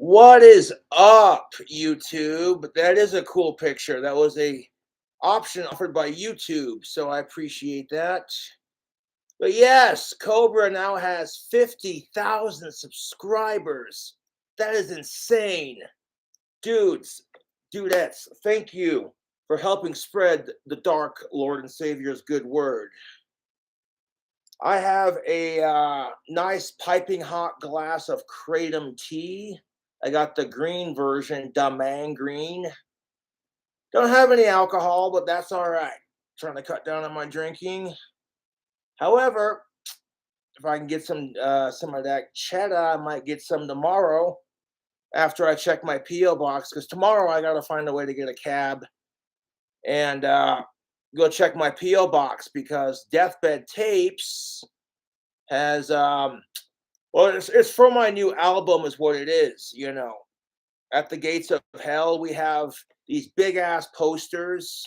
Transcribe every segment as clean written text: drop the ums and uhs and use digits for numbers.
What is up, YouTube? That is a cool picture. That was a option offered by YouTube, so I appreciate that. But yes, Cobra now has 50,000 subscribers. That is insane. Dudes, dudettes, thank you for helping spread the dark Lord and Savior's good word. I have a nice piping hot glass of kratom tea. I got the green version, Damang Green. Don't have any alcohol, but that's all right. Trying to cut down on my drinking. However, if I can get some of that cheddar, I might get some tomorrow after I check my P.O Box, because tomorrow I gotta find a way to get a cab and go check my P.O Box, because Deathbed Tapes has well, it's for my new album is what it is, you know. At the Gates of Hell, we have these big ass posters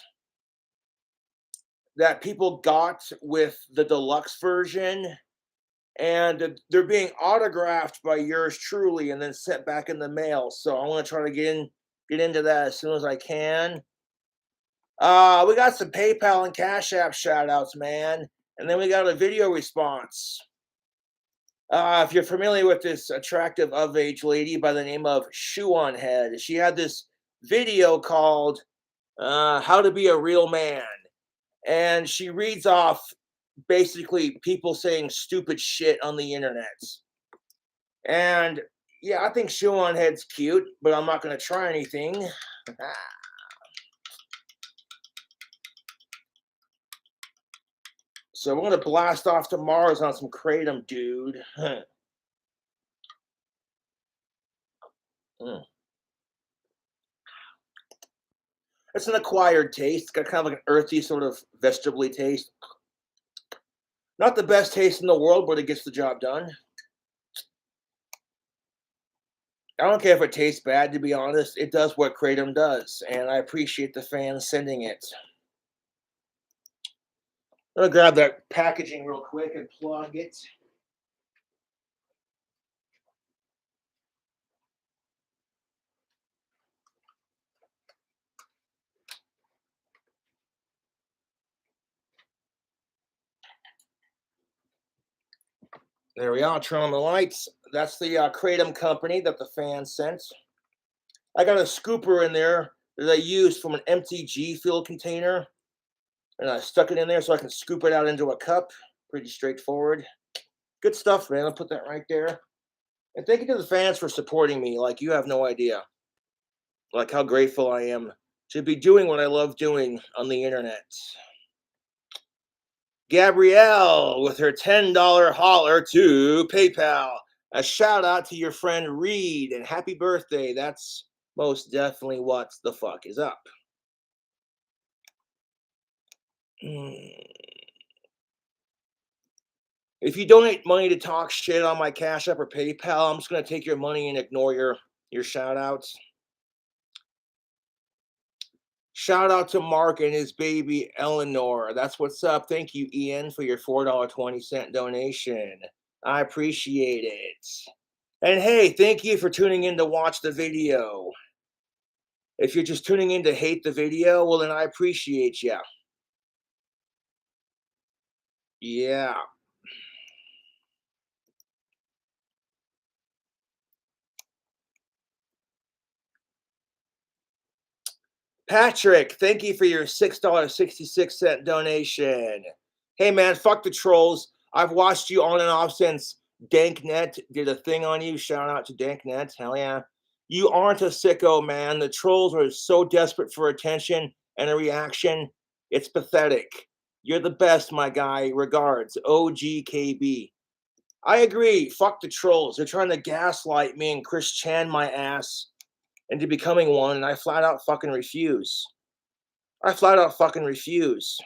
that people got with the deluxe version, and they're being autographed by yours truly and then sent back in the mail. So I want to try to get into that as soon as I can. We got some PayPal and Cash App shout outs, man. And then we got a video response. If you're familiar with this attractive of-age lady by the name of Shuan Head, she had this video called How to Be a Real Man. And she reads off basically people saying stupid shit on the internet. And yeah, I think Shuan Head's cute, but I'm not going to try anything. So we're going to blast off to Mars on some kratom, dude. It's an acquired taste. It's got kind of like an earthy sort of vegetable taste. Not the best taste in the world, but it gets the job done. I don't care if it tastes bad, to be honest. It does what kratom does, and I appreciate the fans sending it. I'm going to grab that packaging real quick and plug it. There we are. Turn on the lights. That's the kratom company that the fans sent. I got a scooper in there that I used from an empty G-Fuel container, and I stuck it in there so I can scoop it out into a cup. Pretty straightforward. Good stuff, man. I'll put that right there. And thank you to the fans for supporting me. Like, you have no idea. Like, how grateful I am to be doing what I love doing on the internet. Gabrielle with her $10 holler to PayPal. A shout out to your friend Reed and happy birthday. That's most definitely what the fuck is up. If you donate money to talk shit on my Cash App or PayPal, I'm just going to take your money and ignore your shout outs. Shout out to Mark and his baby Eleanor. That's what's up. Thank you, Ian, for your $4.20 donation. I appreciate it. And hey, thank you for tuning in to watch the video. If you're just tuning in to hate the video, well, then I appreciate you. Yeah. Patrick, thank you for your $6.66 donation. Hey, man, fuck the trolls. I've watched you on and off since Danknet did a thing on you. Shout out to Danknet. Hell yeah. You aren't a sicko, man. The trolls are so desperate for attention and a reaction. It's pathetic. You're the best, my guy. Regards, OGKB. I agree. Fuck the trolls. They're trying to gaslight me and Chris Chan my ass into becoming one, and I flat out fucking refuse. I flat out fucking refuse.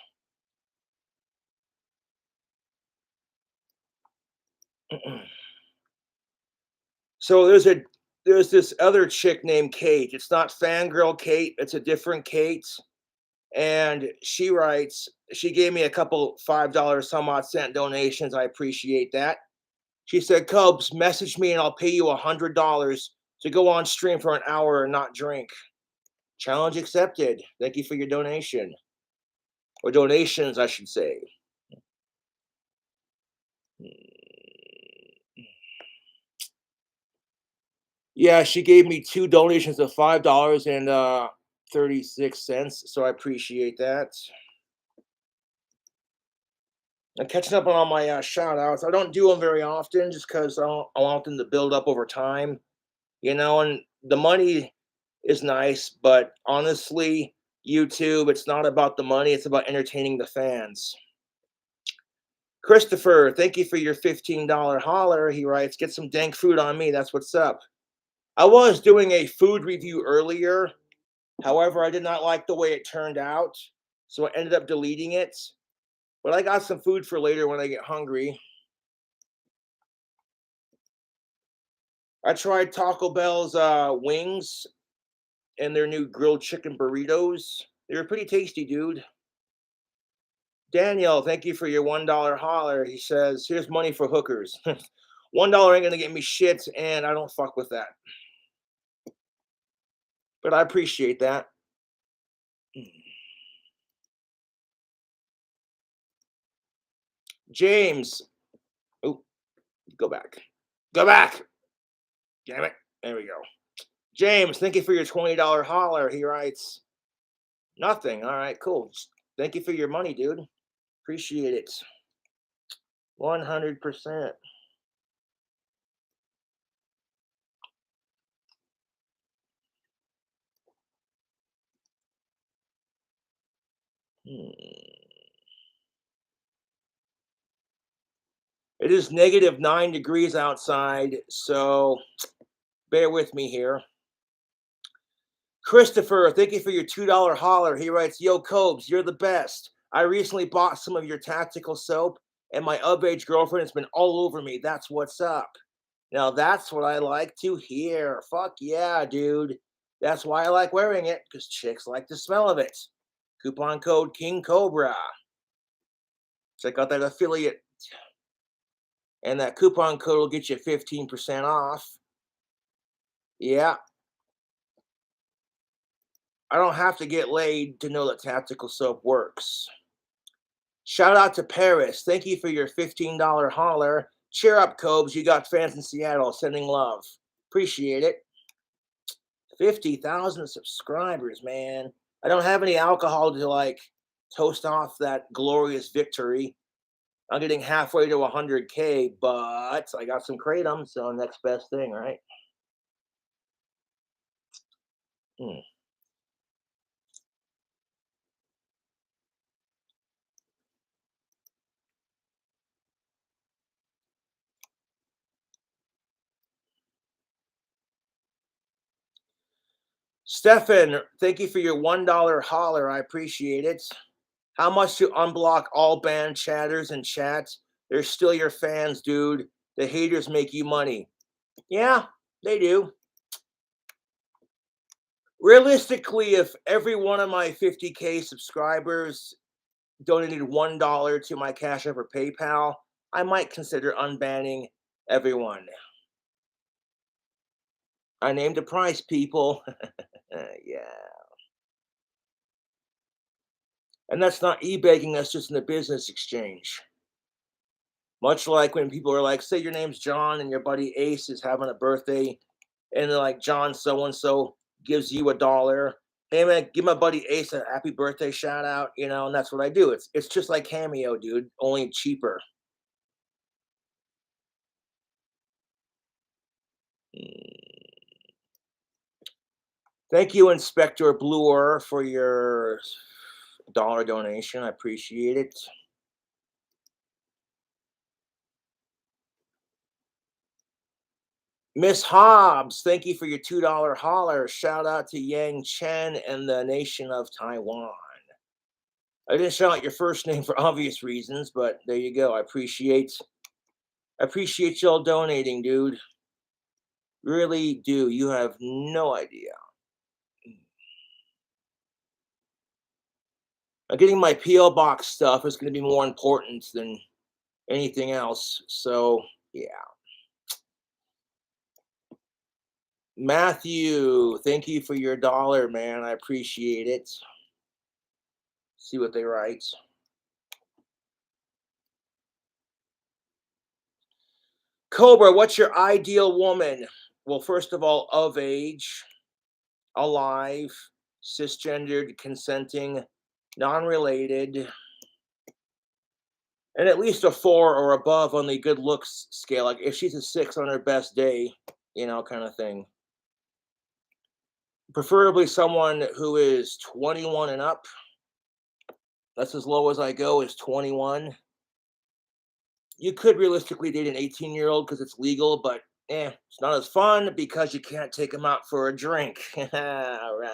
So there's this other chick named Kate. It's not Fangirl Kate. It's a different Kate. And she writes, she gave me a couple $5 some odd cent donations. I appreciate that. She said, Cubs, message me and I'll pay you $100 to go on stream for an hour and not drink. Challenge accepted. Thank you for your donation. Or donations, I should say. Yeah, she gave me 2 donations of $5.36, so I appreciate that. I'm catching up on all my shout outs. I don't do them very often just because I want them to build up over time, and the money is nice, but honestly, YouTube, it's not about the money, it's about entertaining the fans. Christopher, thank you for your $15 holler. He writes, get some dank food on me. That's what's up. I was doing a food review earlier. However, I did not like the way it turned out. So I ended up deleting it. But I got some food for later when I get hungry. I tried Taco Bell's wings and their new grilled chicken burritos. They were pretty tasty, dude. Daniel, thank you for your $1 holler. He says, here's money for hookers. $1 ain't gonna get me shit, and I don't fuck with that. But I appreciate that. James. Oh, go back. Go back. Damn it. There we go. James, thank you for your $20 holler. He writes, nothing. All right, cool. Thank you for your money, dude. Appreciate it. 100%. It is negative 9 degrees outside, so bear with me here. Christopher, thank you for your $2 holler. He writes, yo, Cobes, you're the best. I recently bought some of your tactical soap, and my of-age girlfriend has been all over me. That's what's up. Now, that's what I like to hear. Fuck yeah, dude. That's why I like wearing it, because chicks like the smell of it. Coupon code KingCobra. Check out that affiliate. And that coupon code will get you 15% off. Yeah. I don't have to get laid to know that tactical soap works. Shout out to Paris. Thank you for your $15 holler. Cheer up, Cobes. You got fans in Seattle sending love. Appreciate it. 50,000 subscribers, man. I don't have any alcohol to toast off that glorious victory. I'm getting halfway to 100K, but I got some kratom, so next best thing, right? Stefan, thank you for your $1 holler. I appreciate it. How much to unblock all banned chatters and chats? They're still your fans, dude. The haters make you money. Yeah, they do. Realistically, if every one of my 50K subscribers donated $1 to my Cash App or PayPal, I might consider unbanning everyone. I named a price, people. Yeah. And that's not e-begging, that's just in a business exchange. Much like when people are like, say your name's John and your buddy Ace is having a birthday, and they're like, John so and so gives you $1. Hey man, give my buddy Ace a happy birthday shout out, and that's what I do. It's just like Cameo, dude, only cheaper. Thank you, Inspector Bluer, for your dollar donation. I appreciate it. Miss Hobbs, thank you for your $2 holler. Shout out to Yang Chen and the nation of Taiwan. I didn't shout out your first name for obvious reasons, but there you go. I appreciate y'all donating, dude. Really do. You have no idea. Getting my P.O Box stuff is going to be more important than anything else. So, yeah. Matthew, thank you for your dollar, man. I appreciate it. See what they write. Cobra, what's your ideal woman? Well, first of all, of age, alive, cisgendered, consenting, non-related, and at least a 4 or above on the good looks scale. Like if she's a 6 on her best day, kind of thing. Preferably someone who is 21 and up. That's as low as I go, is 21. You could realistically date an 18-year-old because it's legal, but it's not as fun because you can't take them out for a drink. All right.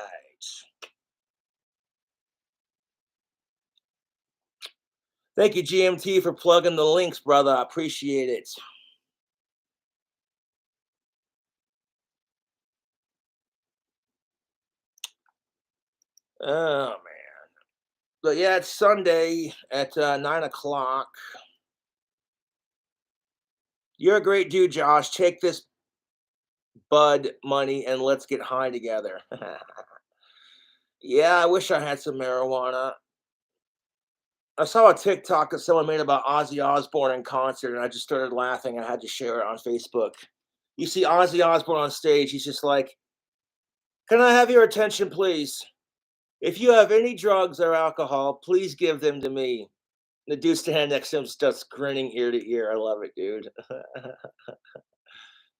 Thank you, GMT, for plugging the links, brother. I appreciate it. Oh, man. But yeah, it's Sunday at 9 o'clock. You're a great dude, Josh. Take this bud money and let's get high together. Yeah, I wish I had some marijuana. I saw a TikTok that someone made about Ozzy Osbourne in concert, and I just started laughing. I had to share it on Facebook. You see Ozzy Osbourne on stage, he's just like, "Can I have your attention, please? If you have any drugs or alcohol, please give them to me." The dude standing next to him starts grinning ear to ear. I love it, dude.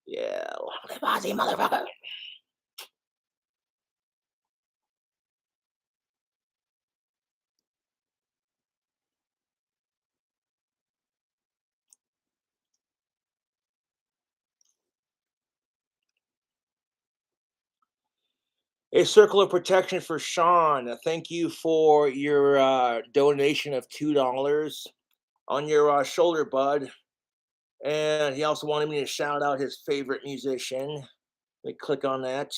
Yeah, long live Ozzy, motherfucker. A circle of protection for Shuan. Thank you for your donation of $2 on your shoulder, bud. And he also wanted me to shout out his favorite musician. Let me click on that.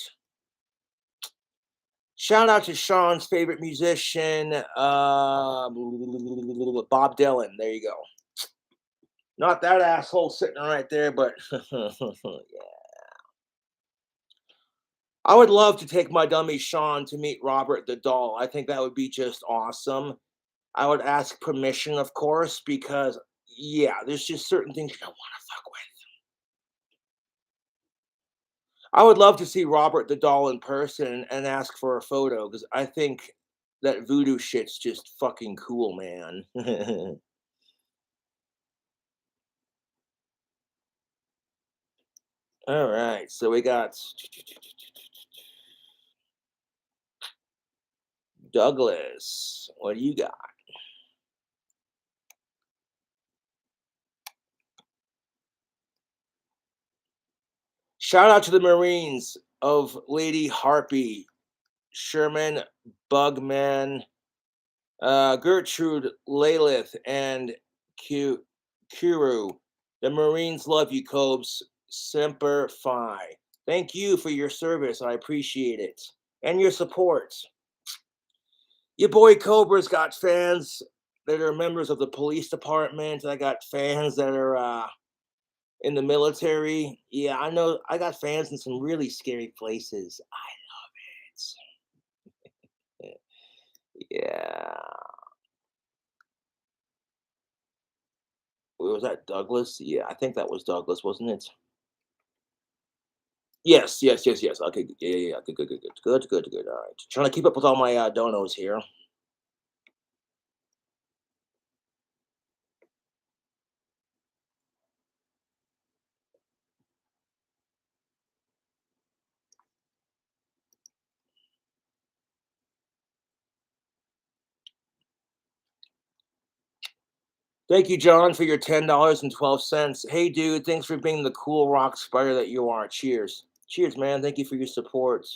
Shout out to Sean's favorite musician, Bob Dylan. There you go. Not that asshole sitting right there, but yeah. I would love to take my dummy Sean to meet Robert the doll. I think that would be just awesome. I would ask permission, of course, because yeah, there's just certain things you don't want to fuck with. I would love to see Robert the doll in person and ask for a photo because I think that voodoo shit's just fucking cool, man. All right, so we got Douglas. What do you got? Shout out to the Marines of Lady Harpy, Sherman, Bugman, Gertrude, Lalith, and Kuru. The Marines love you, Cobes. Semper Fi. Thank you for your service. I appreciate it. And your support. Your boy Cobra's got fans that are members of the police department. I got fans that are in the military. Yeah, I know. I got fans in some really scary places. I love it. Yeah. Was that Douglas? Yeah, I think that was Douglas, wasn't it? Yes, yes, yes, yes. Okay, yeah, yeah, yeah. Good, good, good, good, good, good, good. All right. Trying to keep up with all my donos here. Thank you, John, for your $10.12. Hey, dude, thanks for being the cool rock spider that you are. Cheers. Cheers, man. Thank you for your support.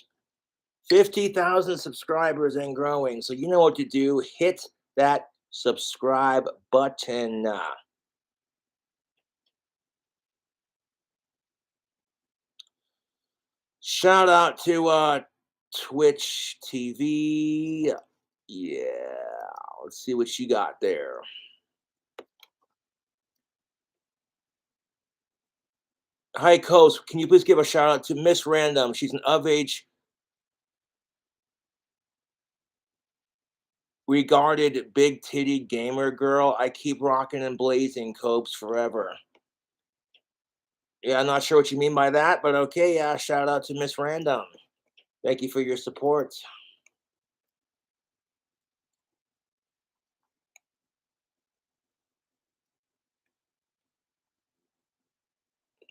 50,000 subscribers and growing. So you know what to do. Hit that subscribe button. Shout out to Twitch TV. Yeah, let's see what you got there. Hi, Coast. Can you please give a shout out to Miss Random? She's an of age regarded big titty gamer girl. I keep rocking and blazing Copes forever. Yeah, I'm not sure what you mean by that, but okay, yeah, shout out to Miss Random. Thank you for your support.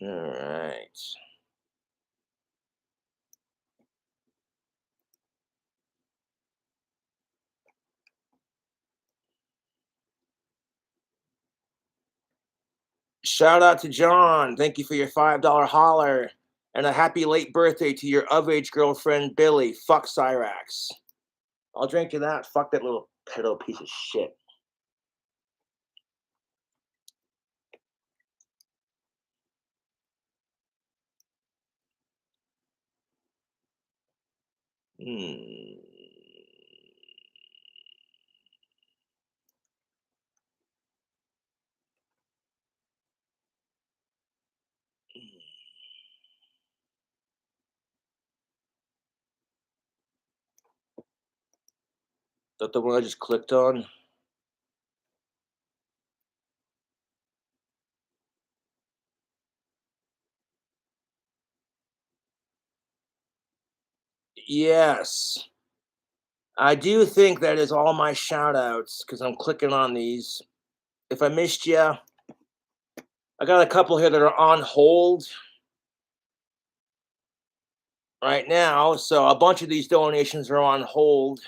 All right. Shout out to John. Thank you for your $5 holler. And a happy late birthday to your of age girlfriend, Billy. Fuck Cyrax. I'll drink to that. Fuck that little pedo piece of shit. Hmm. That the one I just clicked on? Yes. I do think that is all my shout outs because I'm clicking on these. If I missed you, I got a couple here that are on hold right now. So a bunch of these donations are on hold.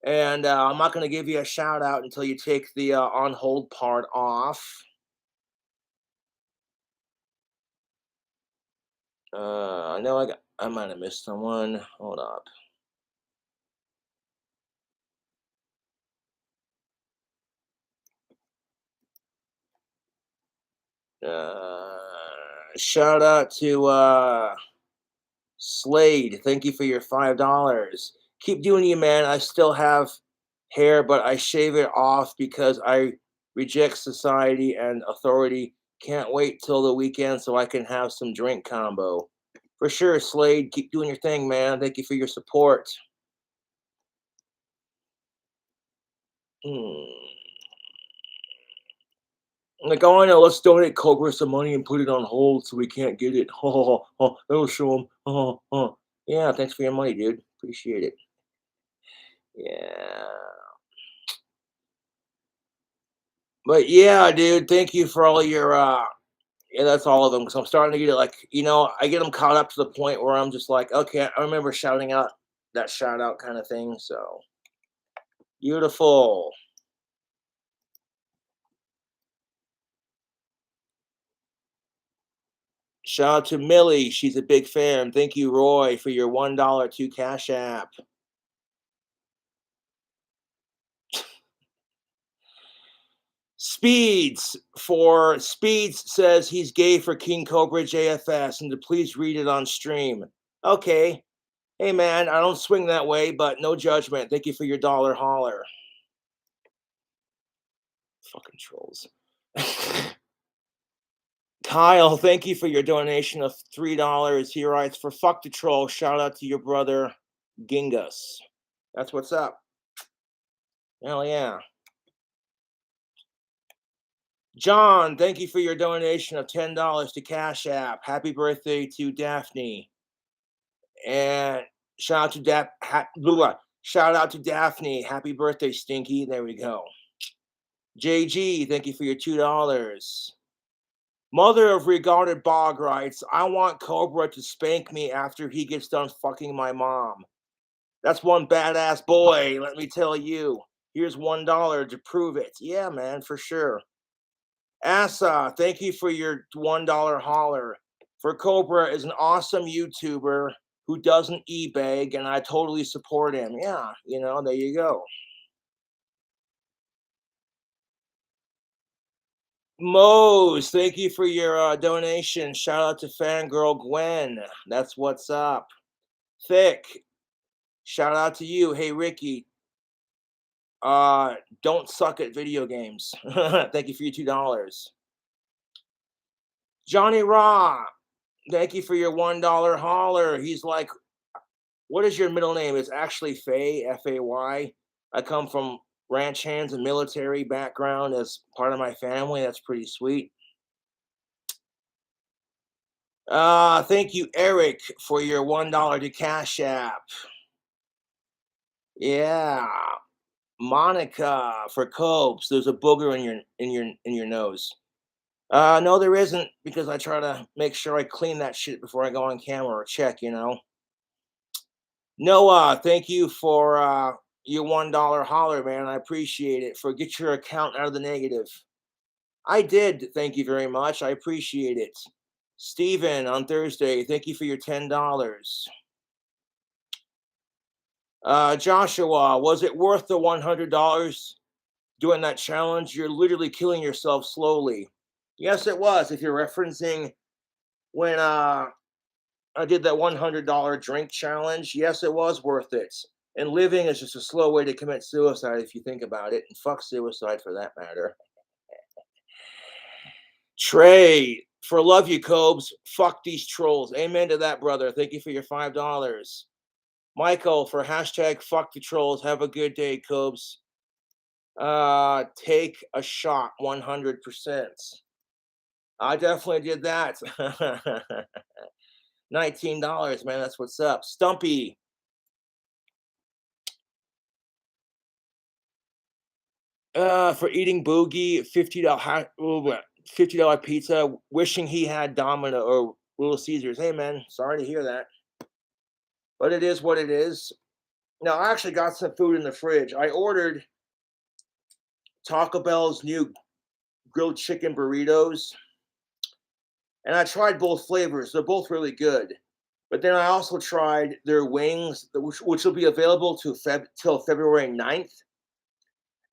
And I'm not going to give you a shout out until you take the on hold part off. I know I might have missed someone. Hold up. Uh, Shout out to Slade. Thank you for your $5. Keep doing you, man. I still have hair, but I shave it off because I reject society and authority. Can't wait till the weekend so I can have some drink combo. For sure, Slade. Keep doing your thing, man. Thank you for your support. Hmm. Like, oh, I know. Let's donate Cobra some money and put it on hold so we can't get it. That'll show him. Yeah, thanks for your money, dude. Appreciate it. Yeah. But yeah, dude, thank you for all your yeah, that's all of them because I'm starting to get it like, I get them caught up to the point where I'm just like, okay, I remember shouting out that shout out kind of thing. So beautiful. Shout out to Millie. She's a big fan. Thank you, Roy, for your $1 to Cash App. Speeds says he's gay for King Cobra JFS and to please read it on stream. Okay. Hey man, I don't swing that way, but no judgment. Thank you for your dollar holler. Fucking trolls. Kyle, thank you for your donation of $3. He writes for fuck the troll. Shout out to your brother Gingus. That's what's up. Hell yeah. John, thank you for your donation of $10 to Cash App. Happy birthday to Daphne. And shout out to shout out to Daphne. Happy birthday, Stinky. There we go. JG, thank you for your $2. Mother of regarded bog writes, I want Cobra to spank me after he gets done fucking my mom. That's one badass boy, let me tell you. Here's $1 to prove it. Yeah, man, for sure. Asa, thank you for your $1 holler. For Cobra is an awesome YouTuber who doesn't e-bag, and I totally support him. Yeah, there you go. Mose, thank you for your donation. Shout out to fangirl Gwen. That's what's up. Thick, shout out to you. Hey Ricky, don't suck at video games. Thank you for your $2. Johnny Raw, thank you for your $1 holler. He's like, what is your middle name? It's actually Fay, F-A-Y. I come from ranch hands and military background as part of my family. That's pretty sweet. Thank you, Eric, for your $1 to Cash App. Yeah. Monica for Copes. There's a booger in your nose. No, there isn't, because I try to make sure I clean that shit before I go on camera or check, you know. Noah, thank you for your $1 holler, man. I appreciate it. For get your account out of the negative. I did. Thank you very much. I appreciate it. Steven on Thursday, thank you for your $10. Joshua, was it worth the $100 doing that challenge? You're literally killing yourself slowly. Yes, it was. If you're referencing when I did that $100 drink challenge, yes, it was worth it. And living is just a slow way to commit suicide if you think about it. And fuck suicide for that matter. Trey, for love you, Cobes. Fuck these trolls. Amen to that, brother. Thank you for your $5. Michael, for hashtag fuck the trolls. Have a good day, Cobes. Take a shot 100%. I definitely did that. $19, man. That's what's up. Stumpy. For eating boogie, $50 pizza, wishing he had Domino or Little Caesars. Hey man, sorry to hear that. But it is what it is. Now I actually got some food in the fridge. I ordered Taco Bell's new grilled chicken burritos. And I tried both flavors. They're both really good. But then I also tried their wings, which will be available till February 9th.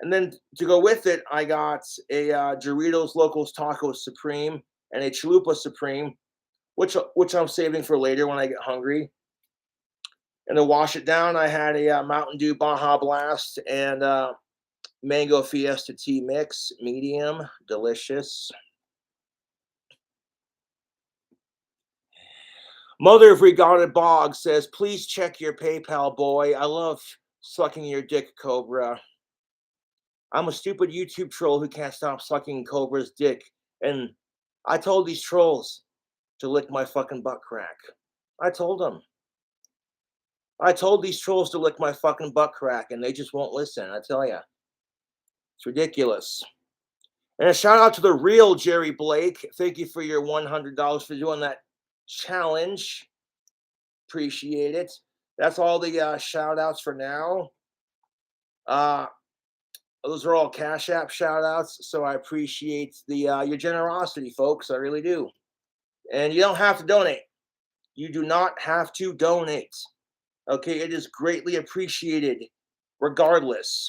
And then to go with it, I got a Doritos Locos Tacos Supreme and a Chalupa Supreme, which I'm saving for later when I get hungry. And to wash it down, I had a Mountain Dew Baja Blast and Mango Fiesta Tea Mix, medium, delicious. Mother of Regarded Bog says, please check your PayPal, boy. I love sucking your dick, Cobra. I'm a stupid YouTube troll who can't stop sucking Cobra's dick. And I told these trolls to lick my fucking butt crack. I told them. I told these trolls to lick my fucking butt crack, and they just won't listen, I tell ya. It's ridiculous. And a shout out to the real Jerry Blake. Thank you for your $100 for doing that challenge. Appreciate it. That's all the shout outs for now. Those are all Cash App shout outs, so I appreciate the your generosity, folks. I really do. And you don't have to donate. You do not have to donate. Okay, it is greatly appreciated regardless,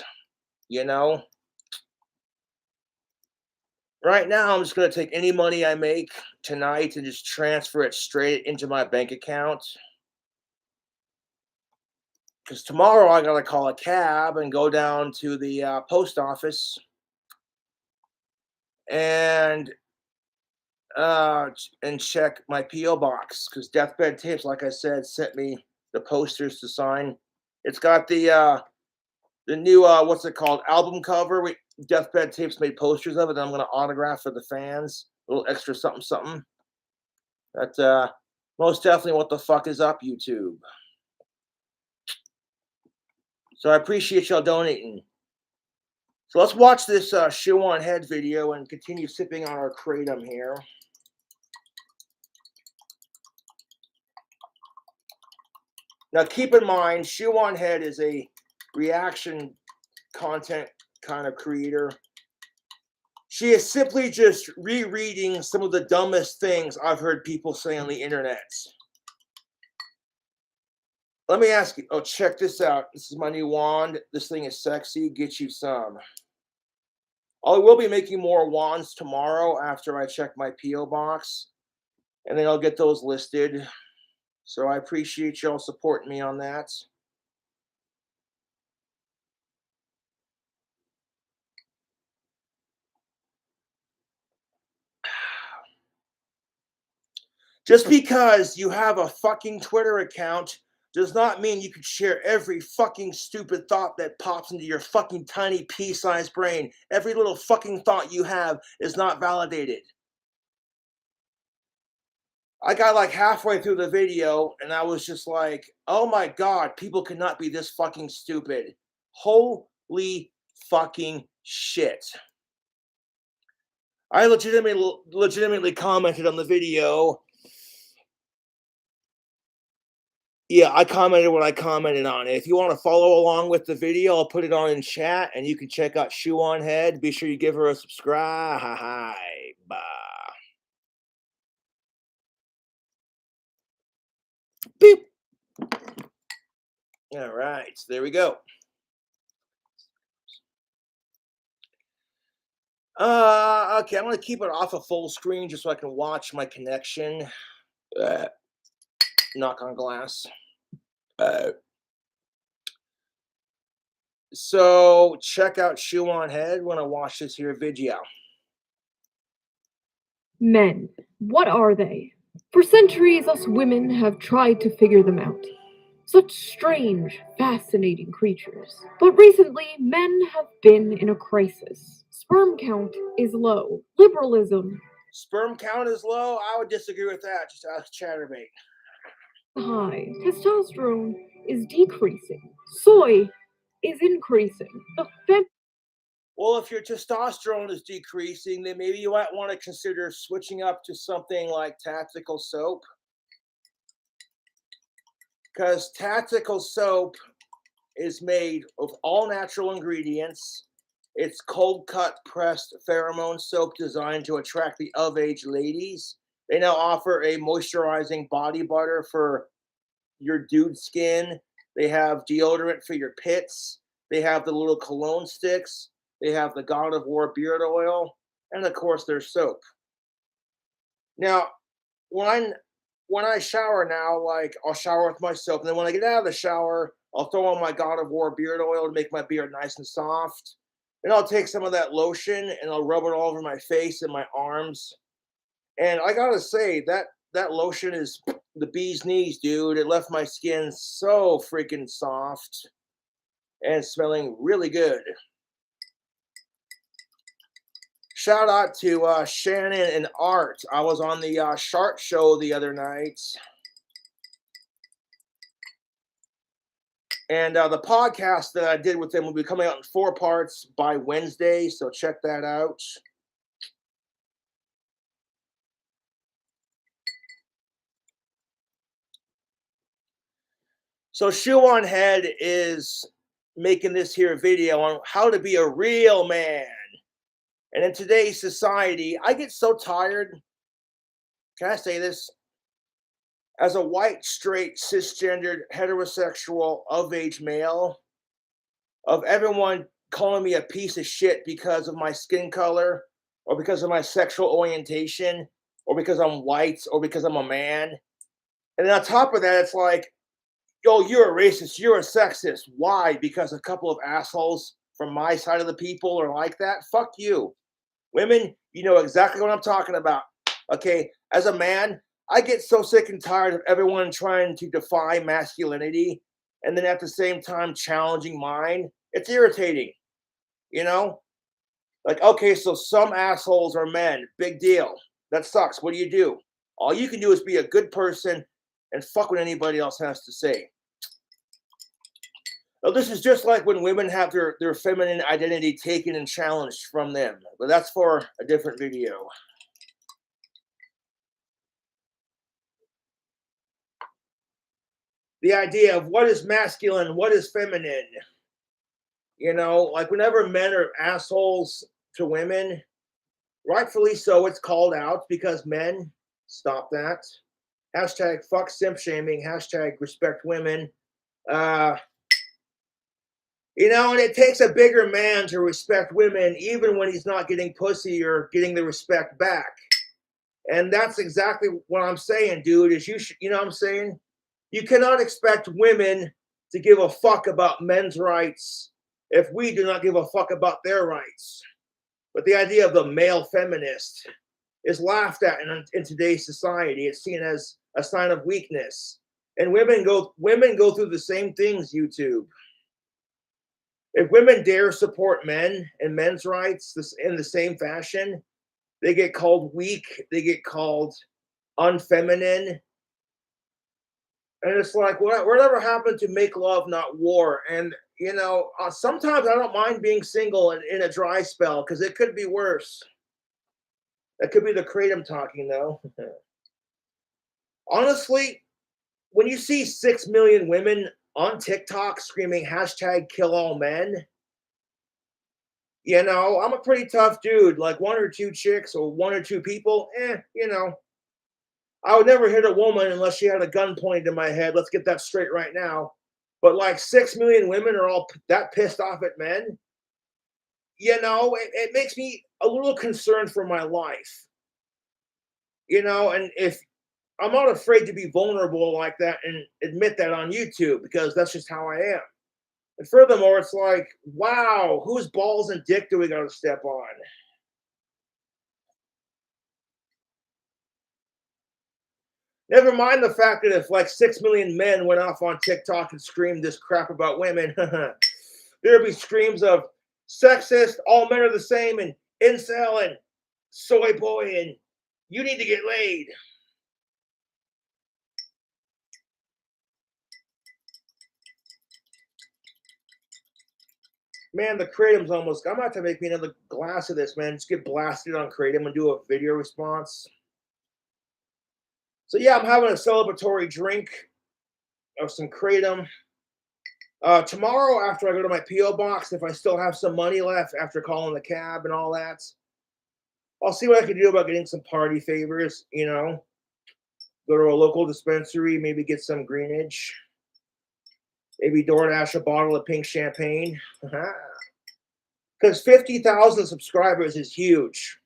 you know. Right now, I'm just going to take any money I make tonight and just transfer it straight into my bank account. Because tomorrow I got to call a cab and go down to the post office and check my P.O Box, because Deathbed Tapes, like I said, sent me the posters to sign. It's got the new what's it called, album cover. Deathbed Tapes made posters of it, and I'm going to autograph for the fans. A little extra something something. That's most definitely what the fuck is up, YouTube. So I appreciate y'all donating. So let's watch this Shuan head video and continue sipping on our kratom here. Now keep in mind, Shuan Head is a reaction content kind of creator. She is simply just rereading some of the dumbest things I've heard people say on the internet. Let me ask you, oh, check this out. This is my new wand. This thing is sexy. Get you some. I will be making more wands tomorrow after I check my P.O Box, and then I'll get those listed. So I appreciate y'all supporting me on that. Just because you have a fucking Twitter account does not mean you can share every fucking stupid thought that pops into your fucking tiny pea-sized brain. Every little fucking thought you have is not validated. I got like halfway through the video and I was just like, oh my God, people cannot be this fucking stupid. Holy fucking shit. I legitimately commented on the video. Yeah, I commented what I commented on it. If you want to follow along with the video, I'll put it on in chat and you can check out Shuan Head. Be sure you give her a subscribe. Bye. Beep. All right, there we go. Okay, I'm gonna keep it off of full screen just so I can watch my connection. Knock on glass. So check out Shuan Head when I watch this here video. Men, what are they? For centuries, us women have tried to figure them out. Such strange, fascinating creatures. But recently, men have been in a crisis. Sperm count is low. Liberalism. Sperm count is low? I would disagree with that. Just ask Chatterbait. High. Testosterone is decreasing. Soy is increasing. Well, if your testosterone is decreasing, then maybe you might want to consider switching up to something like tactical soap. Because tactical soap is made of all natural ingredients. It's cold cut pressed pheromone soap designed to attract the of-age ladies. They now offer a moisturizing body butter for your dude skin. They have deodorant for your pits. They have the little cologne sticks. They have the God of War beard oil. And of course, there's soap. Now, when I shower now, like I'll shower with my soap. And then when I get out of the shower, I'll throw on my God of War beard oil to make my beard nice and soft. Then I'll take some of that lotion and I'll rub it all over my face and my arms. And I gotta say, that lotion is the bee's knees, dude. It left my skin so freaking soft and smelling really good. Shout out to Shannon and Art. I was on the Shark Show the other night. And the podcast that I did with them will be coming out in 4 parts by Wednesday, so check that out. So Shuan Head is making this here video on how to be a real man. And in today's society, I get so tired. Can I say this? As a white, straight, cisgendered, heterosexual, of-age male, of everyone calling me a piece of shit because of my skin color, or because of my sexual orientation, or because I'm white, or because I'm a man. And then on top of that, it's like, yo, you're a racist, you're a sexist. Why? Because a couple of assholes from my side of the people are like that? Fuck you. Women, you know exactly what I'm talking about. Okay, as a man, I get so sick and tired of everyone trying to defy masculinity and then at the same time challenging mine. It's irritating, you know? Like, okay, so some assholes are men. Big deal. That sucks. What do? All you can do is be a good person and fuck what anybody else has to say. Now, this is just like when women have their feminine identity taken and challenged from them. But that's for a different video. The idea of what is masculine, what is feminine. You know, like whenever men are assholes to women, rightfully so, it's called out because men, stop that. Hashtag fuck simp shaming, hashtag respect women. You know, and it takes a bigger man to respect women, even when he's not getting pussy or getting the respect back. And that's exactly what I'm saying, dude, is you know what I'm saying? You cannot expect women to give a fuck about men's rights if we do not give a fuck about their rights. But the idea of the male feminist, is laughed at in today's society. It's seen as a sign of weakness. And women go through the same things, YouTube. If women dare support men and men's rights in the same fashion, they get called weak, they get called unfeminine. And it's like, whatever happened to make love, not war? And, sometimes I don't mind being single in a dry spell because it could be worse. That could be the kratom talking, though. Honestly, when you see 6 million women on TikTok screaming hashtag kill all men, I'm a pretty tough dude. Like one or two chicks or one or two people, I would never hit a woman unless she had a gun pointed in my head. Let's get that straight right now. But like 6 million women are all that pissed off at men. It makes me a little concerned for my life. And if I'm not afraid to be vulnerable like that and admit that on YouTube because that's just how I am. And furthermore, it's like, wow, whose balls and dick do we got to step on? Never mind the fact that if like 6 million men went off on TikTok and screamed this crap about women, there'd be screams of sexist, all men are the same, and incel, and soy boy, and you need to get laid. Man, the kratom's almost. I'm about to make me another glass of this, man. Just get blasted on kratom and do a video response. So yeah, I'm having a celebratory drink of some kratom. Tomorrow, after I go to my P.O Box, if I still have some money left after calling the cab and all that, I'll see what I can do about getting some party favors. Go to a local dispensary, maybe get some greenage, maybe DoorDash a bottle of pink champagne. Because 50,000 subscribers is huge.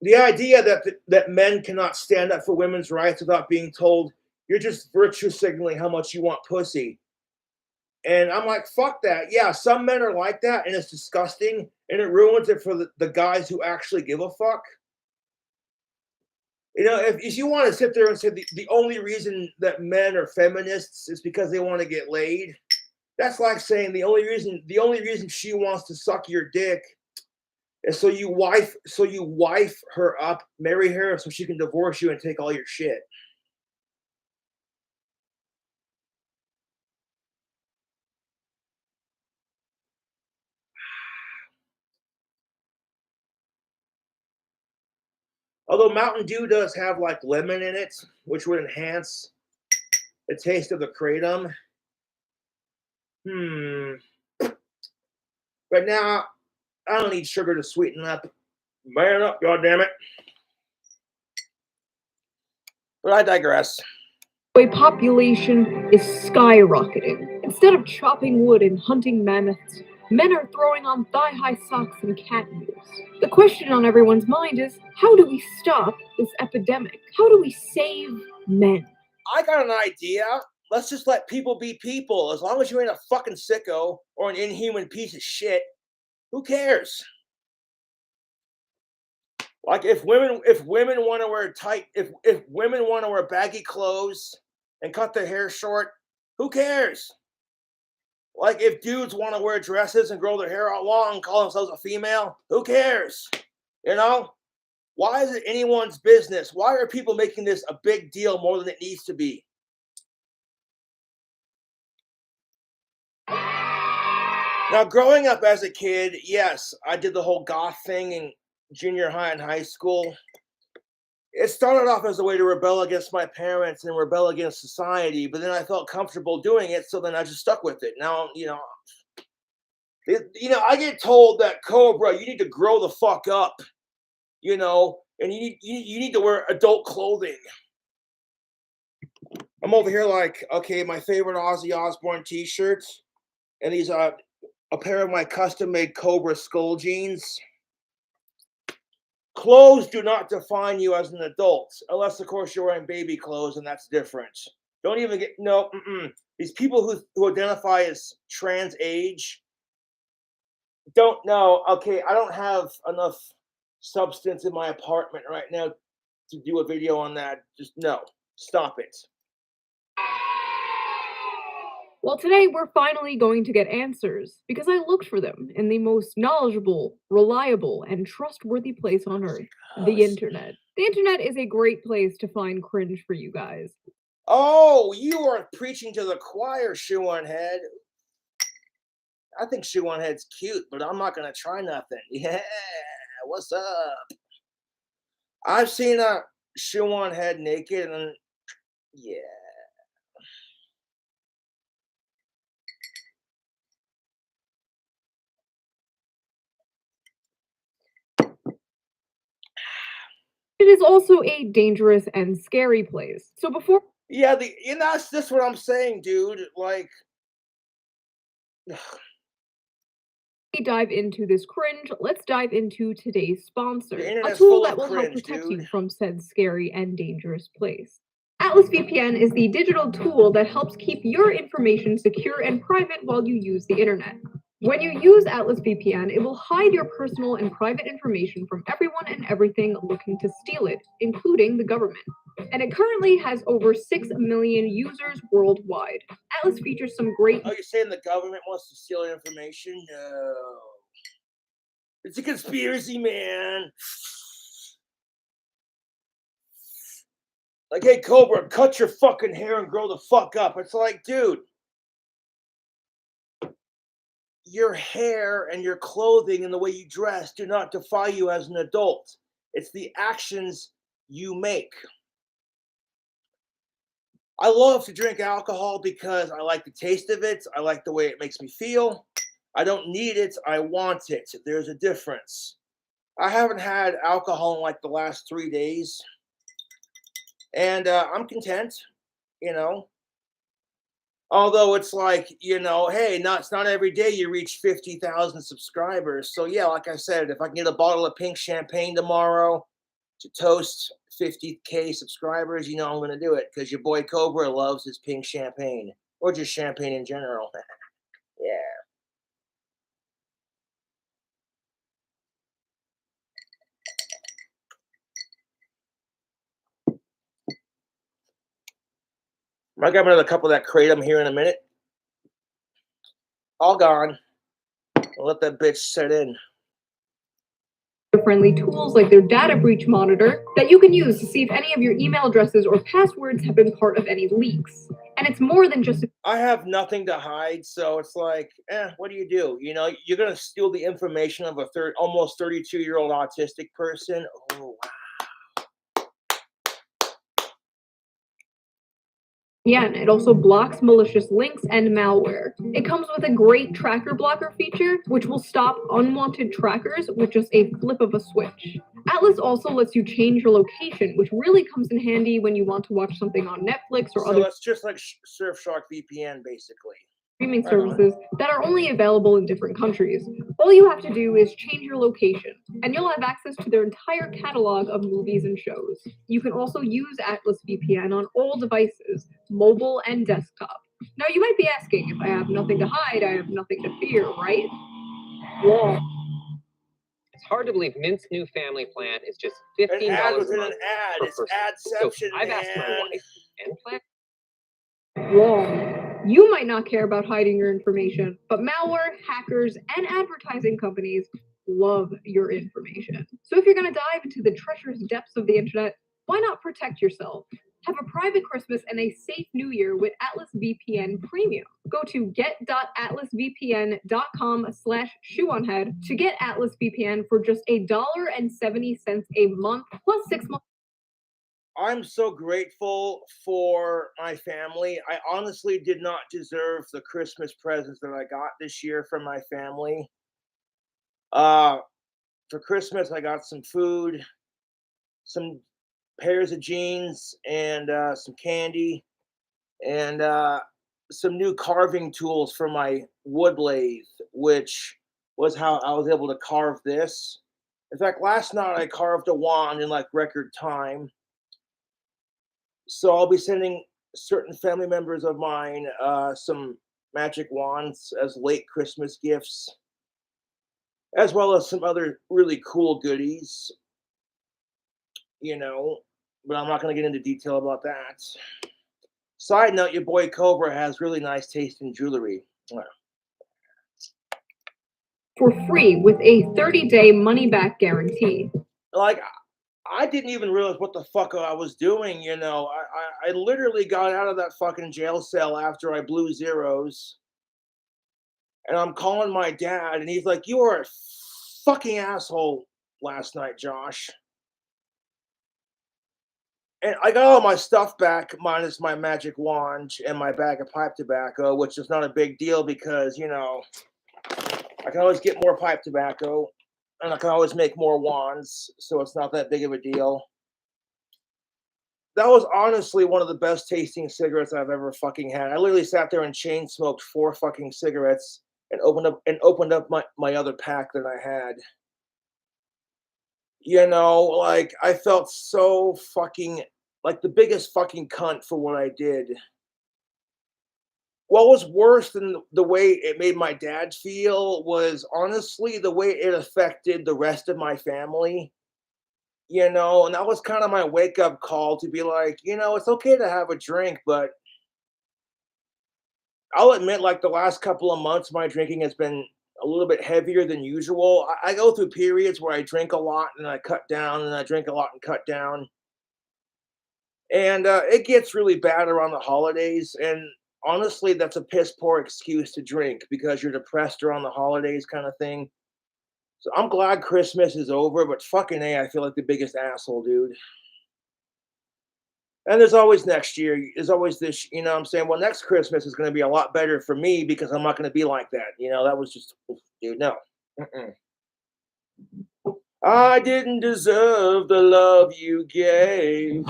The idea that men cannot stand up for women's rights without being told you're just virtue signaling how much you want pussy. And I'm like, fuck that. Yeah, some men are like that, and it's disgusting, and it ruins it for the guys who actually give a fuck. If you want to sit there and say the only reason that men are feminists is because they want to get laid, that's like saying the only reason she wants to suck your dick is so you wife her up, marry her so she can divorce you and take all your shit. Although Mountain Dew does have like lemon in it, which would enhance the taste of the kratom. But now I don't need sugar to sweeten up. Man up, goddammit. But I digress. A population is skyrocketing. Instead of chopping wood and hunting mammoths, men are throwing on thigh-high socks and cat ears. The question on everyone's mind is, how do we stop this epidemic? How do we save men? I got an idea. Let's just let people be people. As long as you ain't a fucking sicko or an inhuman piece of shit, who cares? Like if women want to wear if women want to wear baggy clothes and cut their hair short, who cares? Like if dudes want to wear dresses and grow their hair out long and call themselves a female, who cares? Why is it anyone's business? Why are people making this a big deal more than it needs to be? Now, growing up as a kid, yes, I did the whole goth thing in junior high and high school. It started off as a way to rebel against my parents and rebel against society, but then I felt comfortable doing it, so then I just stuck with it. Now, I get told that Cobra, you need to grow the fuck up, and you need to wear adult clothing. I'm over here like, okay, my favorite Ozzy Osbourne t-shirts, and these a pair of my custom-made Cobra skull jeans. Clothes do not define you as an adult, unless, of course, you're wearing baby clothes, and that's different. Don't even get, no, These people who identify as trans age don't know, okay, I don't have enough substance in my apartment right now to do a video on that. Just no, stop it. Well, today we're finally going to get answers because I looked for them in the most knowledgeable, reliable, and trustworthy place on earth, the internet. The internet is a great place to find cringe for you guys. Oh, you are preaching to the choir, Shuan Head. I think Shuan Head's cute, but I'm not gonna try nothing. Yeah, what's up? I've seen a Shuan Head naked, and yeah. It is also a dangerous and scary place. So before Yeah, that's what I'm saying, dude. Like, we dive into this cringe, let's dive into today's sponsor, the a internet's tool full that of will help cringe, protect dude. you from said scary and dangerous place. Atlas VPN is the digital tool that helps keep your information secure and private while you use the internet. When you use Atlas VPN, it will hide your personal and private information from everyone and everything looking to steal it, including the government. And it currently has over 6 million users worldwide. Atlas features some great. Oh, you're saying the government wants to steal your information? No. It's a conspiracy, man. Like, hey, Cobra, cut your fucking hair and grow the fuck up. It's like, dude, your hair and your clothing and the way you dress do not define you as an adult. It's the actions you make. I love to drink alcohol because I like the taste of it. I like the way it makes me feel. I don't need it. I want it. There's a difference. I haven't had alcohol in like the last 3 days. And I'm content, you know. Although it's like, hey, it's not every day you reach 50,000 subscribers. So yeah, like I said, if I can get a bottle of pink champagne tomorrow to toast 50K subscribers, I'm going to do it because your boy Cobra loves his pink champagne or just champagne in general. Yeah. I got another couple of that kratom here in a minute. All gone. I'll let that bitch set in. Friendly tools like their data breach monitor that you can use to see if any of your email addresses or passwords have been part of any leaks. And it's more than just. I have nothing to hide, so it's like, what do? You're gonna steal the information of a almost 32-year-old autistic person. Oh wow. Yeah, it also blocks malicious links and malware. It comes with a great tracker blocker feature, which will stop unwanted trackers with just a flip of a switch. Atlas also lets you change your location, which really comes in handy when you want to watch something on Netflix or So other. that's just like Surfshark VPN, basically. Streaming services that are only available in different countries. All you have to do is change your location, and you'll have access to their entire catalog of movies and shows. You can also use Atlas VPN on all devices, mobile and desktop. Now, you might be asking, if I have nothing to hide, I have nothing to fear, right? Well, it's hard to believe Mint's new family plan is just An $15 ad a within month an ad. per It's person. adception, So I've man. asked my wife, and plan. wrong. You might not care about hiding your information, but malware, hackers, and advertising companies love your information. So if you're going to dive into the treacherous depths of the internet, why not protect yourself? Have a private Christmas and a safe New Year with Atlas VPN Premium. Go to get.atlasvpn.com/shoeonhead to get Atlas VPN for just $1.70 a month plus 6 months. I'm so grateful for my family. I honestly did not deserve the Christmas presents that I got this year from my family. For Christmas, I got some food, some pairs of jeans, and some candy, and some new carving tools for my wood lathe, which was how I was able to carve this. In fact, last night I carved a wand in like record time. So I'll be sending certain family members of mine some magic wands as late Christmas gifts. as well as some other really cool goodies, but I'm not going to get into detail about that. Side note, your boy Cobra has really nice taste in jewelry. For free with a 30-day money-back guarantee. Like, I didn't even realize what the fuck I was doing, I literally got out of that fucking jail cell after I blew zeros. And I'm calling my dad, and he's like, "You are a fucking asshole last night, Josh." And I got all my stuff back, minus my magic wand and my bag of pipe tobacco, which is not a big deal because, I can always get more pipe tobacco and I can always make more wands, so it's not that big of a deal. That was honestly one of the best tasting cigarettes I've ever fucking had. I literally sat there and chain smoked 4 fucking cigarettes and opened up my other pack that I had. Like, I felt so fucking like the biggest fucking cunt for what I did. What was worse than the way it made my dad feel was honestly the way it affected the rest of my family. And that was kind of my wake up call to be like, it's okay to have a drink, but I'll admit, like, the last couple of months, my drinking has been a little bit heavier than usual. I go through periods where I drink a lot and I cut down, and I drink a lot and cut down. And it gets really bad around the holidays. And honestly, that's a piss poor excuse to drink because you're depressed around the holidays, kind of thing. So I'm glad Christmas is over, but fucking A, I feel like the biggest asshole, dude. And there's always next year. There's always this, what I'm saying? Well, next Christmas is going to be a lot better for me because I'm not going to be like that. That was just, dude, no. Mm-mm. I didn't deserve the love you gave.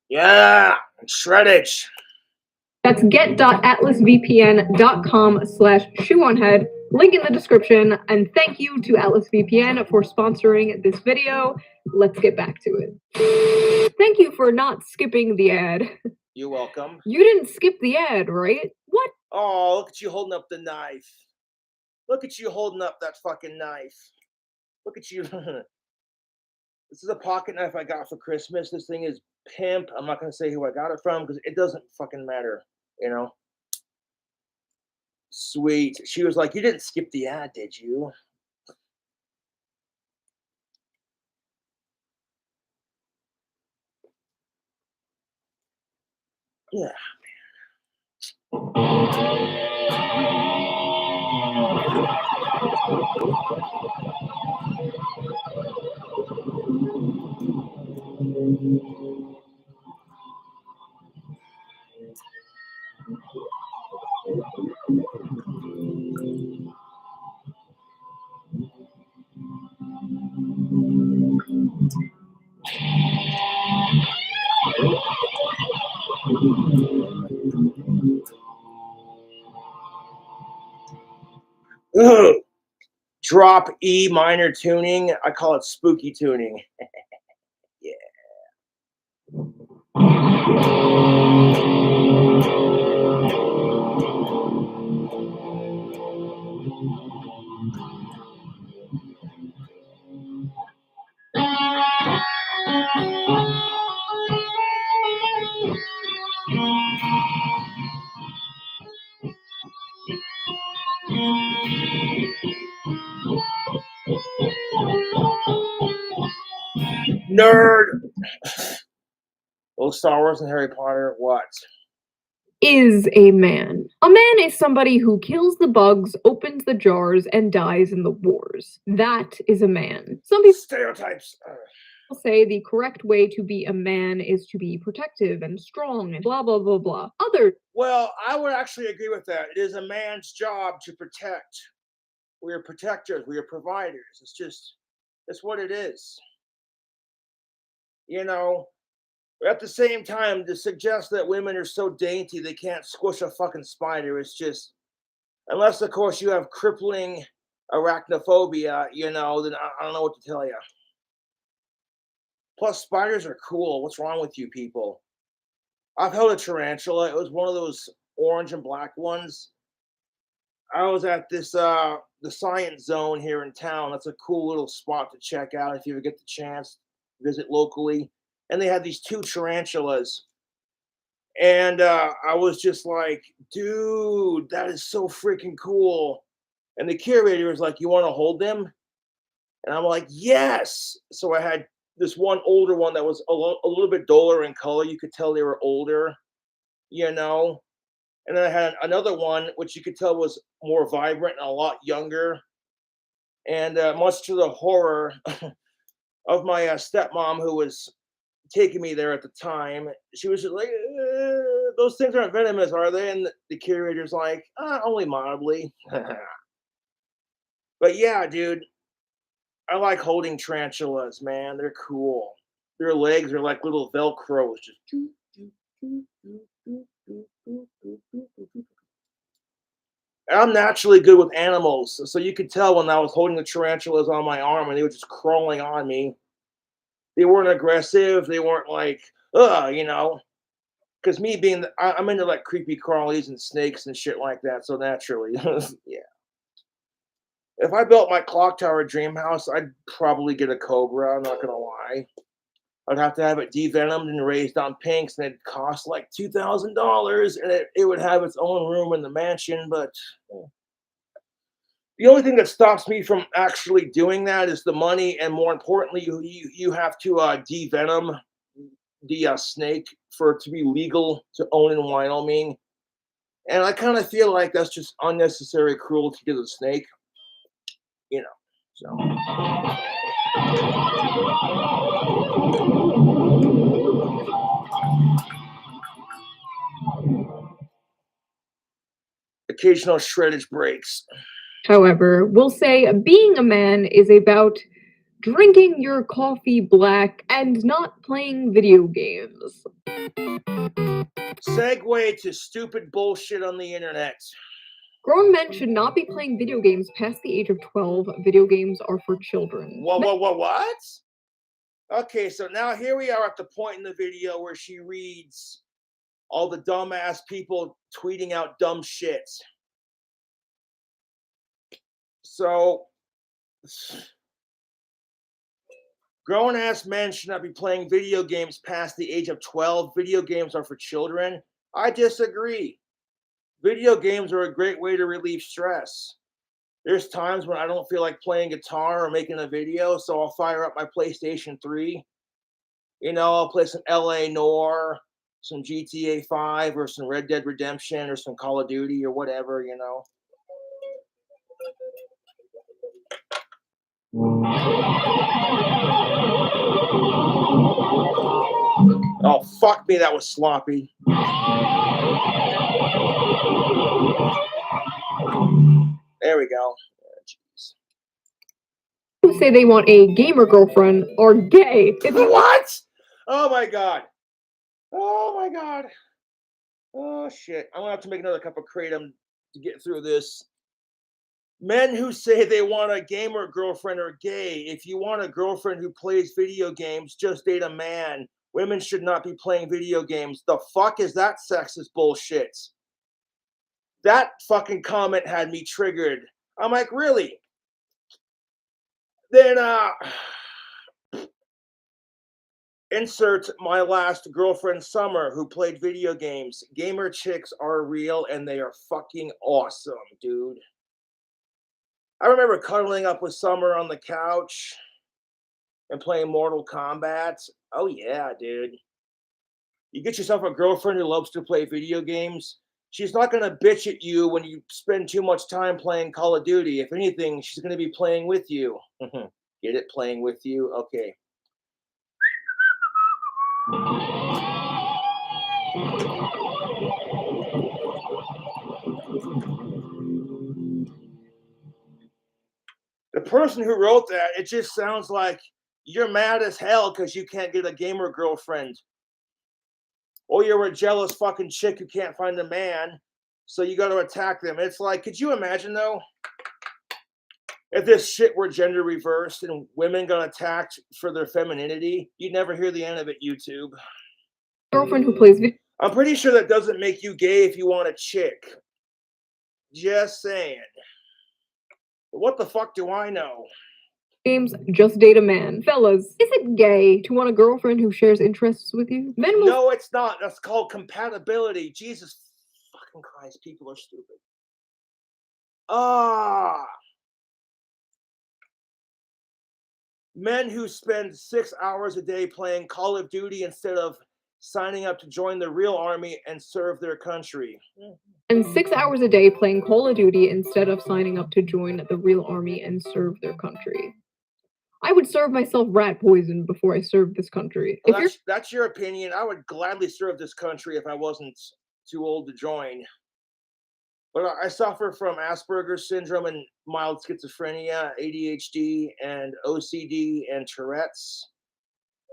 Yeah, shreddage. That's get.atlasvpn.com/shoeonhead. Link in the description. And thank you to Atlas VPN for sponsoring this video. Let's get back to it. Thank you for not skipping the ad. You're welcome. You didn't skip the ad, right? What? Oh, look at you holding up the knife. Look at you holding up that fucking knife. Look at you. This is a pocket knife I got for Christmas. This thing is pimp. I'm not going to say who I got it from because it doesn't fucking matter, Sweet. She was like, "You didn't skip the ad, did you?" Yeah. Ugh. Drop E minor tuning. I call it spooky tuning. Yeah. Nerd. Oh, Star Wars and Harry Potter. What? Is a man. A man is somebody who kills the bugs, opens the jars, and dies in the wars. That is a man. Some people Stereotypes. say the correct way to be a man is to be protective and strong and blah blah blah blah. Well, I would actually agree with that. It is a man's job to protect. We are protectors. We are providers. It's what it is. At the same time, to suggest that women are so dainty they can't squish a fucking spider is just Unless, of course, you have crippling arachnophobia, then I don't know what to tell you. Plus, spiders are cool. What's wrong with you people? I've held a tarantula. It was one of those orange and black ones. I was at the science zone here in town. That's a cool little spot to check out if you ever get the chance. Visit locally. And they had these two tarantulas. And I was just like, dude, that is so freaking cool. And the curator was like, you want to hold them? And I'm like, yes. So I had this one older one that was a little bit duller in color. You could tell they were older, And then I had another one, which you could tell was more vibrant and a lot younger. And much to the horror of my stepmom, who was taking me there at the time, she was just like, those things aren't venomous, are they? And the curator's like, only mildly. But yeah, dude, I like holding tarantulas, man. They're cool. Their legs are like little Velcros. Just I'm naturally good with animals, so you could tell when I was holding the tarantulas on my arm and they were just crawling on me. They weren't aggressive. They weren't like, because me being, I'm into like creepy crawlies and snakes and shit like that. So naturally, yeah. If I built my clock tower dream house, I'd probably get a cobra. I'm not gonna lie. I'd have to have it devenomed and raised on pinks, and it'd cost like $2,000, and it would have its own room in the mansion. But the only thing that stops me from actually doing that is the money, and more importantly, you have to devenom the snake for it to be legal to own in Wyoming. And I kind of feel like that's just unnecessary cruelty to the snake, So. Occasional shreddage breaks. However, we'll say being a man is about drinking your coffee black and not playing video games. Segue to stupid bullshit on the internet. Grown men should not be playing video games past the age of 12. Video games are for children. What? Okay, so now here we are at the point in the video where she reads all the dumbass people tweeting out dumb shit. So, grown-ass men should not be playing video games past the age of 12. Video games are for children. I disagree. Video games are a great way to relieve stress. There's times when I don't feel like playing guitar or making a video, so I'll fire up my PlayStation 3. I'll play some LA Noire, some GTA 5, or some Red Dead Redemption, or some Call of Duty, or whatever, Oh, fuck me, that was sloppy. There we go. Who say they want a gamer girlfriend are gay. What? Oh my god. Oh shit. I'm gonna have to make another cup of kratom to get through this. Men who say they want a gamer girlfriend are gay. If you want a girlfriend who plays video games, just date a man. Women should not be playing video games. The fuck is that sexist bullshit? That fucking comment had me triggered. I'm like, really? Then insert my last girlfriend Summer, who played video games. Gamer chicks are real and they are fucking awesome, dude. I remember cuddling up with Summer on the couch and playing Mortal Kombat. Oh yeah, dude. You get yourself a girlfriend who loves to play video games. She's not going to bitch at you when you spend too much time playing Call of Duty. If anything, she's going to be playing with you. Get it? Playing with you? Okay. The person who wrote that, it just sounds like you're mad as hell because you can't get a gamer girlfriend. Or you're a jealous fucking chick who can't find a man. So you got to attack them. It's like, could you imagine though, if this shit were gender reversed and women got attacked for their femininity? You'd never hear the end of it, YouTube. Girlfriend who plays video I'm pretty sure that doesn't make you gay if you want a chick. Just saying. But what the fuck do I know? games, just date a man. Fellas, is it gay to want a girlfriend who shares interests with you? Men will No, it's not. That's called compatibility. Jesus fucking Christ, people are stupid. Men who spend 6 hours a day playing Call of Duty instead of signing up to join the real army and serve their country. spend 6 hours a day playing Call of Duty instead of signing up to join the real army and serve their country. I would serve myself rat poison before I served this country. Well, If you're that's your opinion. I would gladly serve this country if I wasn't too old to join. But I suffer from Asperger's syndrome and mild schizophrenia, ADHD, and OCD and Tourette's.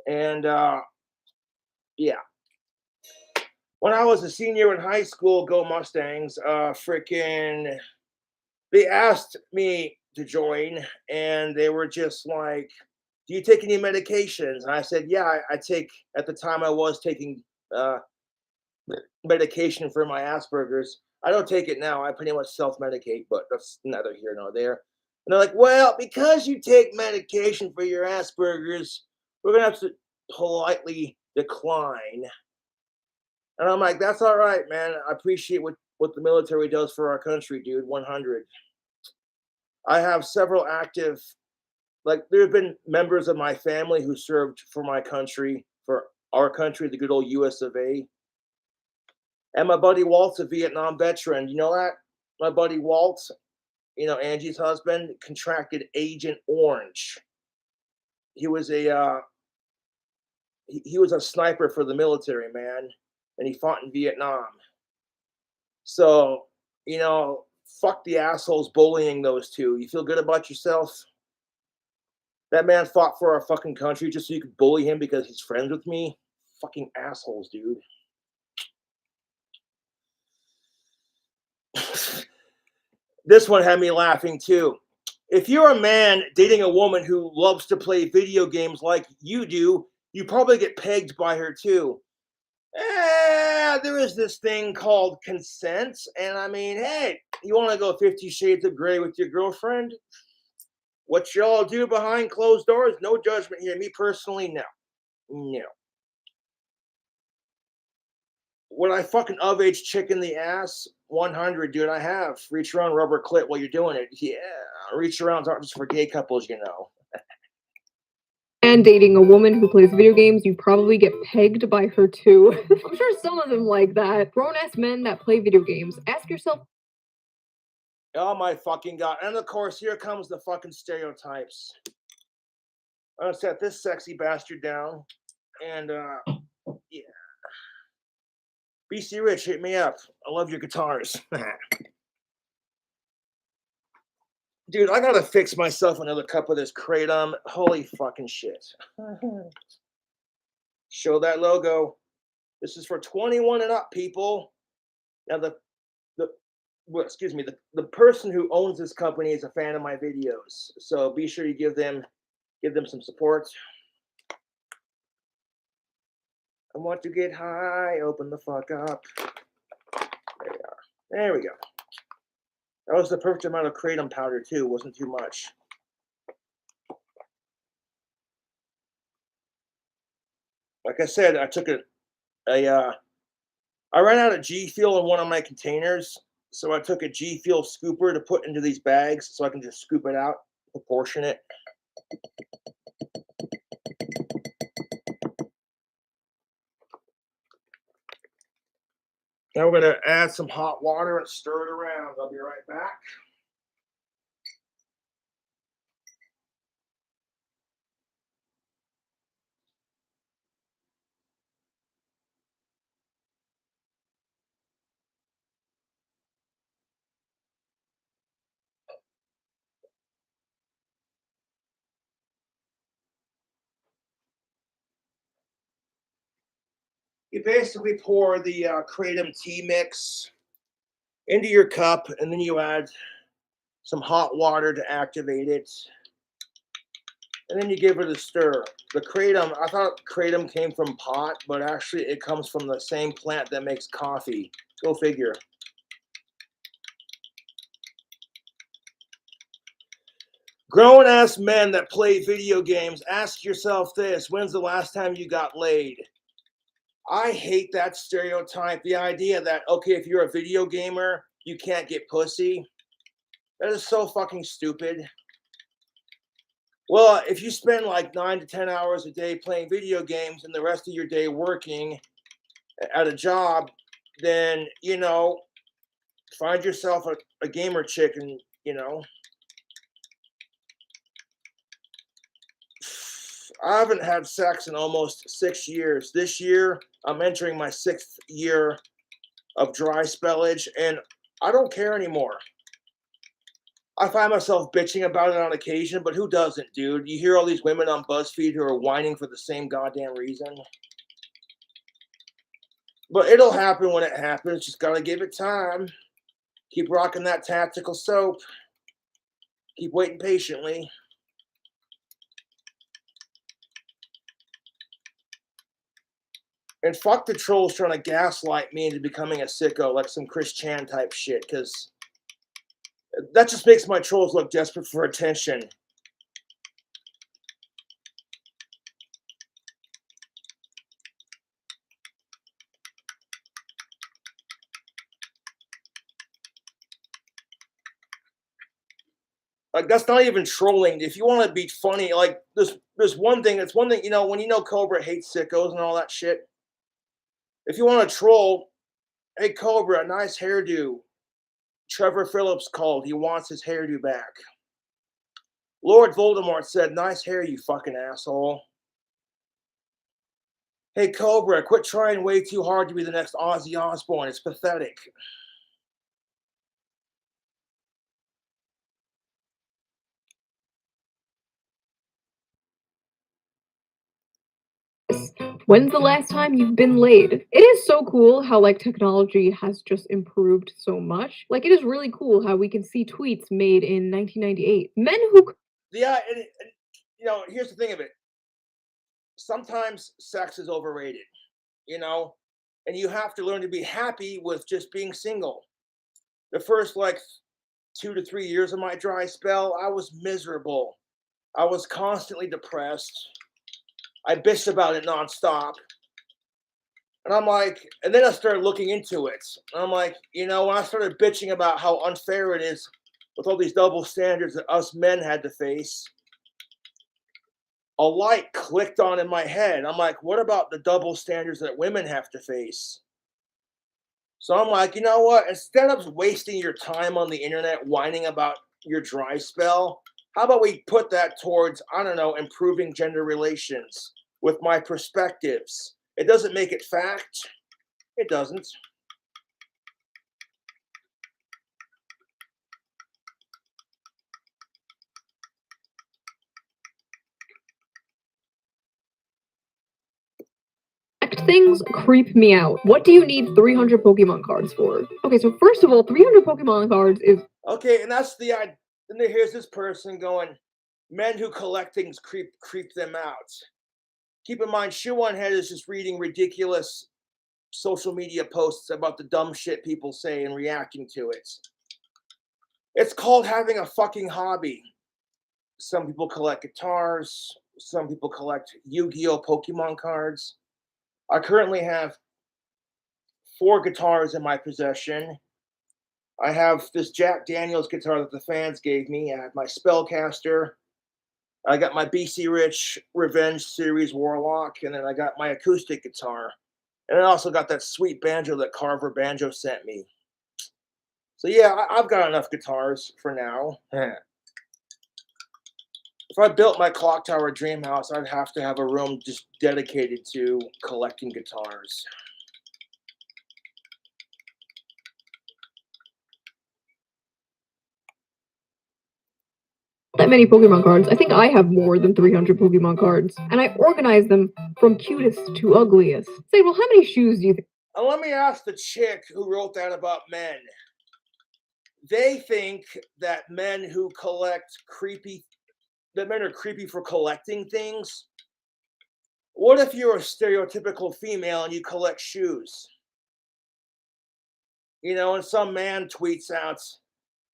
And yeah. When I was a senior in high school, go Mustangs, they asked me to join, and they were just like, do you take any medications? And I said, yeah, I take, at the time I was taking medication for my Asperger's. I don't take it now. I pretty much self-medicate, but that's neither here nor there. And they're like, well, because you take medication for your Asperger's, we're going to have to politely decline. And I'm like, that's all right, man. I appreciate what the military does for our country, dude. 100. I have several active, like, there have been members of my family who served for my country, for our country, the good old US of A. And my buddy Walt's a Vietnam veteran. You know that? My buddy Walt, you know, Angie's husband, contracted Agent Orange. He was a he was a sniper for the military, man, and he fought in Vietnam. So, you know, fuck the assholes bullying those two. You feel good about yourself? That man fought for our fucking country just so you could bully him because he's friends with me? Fucking assholes, dude. This one had me laughing too. If you're a man dating a woman who loves to play video games like you do, you probably get pegged by her too. There is this thing called consent. And I mean, hey, you want to go 50 Shades of Grey with your girlfriend? What y'all do behind closed doors, no judgment here. Me personally, no. No. Would I fucking of-age chick in the ass? 100, dude, I have. Reach around rubber clit while you're doing it. Yeah, reach arounds aren't just for gay couples, you know. and dating a woman who plays video games, you probably get pegged by her too. I'm sure some of them like that. Grown-ass men that play video games. Ask yourself, Oh my fucking God. And of course, here comes the fucking stereotypes. I'm gonna set this sexy bastard down. And yeah. BC Rich, hit me up. I love your guitars. Dude, I gotta fix myself another cup of this Kratom. Holy fucking shit. Show that logo. This is for 21 and up, people. Now the person who owns this company is a fan of my videos. So be sure you give them some support. I want to get high, open the fuck up. There we are. There we go. That was the perfect amount of kratom powder too. Wasn't too much. Like I said, I took I ran out of G Fuel in one of my containers, so I took a G Fuel scooper to put into these bags so I can just scoop it out, proportion it. Now we're going to add some hot water and stir it around. I'll be right back. You basically pour the kratom tea mix into your cup, and then you add some hot water to activate it. And then you give it a stir. The kratom, I thought kratom came from pot, but actually it comes from the same plant that makes coffee. Go figure. Grown-ass men that play video games, ask yourself this: when's the last time you got laid? I hate that stereotype. The idea that, okay, if you're a video gamer, you can't get pussy. That is so fucking stupid. Well, if you spend like 9 to 10 hours a day playing video games and the rest of your day working at a job, then, you know, find yourself a gamer chick and, you know. I haven't had sex in almost 6 years. This year, I'm entering my 6th year of dry spellage, and I don't care anymore. I find myself bitching about it on occasion, but who doesn't, dude? You hear all these women on BuzzFeed who are whining for the same goddamn reason. But it'll happen when it happens. Just gotta give it time. Keep rocking that tactical soap. Keep waiting patiently. And fuck the trolls trying to gaslight me into becoming a sicko, like some Chris Chan type shit, because that just makes my trolls look desperate for attention. Like, that's not even trolling. If you want to be funny, like, there's one thing. It's one thing, you know, when you know Cobra hates sickos and all that shit. If you want to troll, hey, Cobra, nice hairdo. Trevor Phillips called. He wants his hairdo back. Lord Voldemort said, nice hair, you fucking asshole. Hey, Cobra, quit trying way too hard to be the next Ozzy Osbourne. It's pathetic. When's the last time you've been laid? It is so cool how like technology has just improved so much. Like it is really cool how we can see tweets made in 1998. Men who Yeah, and you know, here's the thing of it. Sometimes sex is overrated, you know, and you have to learn to be happy with just being single. The first like 2 to 3 years of my dry spell, I was miserable. I was constantly depressed. I bitched about it nonstop. And I'm like, and then I started looking into it. And I'm like, you know, when I started bitching about how unfair it is with all these double standards that us men had to face, a light clicked on in my head. I'm like, what about the double standards that women have to face? So I'm like, you know what? Instead of wasting your time on the internet whining about your dry spell, how about we put that towards, I don't know, improving gender relations with my perspectives? It doesn't make it fact. It doesn't. things creep me out. What do you need 300 Pokemon cards for? Okay, so first of all, 300 Pokemon cards is okay, and that's the idea. And here's this person going, men who collect things creep them out. Keep in mind, Shuan Head is just reading ridiculous social media posts about the dumb shit people say and reacting to it. It's called having a fucking hobby. Some people collect guitars. Some people collect Yu-Gi-Oh! Pokemon cards. I currently have 4 guitars in my possession. I have this Jack Daniels guitar that the fans gave me. I have my Spellcaster. I got my BC Rich Revenge Series Warlock. And then I got my acoustic guitar. And I also got that sweet banjo that Carver Banjo sent me. So yeah, I've got enough guitars for now. If I built my clock tower dream house, I'd have to have a room just dedicated to collecting guitars. that many Pokemon cards. I think I have more than 300 Pokemon cards, and I organize them from cutest to ugliest. Say, well, how many shoes do you think? Let me ask the chick who wrote that about men. they think that men are creepy for collecting things. What if you're a stereotypical female and you collect shoes? And some man tweets out,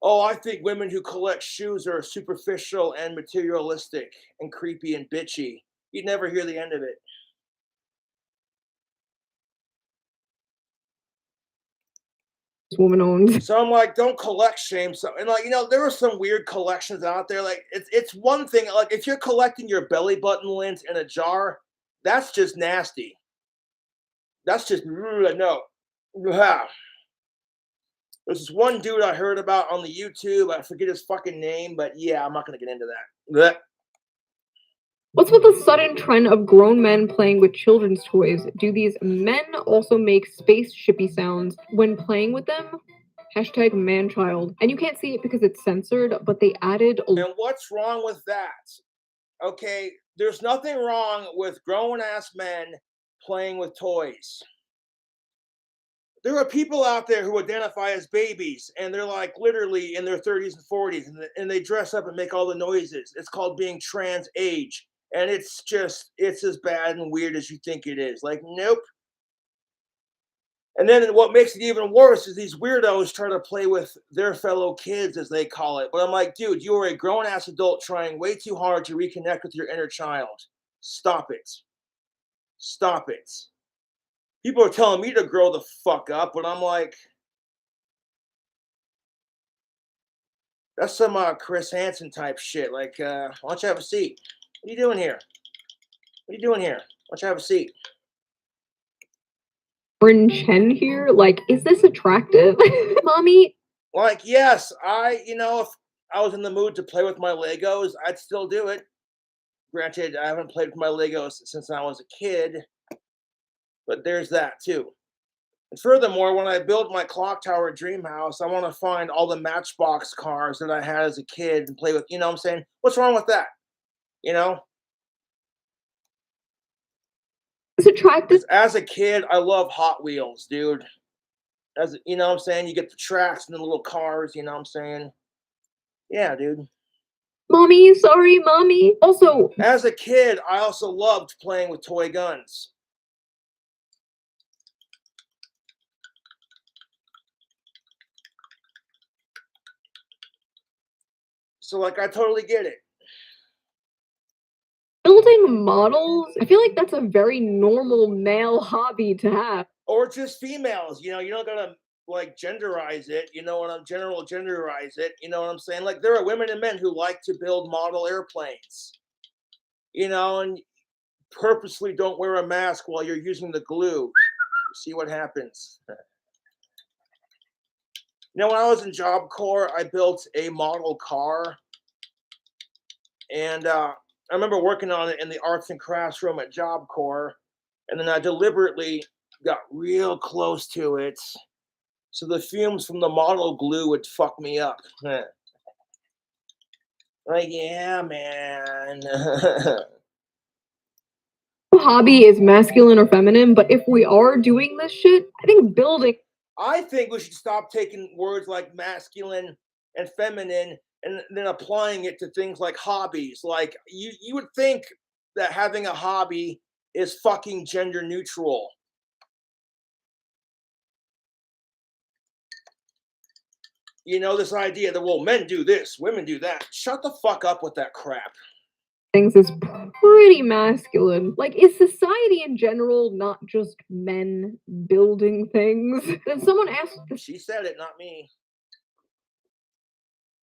"Oh, I think women who collect shoes are superficial and materialistic and creepy and bitchy." You'd never hear the end of it. Woman owned. So I'm like, don't collect shame. So and there are some weird collections out there. Like it's one thing. Like if you're collecting your belly button lint in a jar, that's just nasty. That's just no. There's this one dude I heard about on the YouTube. I forget his fucking name, but yeah, I'm not gonna get into that. What's with the sudden trend of grown men playing with children's toys? Do these men also make spaceshipy sounds when playing with them? Hashtag manchild. And you can't see it because it's censored, but they added a And what's wrong with that? Okay, there's nothing wrong with grown ass men playing with toys. There are people out there who identify as babies and they're like literally in their 30s and 40s and they dress up and make all the noises. It's called being trans age. And it's as bad and weird as you think it is. Like, nope. And then what makes it even worse is these weirdos try to play with their fellow kids, as they call it. But I'm like, dude, you are a grown ass adult trying way too hard to reconnect with your inner child. Stop it. Stop it. People are telling me to grow the fuck up, but I'm like, that's some Chris Hansen type shit. Like, why don't you have a seat? What are you doing here? What are you doing here? Why don't you have a seat? Chen here. Like, is this attractive? Mommy? Like, yes, if I was in the mood to play with my Legos, I'd still do it. Granted, I haven't played with my Legos since I was a kid, but there's that too. And furthermore, when I build my clock tower dream house, I want to find all the Matchbox cars that I had as a kid and play with. You know what I'm saying? What's wrong with that? It's attractive. As a kid, I love Hot Wheels, dude. You know what I'm saying? You get the tracks and the little cars, you know what I'm saying? Yeah, dude. Mommy, sorry, mommy. Also, as a kid, I also loved playing with toy guns. So, like, I totally get it. Building models, I feel like that's a very normal male hobby to have. Or just females, you don't gotta like genderize it, genderize it, you know what I'm saying? Like, there are women and men who like to build model airplanes, and purposely don't wear a mask while you're using the glue. See what happens. When I was in Job Corps, I built a model car, and I remember working on it in the arts and crafts room at Job Corps, and then I deliberately got real close to it, so the fumes from the model glue would fuck me up. Like, yeah, man. Hobby is masculine or feminine, but if we are doing this shit, I think building. I think we should stop taking words like masculine and feminine and then applying it to things like hobbies. Like, you would think that having a hobby is fucking gender neutral. This idea that, well, men do this, women do that. Shut the fuck up with that crap. Things is pretty masculine. Like, is society in general not just men building things? Then someone asked. She said it, not me.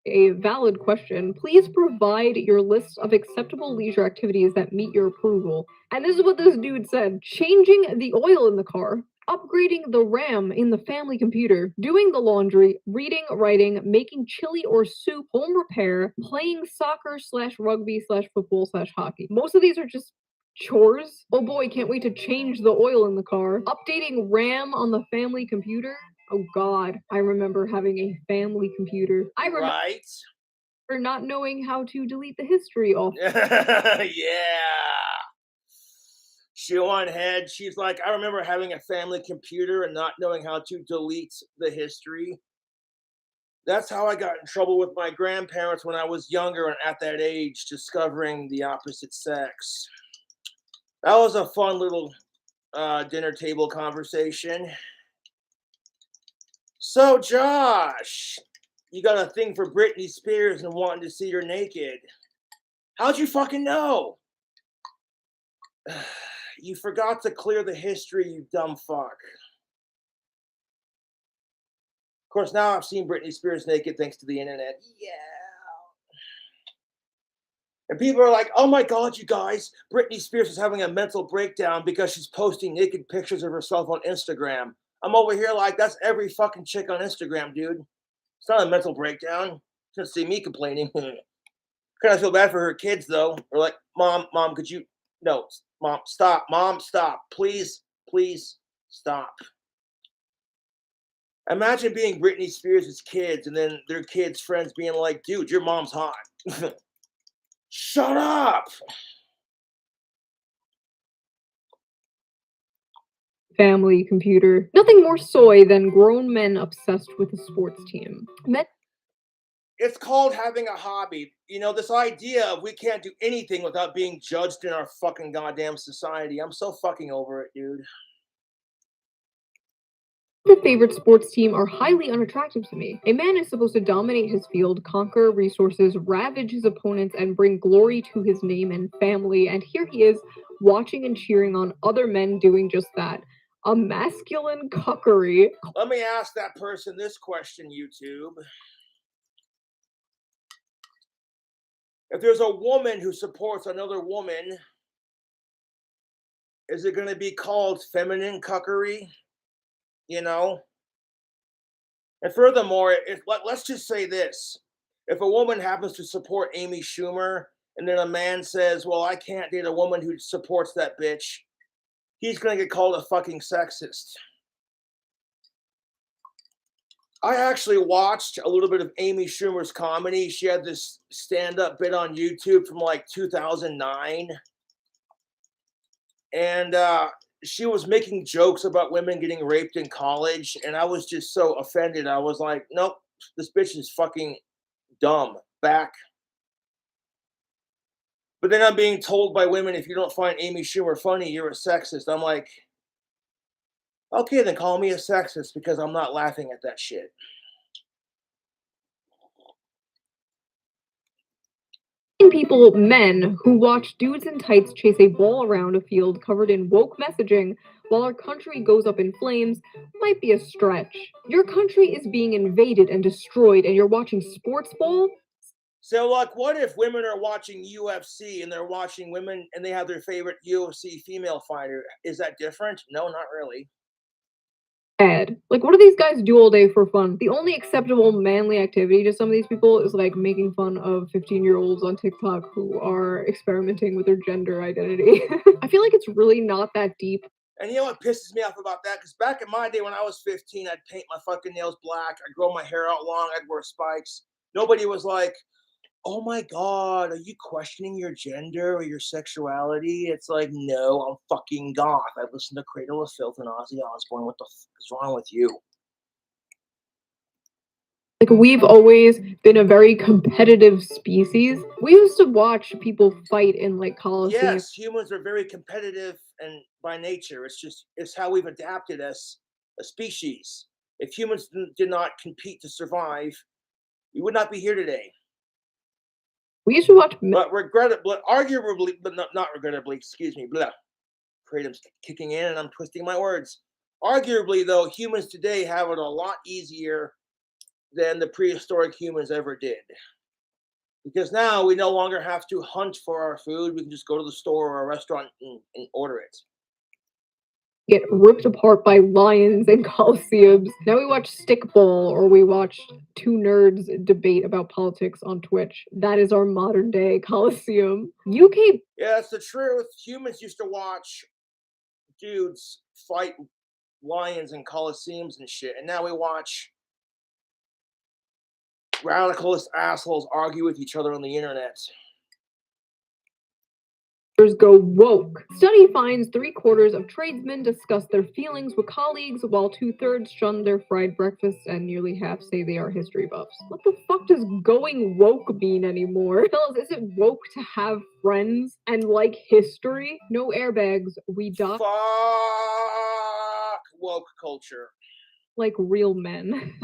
A valid question. Please provide your list of acceptable leisure activities that meet your approval. And this is what this dude said: changing the oil in the car, upgrading the RAM in the family computer, doing the laundry, reading, writing, making chili or soup, home repair, playing soccer / rugby / football / hockey. Most of these are just chores. Oh boy, can't wait to change the oil in the car. Updating RAM on the family computer. Oh God, I remember having a family computer. I remember Right? not knowing how to delete the history off. Yeah. Shuan head. She's like, I remember having a family computer and not knowing how to delete the history. That's how I got in trouble with my grandparents when I was younger and at that age, discovering the opposite sex. That was a fun little dinner table conversation. So, Josh, you got a thing for Britney Spears and wanting to see her naked. How'd you fucking know? You forgot to clear the history, you dumb fuck. Of course, now I've seen Britney Spears naked thanks to the internet. Yeah. And people are like, oh my God, you guys, Britney Spears is having a mental breakdown because she's posting naked pictures of herself on Instagram. I'm over here like, that's every fucking chick on Instagram, dude. It's not a mental breakdown. Just see me complaining. Kind of feel bad for her kids, though. Or like, mom, could you? No, mom, stop. Mom, stop. Please, please stop. Imagine being Britney Spears' kids and then their kids' friends being like, dude, your mom's hot. Shut up. Family computer. Nothing more soy than grown men obsessed with a sports team. It's called having a hobby. You know, this idea of we can't do anything without being judged in our fucking goddamn society. I'm so fucking over it, dude. The favorite sports team are highly unattractive to me. A man is supposed to dominate his field, conquer resources, ravage his opponents, and bring glory to his name and family. And here he is, watching and cheering on other men doing just that. A masculine cuckery. Let me ask that person this question, YouTube. If there's a woman who supports another woman, is it going to be called feminine cuckery? You know? And furthermore, let's just say this. If a woman happens to support Amy Schumer, and then a man says, well, I can't date a woman who supports that bitch, he's going to get called a fucking sexist. I actually watched a little bit of Amy Schumer's comedy. She had this stand-up bit on YouTube from like 2009. And she was making jokes about women getting raped in college. And I was just so offended. I was like, nope, this bitch is fucking dumb. Back. But then I'm being told by women, if you don't find Amy Schumer funny, you're a sexist. I'm like, okay, then call me a sexist because I'm not laughing at that shit. People, men, who watch dudes in tights chase a ball around a field covered in woke messaging while our country goes up in flames might be a stretch. Your country is being invaded and destroyed, and you're watching sports ball? So, like, what if women are watching UFC and they're watching women and they have their favorite UFC female fighter? Is that different? No, not really. Bad. Like, what do these guys do all day for fun? The only acceptable manly activity to some of these people is like making fun of 15-year-olds on TikTok who are experimenting with their gender identity. I feel like it's really not that deep. And you know what pisses me off about that? Because back in my day when I was 15, I'd paint my fucking nails black. I'd grow my hair out long. I'd wear spikes. Nobody was like, oh my God, are you questioning your gender or your sexuality? It's like, no, I'm fucking goth. I listen to Cradle of Filth and Ozzy Osbourne. What the fuck is wrong with you? Like, we've always been a very competitive species. We used to watch people fight in like coliseums. Yes, humans are very competitive and by nature. It's how we've adapted as a species. If humans did not compete to survive, we would not be here today. We used to watch, but arguably, but not regrettably, excuse me, blah. Kratom's kicking in and I'm twisting my words. Arguably, though, humans today have it a lot easier than the prehistoric humans ever did. Because now we no longer have to hunt for our food. We can just go to the store or a restaurant and order it. Get ripped apart by lions and coliseums. Now we watch stickball, or we watch two nerds debate about politics on Twitch. That is our modern day coliseum. UK. Yeah, that's the truth. Humans used to watch dudes fight lions and coliseums and shit, and now we watch radicalist assholes argue with each other on the internet. go woke. Study finds 3/4 of tradesmen discuss their feelings with colleagues, while 2/3 shun their fried breakfasts, and nearly half say they are history buffs. What the fuck does going woke mean anymore? Fellas, is it woke to have friends and like history? No airbags, we dock Fuck woke culture. like real men.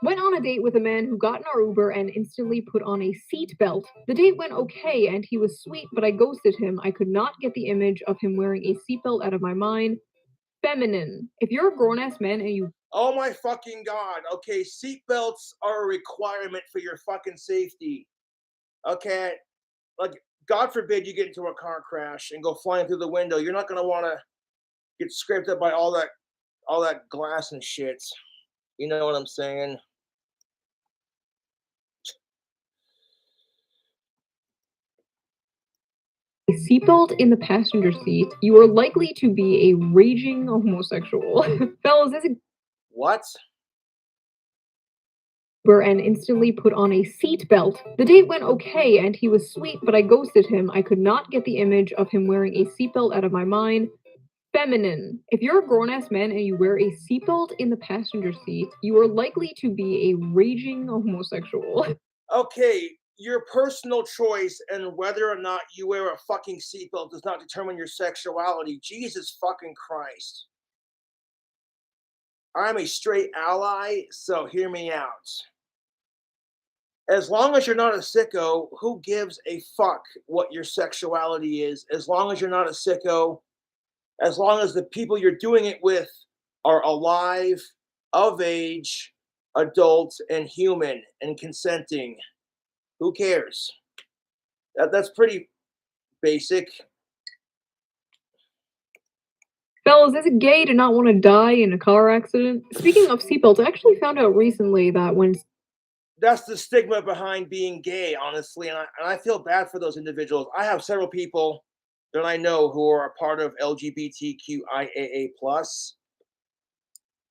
Went on a date with a man who got in our Uber and instantly put on a seatbelt. The date went okay and he was sweet, but I ghosted him. I could not get the image of him wearing a seatbelt out of my mind. Feminine. If you're a grown-ass man and you Oh my fucking god. Okay, seatbelts are a requirement for your fucking safety. Okay, like God forbid you get into a car crash and go flying through the window. You're not gonna want to get scraped up by all that glass and shit. You know what I'm saying? a seatbelt in the passenger seat, you are likely to be a raging homosexual. Fellas, this is What? and instantly put on a seatbelt. The date went okay and he was sweet, but I ghosted him. I could not get the image of him wearing a seatbelt out of my mind. Feminine. If you're a grown-ass man and you wear a seatbelt in the passenger seat, you are likely to be a raging homosexual. Okay, your personal choice and whether or not you wear a fucking seatbelt does not determine your sexuality. Jesus fucking Christ. I'm a straight ally, so hear me out. As long as you're not a sicko, who gives a fuck what your sexuality is? As long as you're not a sicko, as long as the people you're doing it with are alive, of age, adult, and human, and consenting. Who cares? That's pretty basic. Fellas, is it gay to not want to die in a car accident? Speaking of seatbelts, I actually found out recently that when That's the stigma behind being gay, honestly, and I feel bad for those individuals. I have several people that I know who are a part of LGBTQIAA+,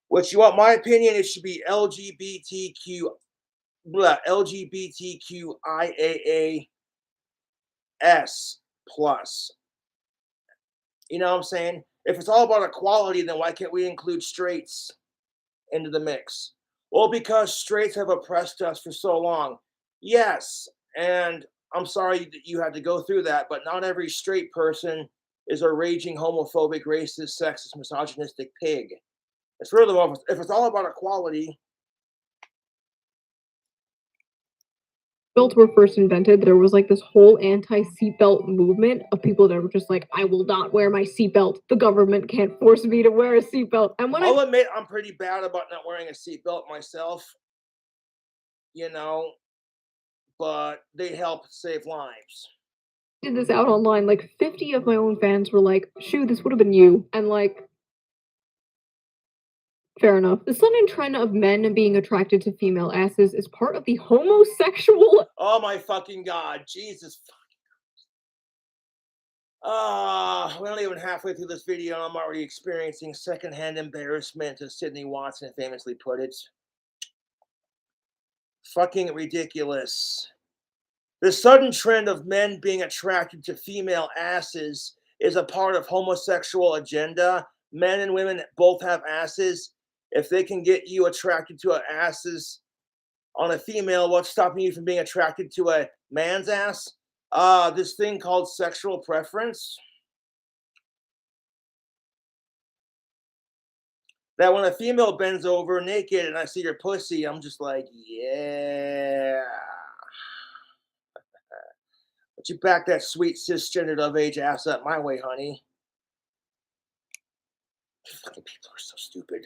which you want my opinion, it should be LGBTQIAA+. You know what I'm saying? If it's all about equality, then why can't we include straights into the mix? Well, because straights have oppressed us for so long. Yes, and I'm sorry that you had to go through that, but not every straight person is a raging homophobic, racist, sexist, misogynistic pig. It's furthermore, if it's all about equality. seatbelts were first invented, there was like this whole anti-seatbelt movement of people that were just like, I will not wear my seatbelt. The government can't force me to wear a seatbelt. And when I'll admit I'm pretty bad about not wearing a seatbelt myself, you know, but they help save lives. did this out online, like 50 of my own fans were like, "Shoo, this would have been you." And like, fair enough. The sudden trend of men being attracted to female asses is part of the homosexual. Oh my fucking god, Jesus. We're not even halfway through this video and I'm already experiencing secondhand embarrassment, as Sydney Watson famously put it. Fucking ridiculous. The sudden trend of men being attracted to female asses is a part of homosexual agenda. Men and women both have asses. If they can get you attracted to asses on a female, what's stopping you from being attracted to a man's ass? This thing called sexual preference. That when a female bends over naked and I see your pussy, I'm just like, yeah. But you back that sweet cisgendered of age ass up my way, honey. Fucking people are so stupid.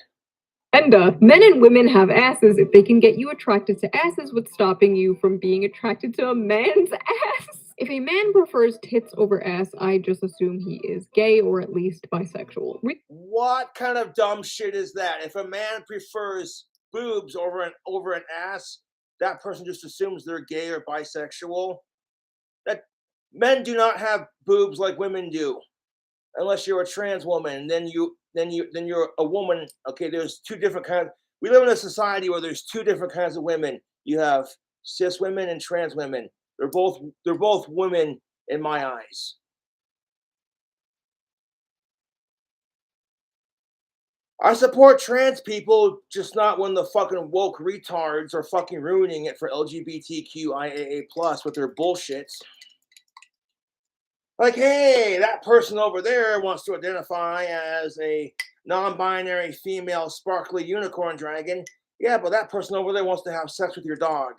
And men and women have asses. If they can get you attracted to asses, what's stopping you from being attracted to a man's ass? If a man prefers tits over ass, I just assume he is gay or at least bisexual. What kind of dumb shit is that? If a man prefers boobs over an ass, that person just assumes they're gay or bisexual. That men do not have boobs like women do, unless you're a trans woman. Then you're a woman. Okay, there's two different kinds. We live in a society where there's two different kinds of women. You have cis women and trans women. They're both women in my eyes. I support trans people, just not when the fucking woke retards are fucking ruining it for LGBTQIAA plus with their bullshits. Like, hey, that person over there wants to identify as a non-binary female sparkly unicorn dragon. Yeah, but that person over there wants to have sex with your dog.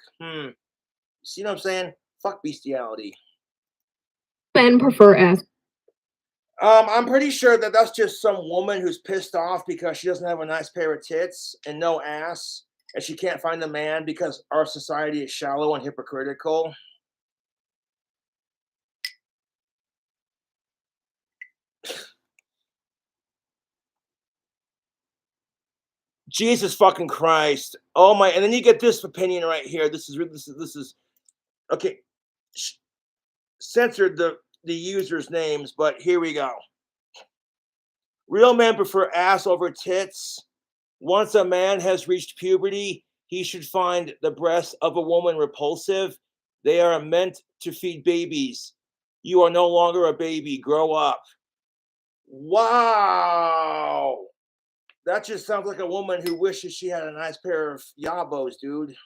See what I'm saying? Fuck bestiality. Men prefer ass. I'm pretty sure that that's just some woman who's pissed off because she doesn't have a nice pair of tits and no ass, and she can't find a man because our society is shallow and hypocritical. Jesus fucking Christ! Oh my! And then you get this opinion right here. This is okay. Censored the users' names, but here we go. Real men prefer ass over tits. Once a man has reached puberty, he should find the breasts of a woman repulsive. They are meant to feed babies. You are no longer a baby. Grow up. Wow. That just sounds like a woman who wishes she had a nice pair of yabos, dude.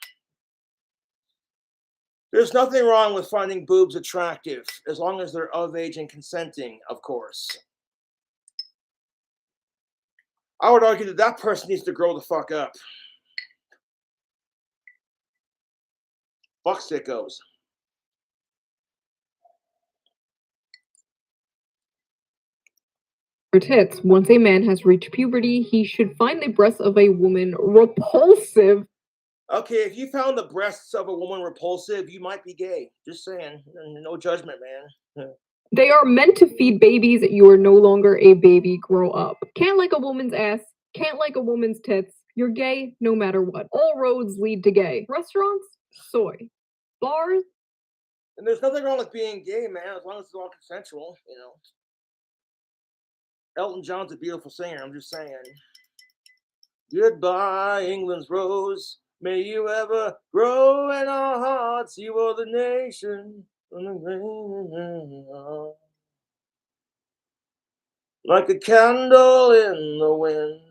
There's nothing wrong with finding boobs attractive, as long as they're of age and consenting, of course. I would argue that that person needs to grow the fuck up. Fuck sickos. Or tits. Once a man has reached puberty, he should find the breasts of a woman repulsive. Okay, if you found the breasts of a woman repulsive, you might be gay. Just saying. No judgment, man. They are meant to feed babies. You are no longer a baby. Grow up. Can't like a woman's ass. Can't like a woman's tits. You're gay no matter what. All roads lead to gay. Restaurants? Soy. Bars? And there's nothing wrong with being gay, man, as long as it's all consensual, you know. Elton John's a beautiful singer, I'm just saying. Goodbye, England's rose. May you ever grow in our hearts. You are the nation. Like a candle in the wind.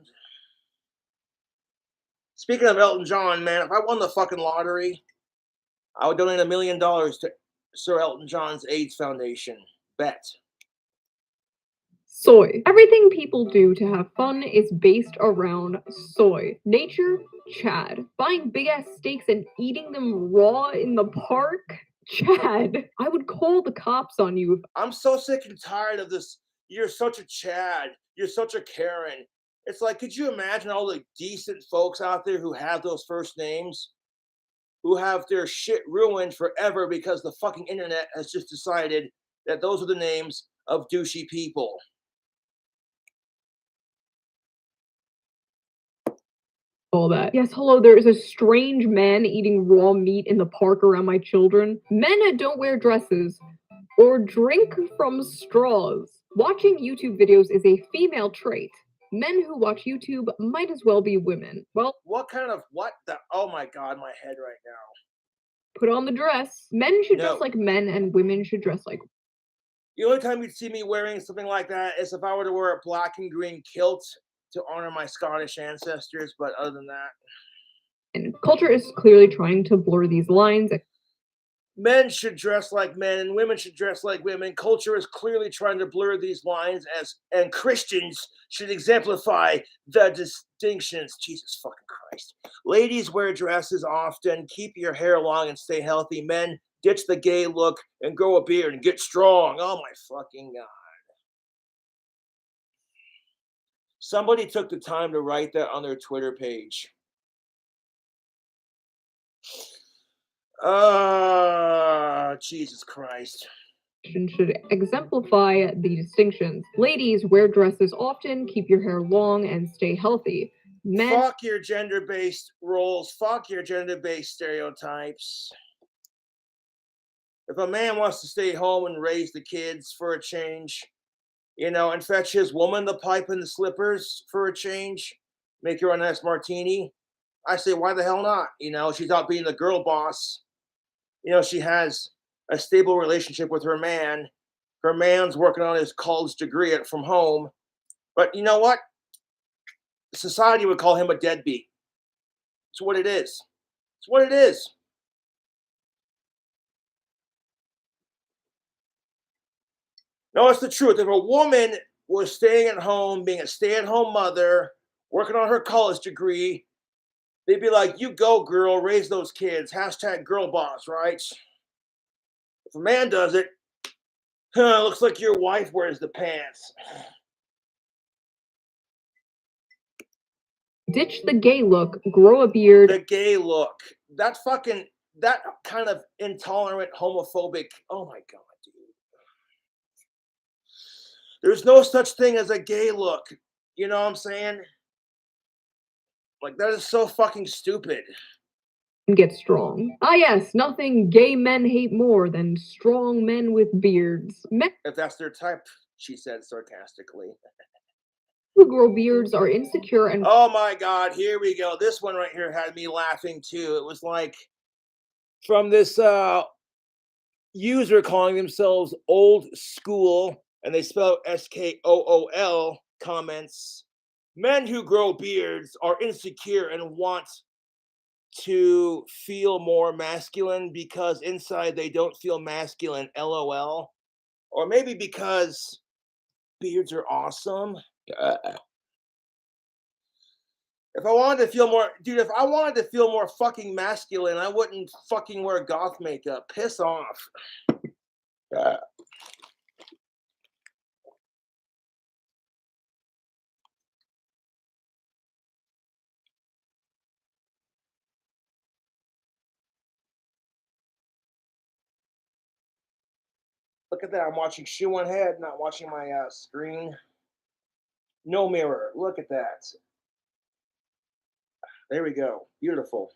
Speaking of Elton John, man, if I won the fucking lottery, I would donate $1 million to Sir Elton John's AIDS Foundation. Bet. Soy. Everything people do to have fun is based around soy. Nature? Chad. Buying big ass steaks and eating them raw in the park? Chad. I would call the cops on you. I'm so sick and tired of this. You're such a Chad. You're such a Karen. It's like, could you imagine all the decent folks out there who have those first names? Who have their shit ruined forever because the fucking internet has just decided that those are the names of douchey people. All that. Yes, hello, there is a strange man eating raw meat in the park around my children. Men don't wear dresses or drink from straws. Watching YouTube videos is a female trait. Men who watch YouTube might as well be women. Well, what the, oh my God, my head right now. Put on the dress. Men should No. dress like men and women should dress like. The only time you'd see me wearing something like that is if I were to wear a black and green kilt to honor my Scottish ancestors, but other than that. And culture is clearly trying to blur these lines. Men should dress like men and women should dress like women. Culture is clearly trying to blur these lines and Christians should exemplify the distinctions. Jesus fucking Christ. Ladies wear dresses often. Keep your hair long and stay healthy. Men, ditch the gay look and grow a beard and get strong. Oh my fucking God. Somebody took the time to write that on their Twitter page. Jesus Christ. Should exemplify the distinctions. Ladies, wear dresses often, keep your hair long, and stay healthy. Men. Fuck your gender-based roles. Fuck your gender-based stereotypes. If a man wants to stay home and raise the kids for a change, you know, and fetch his woman the pipe and the slippers for a change, make her a nice martini, I say, why the hell not? You know, she's out being the girl boss. You know, she has a stable relationship with her man. Her man's working on his college degree from home. But you know what? society would call him a deadbeat. It's what it is. It's what it is. No, it's the truth. If a woman was staying at home, being a stay-at-home mother, working on her college degree, they'd be like, you go, girl, raise those kids. Hashtag girl boss, right? If a man does it, looks like your wife wears the pants. Ditch the gay look, grow a beard. The gay look. That kind of intolerant, homophobic. Oh my God, dude. There's no such thing as a gay look. You know what I'm saying? Like, that is so fucking stupid. Get strong. Ah, yes, nothing gay men hate more than strong men with beards. Men If that's their type, she said sarcastically. who grow beards are insecure and Oh my God, here we go. This one right here had me laughing too. It was like from this user calling themselves old school, and they spell SKOOL, comments. Men who grow beards are insecure and want to feel more masculine because inside they don't feel masculine, LOL. Or maybe because beards are awesome. If I wanted to feel more, dude, if I wanted to feel more fucking masculine, I wouldn't fucking wear goth makeup. Piss off. Look at that. I'm watching Shuan head, not watching my screen. No mirror. Look at that. There we go. Beautiful.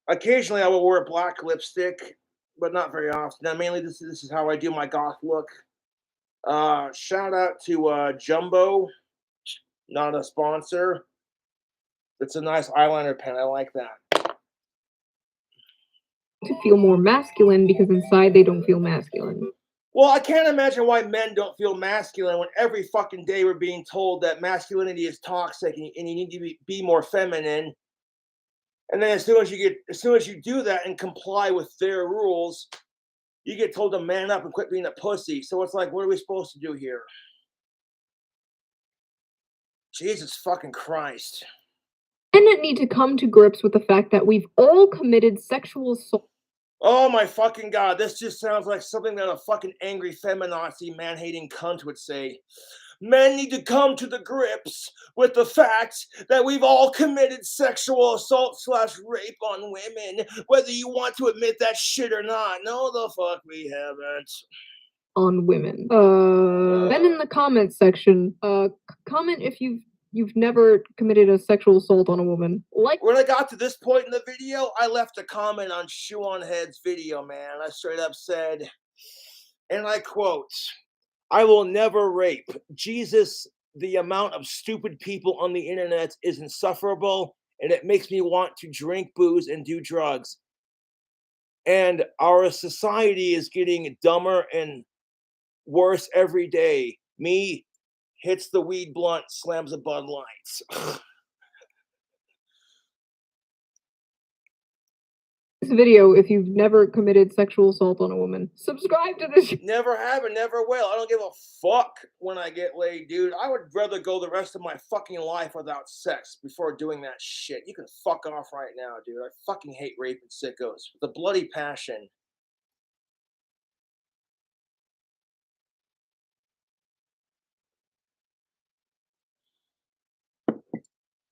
Occasionally, I will wear black lipstick, but not very often. Now, mainly, this is how I do my goth look. Shout out to Jumbo, not a sponsor. It's a nice eyeliner pen. I like that. to feel more masculine because inside they don't feel masculine. Well, I can't imagine why men don't feel masculine when every fucking day we're being told that masculinity is toxic and you need to be more feminine. And then as soon as you do that and comply with their rules, you get told to man up and quit being a pussy. So it's like, what are we supposed to do here? Jesus fucking Christ. Men need to come to grips with the fact that we've all committed sexual assault. Oh my fucking God, this just sounds like something that a fucking angry feminazi, man-hating cunt would say. Men need to come to the grips with the fact that we've all committed sexual assault / rape on women, whether you want to admit that shit or not. No, the fuck we haven't. On women. Then in the comments section, comment if you've never committed a sexual assault on a woman. Like when I got to this point in the video, I left a comment on Shuan Head's video, man. I straight up said, and I quote, "I will never rape. Jesus, the amount of stupid people on the internet is insufferable, and it makes me want to drink booze and do drugs. And our society is getting dumber and worse every day. Me hits the weed blunt, slams a Bud Lights." this video if you've never committed sexual assault on a woman. Subscribe to this. Never have and never will. I don't give a fuck when I get laid, dude. I would rather go the rest of my fucking life without sex before doing that shit. You can fuck off right now, dude. I fucking hate rape and sickos with a bloody passion.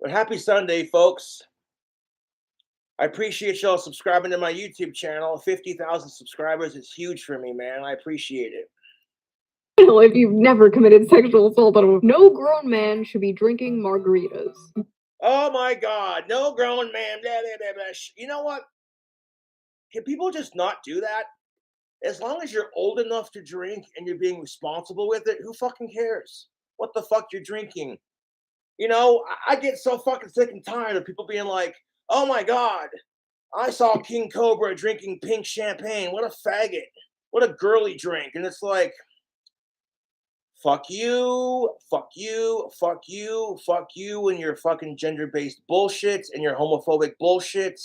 But happy Sunday, folks. I appreciate y'all subscribing to my YouTube channel. 50,000 subscribers is huge for me, man. I appreciate it. If you've never committed sexual assault on a woman, no grown man should be drinking margaritas. Oh my God, no grown man. Blah, blah, blah, blah. You know what? Can people just not do that? As long as you're old enough to drink and you're being responsible with it, who fucking cares what the fuck you're drinking? You know, I get so fucking sick and tired of people being like, "Oh my God, I saw King Cobra drinking pink champagne. What a faggot. What a girly drink." And it's like, Fuck you, fuck you, fuck you, fuck you, and your fucking gender-based bullshit and your homophobic bullshit.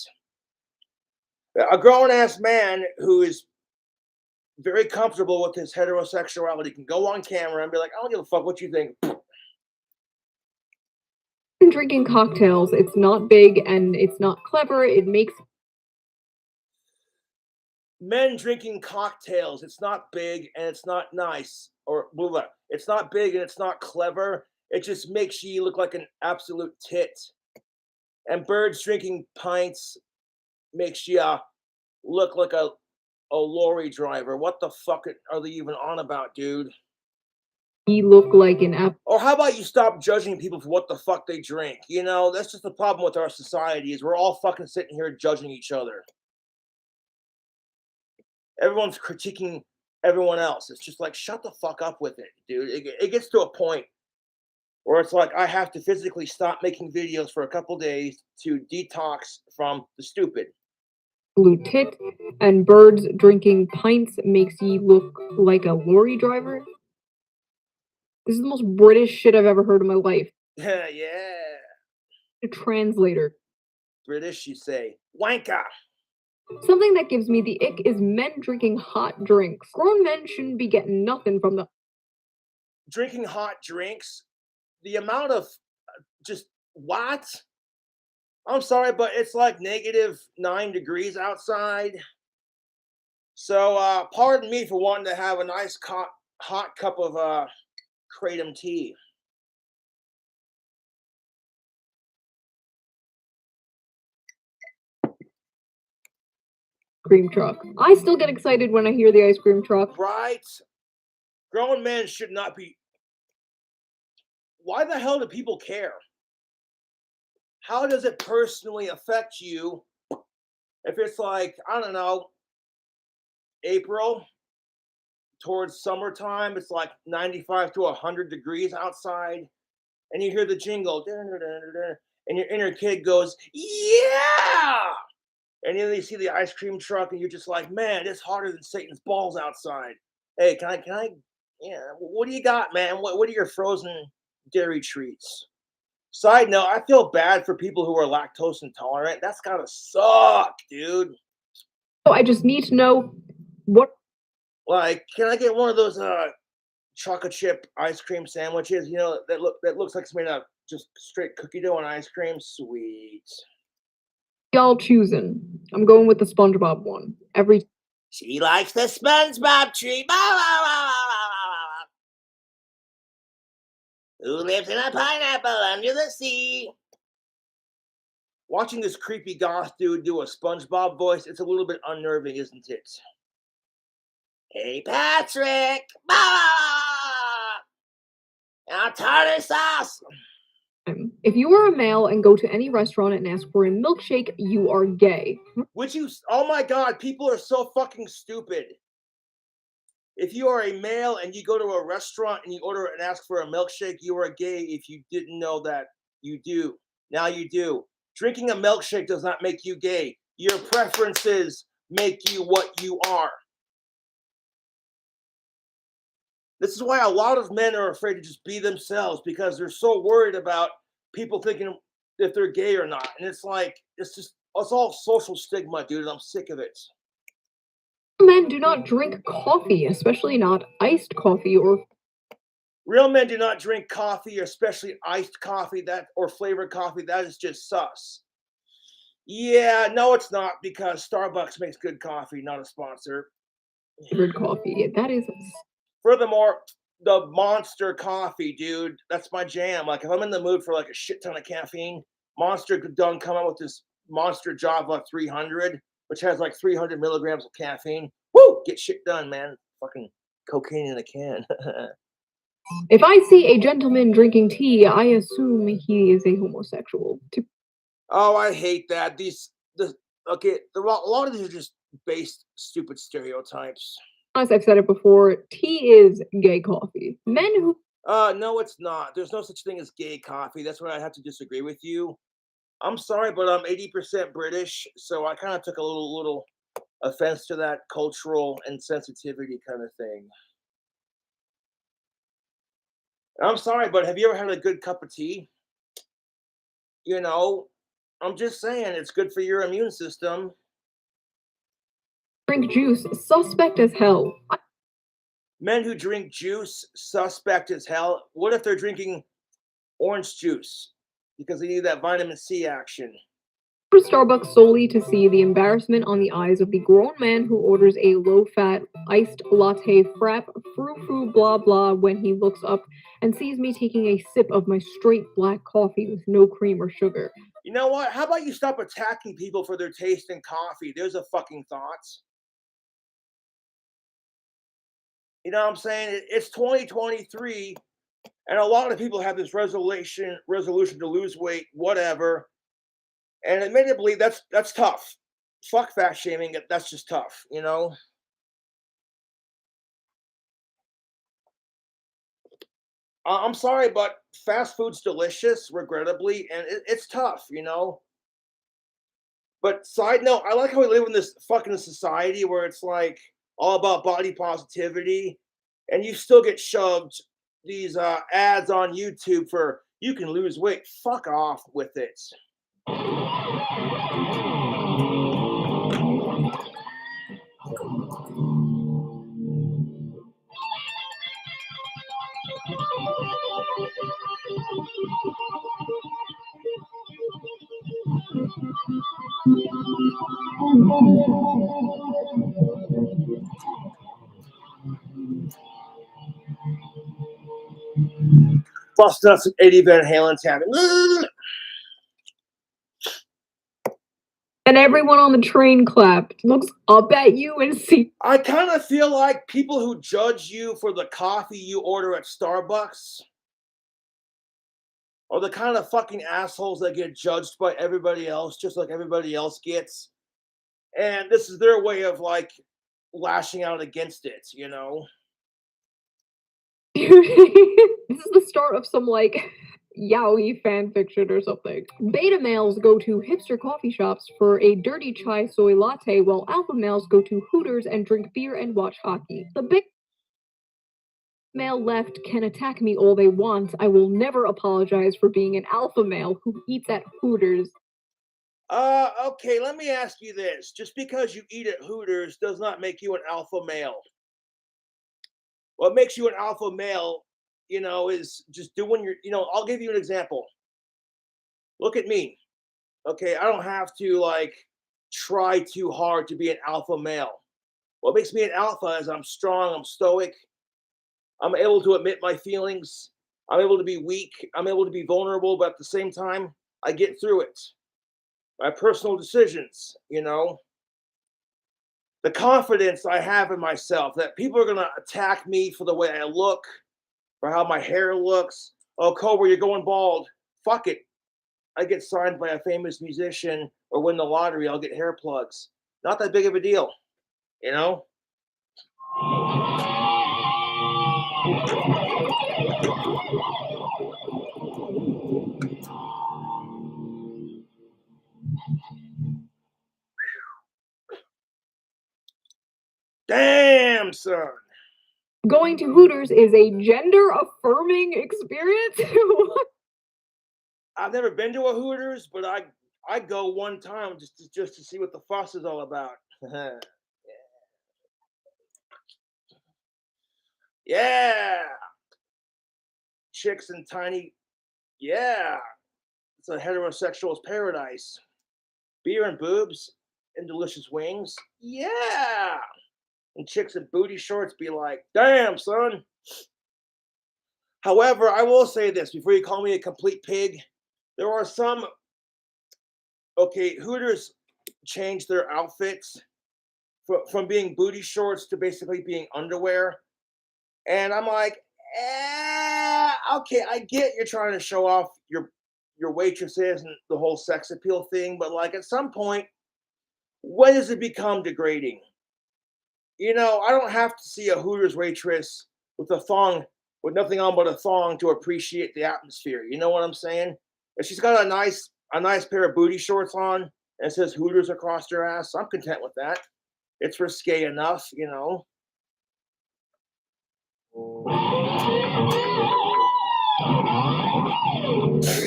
A grown-ass man who is very comfortable with his heterosexuality can go on camera and be like, I don't give a fuck what you think. Drinking cocktails, it's not big and it's not clever. It makes Men drinking cocktails, it's not big and it's not nice. Or blah, blah. It's not big and it's not clever. It just makes you look like an absolute tit. And birds drinking pints makes you look like a lorry driver. What the fuck are they even on about, dude? you look like an app. Or how about you stop judging people for what the fuck they drink? You know, that's just the problem with our society is we're all fucking sitting here judging each other. Everyone's critiquing everyone else. It's just like, shut the fuck up with it, dude. It gets to a point where it's like I have to physically stop making videos for a couple days to detox from the stupid. Blue tit and birds drinking pints makes you look like a lorry driver. This is the most British shit I've ever heard in my life. Yeah. A translator. British, you say. Wanker. Something that gives me the ick is men drinking hot drinks. Grown men shouldn't be getting nothing from the Drinking hot drinks. The amount of just what? I'm sorry, but it's like -9 degrees outside. So pardon me for wanting to have a nice hot cup of kratom tea. cream truck. I still get excited when I hear the ice cream truck. Right? Grown men should not be. Why the hell do people care? How does it personally affect you if it's like, I don't know, April towards summertime, it's like 95 to 100 degrees outside, and you hear the jingle, and your inner kid goes, yeah! And then you see the ice cream truck, and you're just like, man, it's hotter than Satan's balls outside. Hey, can I, yeah, what do you got, man? What are your frozen dairy treats? Side note, I feel bad for people who are lactose intolerant. That's gotta suck, dude. So I just need to know what. Like, can I get one of those chocolate chip ice cream sandwiches? You know, that looks like it's made out of just straight cookie dough and ice cream. Sweet. Y'all choosing. I'm going with the SpongeBob one. She likes the SpongeBob tree. Who lives in a pineapple under the sea? Watching this creepy goth dude do a SpongeBob voice, it's a little bit unnerving, isn't it? Hey, Patrick! Now tartar sauce! If you are a male and go to any restaurant and ask for a milkshake, you are gay. Would you? Oh my God, people are so fucking stupid. If you are a male and you go to a restaurant and you order and ask for a milkshake, you are gay. If you didn't know that, you do. Now you do. Drinking a milkshake does not make you gay. Your preferences make you what you are. This is why a lot of men are afraid to just be themselves because they're so worried about people thinking if they're gay or not. And it's like, it's all social stigma, dude. I'm sick of it. Men do not drink coffee, especially not iced coffee or. Real men do not drink coffee, especially iced coffee or flavored coffee. That is just sus. Yeah, no, it's not because Starbucks makes good coffee, not a sponsor. Flavored coffee. That is. Furthermore, the Monster coffee, dude, that's my jam. Like if I'm in the mood for like a shit ton of caffeine, Monster done come out with this Monster Java 300, which has like 300 milligrams of caffeine. Woo! Get shit done, man. Fucking cocaine in a can. If I see a gentleman drinking tea, I assume he is a homosexual. Oh, I hate that. A lot of these are just based stupid stereotypes. As I've said it before, tea is gay coffee. Men who. No, it's not. There's no such thing as gay coffee. That's where I have to disagree with you. I'm sorry, but I'm 80% British, so I kind of took a little offense to that cultural insensitivity kind of thing. I'm sorry, but have you ever had a good cup of tea? You know, I'm just saying it's good for your immune system. Drink juice, suspect as hell. Men who drink juice, suspect as hell. What if they're drinking orange juice because they need that vitamin C action? For Starbucks solely to see the embarrassment on the eyes of the grown man who orders a low-fat iced latte frap frou-frou blah blah when he looks up and sees me taking a sip of my straight black coffee with no cream or sugar. You know what? How about you stop attacking people for their taste in coffee? There's a fucking thought. You know what I'm saying? It's 2023, and a lot of people have this resolution to lose weight, whatever. And admittedly, that's tough. Fuck fat shaming. That's just tough, you know. I'm sorry, but fast food's delicious, regrettably, and it's tough, you know. But side note, I like how we live in this fucking society where it's like all about body positivity, and you still get shoved these ads on YouTube for you can lose weight. Fuck off with it. Busting out some Eddie Van Halen tapping. And everyone on the train clapped, looks up at you and see. I kind of feel like people who judge you for the coffee you order at Starbucks are the kind of fucking assholes that get judged by everybody else, just like everybody else gets. And this is their way of like lashing out against it, you know? This is the start of some like yaoi fan fiction or something. Beta males go to hipster coffee shops for a dirty chai soy latte, while alpha males go to Hooters and drink beer and watch hockey. The big male left can attack me all they want. I will never apologize for being an alpha male who eats at Hooters. Okay, let me ask you this. Just because you eat at Hooters does not make you an alpha male. What makes you an alpha male, you know, is just doing your, you know, I'll give you an example. Look at me. Okay, I don't have to like try too hard to be an alpha male. What makes me an alpha is I'm strong, I'm stoic, I'm able to admit my feelings, I'm able to be weak, I'm able to be vulnerable, but at the same time, I get through it. My personal decisions, you know, the confidence I have in myself that people are going to attack me for the way I look, for how my hair looks. Oh, Cobra, you're going bald. Fuck it. I get signed by a famous musician or win the lottery, I'll get hair plugs. Not that big of a deal, you know? Damn, son. Going to Hooters is a gender affirming experience. I've never been to a Hooters, but I go one time just to see what the fuss is all about. Yeah. Chicks and tiny. Yeah. It's a heterosexual's paradise. Beer and boobs and delicious wings. Yeah. And chicks in booty shorts be like, damn, son. However, I will say this before you call me a complete pig. There are some, okay, Hooters changed their outfits from being booty shorts to basically being underwear. And I'm like, okay, I get you're trying to show off your waitresses and the whole sex appeal thing, but like at some point, when does it become degrading? You know, I don't have to see a Hooters waitress with a thong, with nothing on but a thong to appreciate the atmosphere. You know what I'm saying? If she's got a nice pair of booty shorts on and it says Hooters across her ass, I'm content with that. It's risque enough, you know.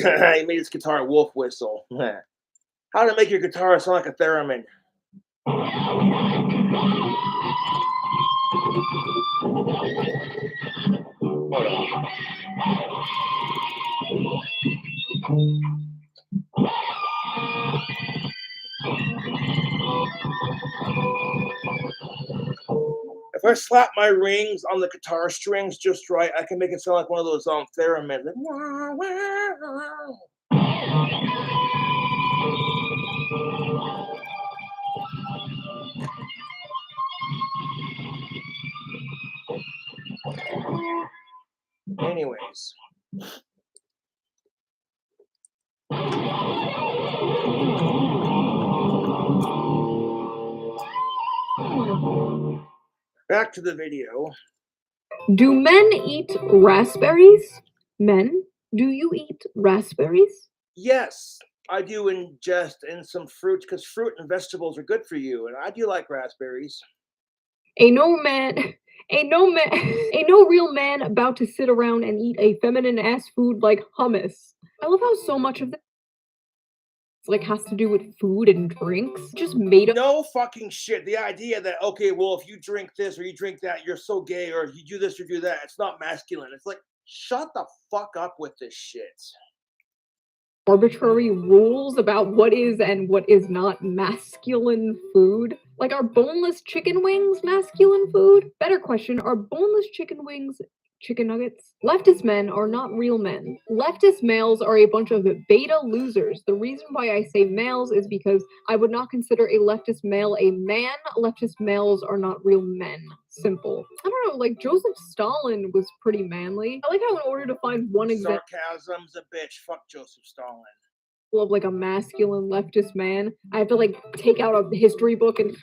He made his guitar a wolf whistle. How to make your guitar sound like a theremin? Hold on. If I slap my rings on the guitar strings just right, I can make it sound like one of those theremin. Like, wah, wah. Anyways. Back to the video. Do men eat raspberries? Men, do you eat raspberries? Yes, I do ingest in some fruit because fruit and vegetables are good for you, and I do like raspberries. Ain't no real man about to sit around and eat a feminine ass food like hummus. I love how so much of this like has to do with food and drinks. Just made up. No fucking shit. The idea that, okay, well, if you drink this or you drink that, you're so gay, or if you do this or do that, it's not masculine. It's like, shut the fuck up with this shit. Arbitrary rules about what is and what is not masculine food. Like, are boneless chicken wings masculine food? Better question, are boneless chicken wings chicken nuggets? Leftist men are not real men. Leftist males are a bunch of beta losers. The reason why I say males is because I would not consider a leftist male a man. Leftist males are not real men. Simple. I don't know, like Joseph Stalin was pretty manly. I like how in order to find one example Sarcasm's a bitch. Fuck Joseph Stalin. of like a masculine leftist man, I have to like take out a history book and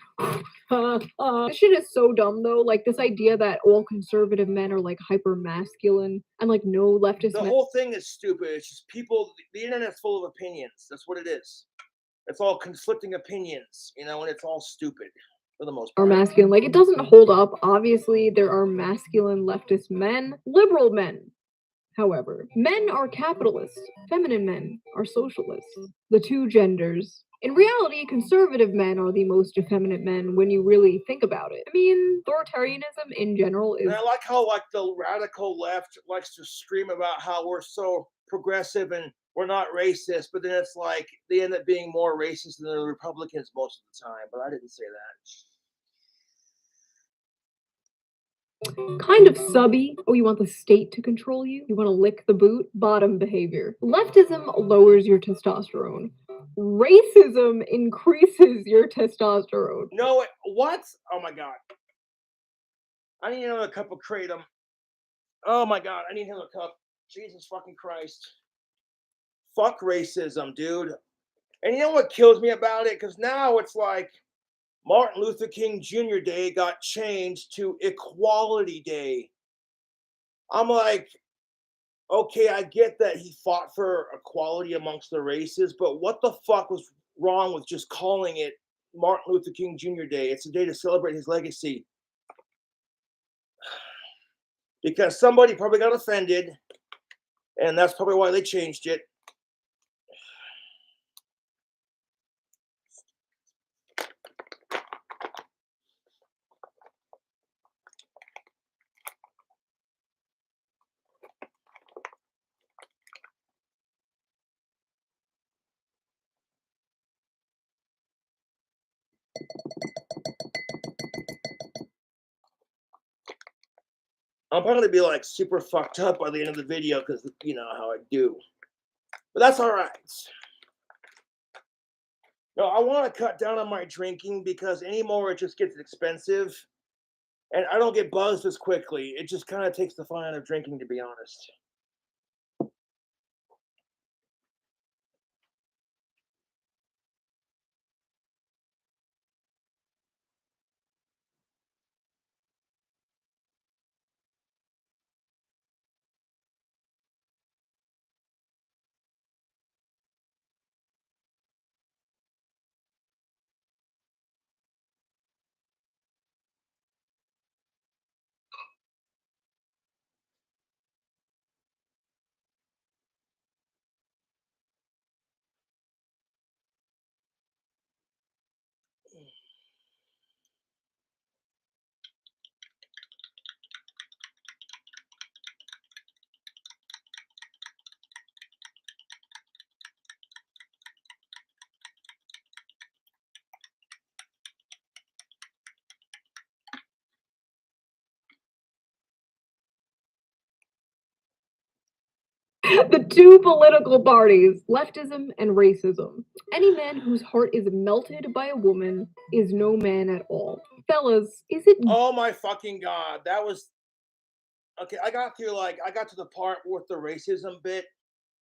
this shit is so dumb though. Like this idea that all conservative men are like hyper masculine and like no leftist The men. whole thing is stupid. It's just people, the internet's full of opinions. That's what it is. It's all conflicting opinions, you know, and it's all stupid for the most Are part. masculine. Like it doesn't hold up. Obviously, there are masculine leftist men, liberal men. However, men are capitalists, feminine men are socialists. The two genders. In reality, conservative men are the most effeminate men when you really think about it. I mean, authoritarianism in general is. And I like how like the radical left likes to scream about how we're so progressive and we're not racist, but then it's like they end up being more racist than the Republicans most of the time. But I didn't say that. Kind of subby. Oh, you want the state to control you? You want to lick the boot? Bottom behavior. Leftism lowers your testosterone. Racism increases your testosterone. No, what? Oh my god. I need another cup of kratom. Oh my god, I need another cup. Jesus fucking Christ. Fuck racism, dude. And you know what kills me about it? Because now it's like Martin Luther King Jr. Day got changed to Equality Day. I'm like, okay, I get that he fought for equality amongst the races, but what the fuck was wrong with just calling it Martin Luther King Jr. Day? It's a day to celebrate his legacy. Because somebody probably got offended, and that's probably why they changed it. I'm probably gonna be like super fucked up by the end of the video because you know how I do. But that's all right. No, I want to cut down on my drinking because anymore it just gets expensive, and I don't get buzzed as quickly. It just kind of takes the fun out of drinking, to be honest. The two political parties, leftism and racism. Any man whose heart is melted by a woman is no man at all. Fellas, is it Oh my fucking god, that was okay. I got to the part with the racism bit,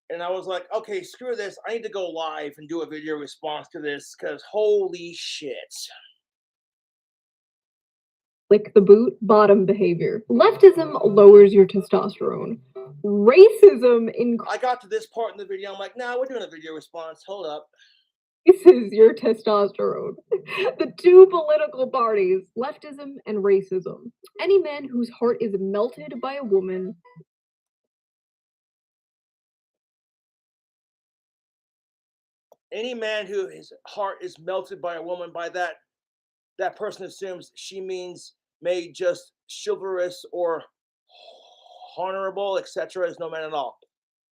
and I was like, okay, screw this. I need to go live and do a video response to this because holy shit. lick the boot? Bottom behavior. Leftism lowers your testosterone. Racism I got to this part in the video. I'm like, nah, we're doing a video response. Hold up. increases your testosterone. The two political parties, leftism and racism. Any man whose heart is melted by a woman Any man who his heart is melted by a woman, by that person assumes she means made just chivalrous or honorable, etc., is no man at all.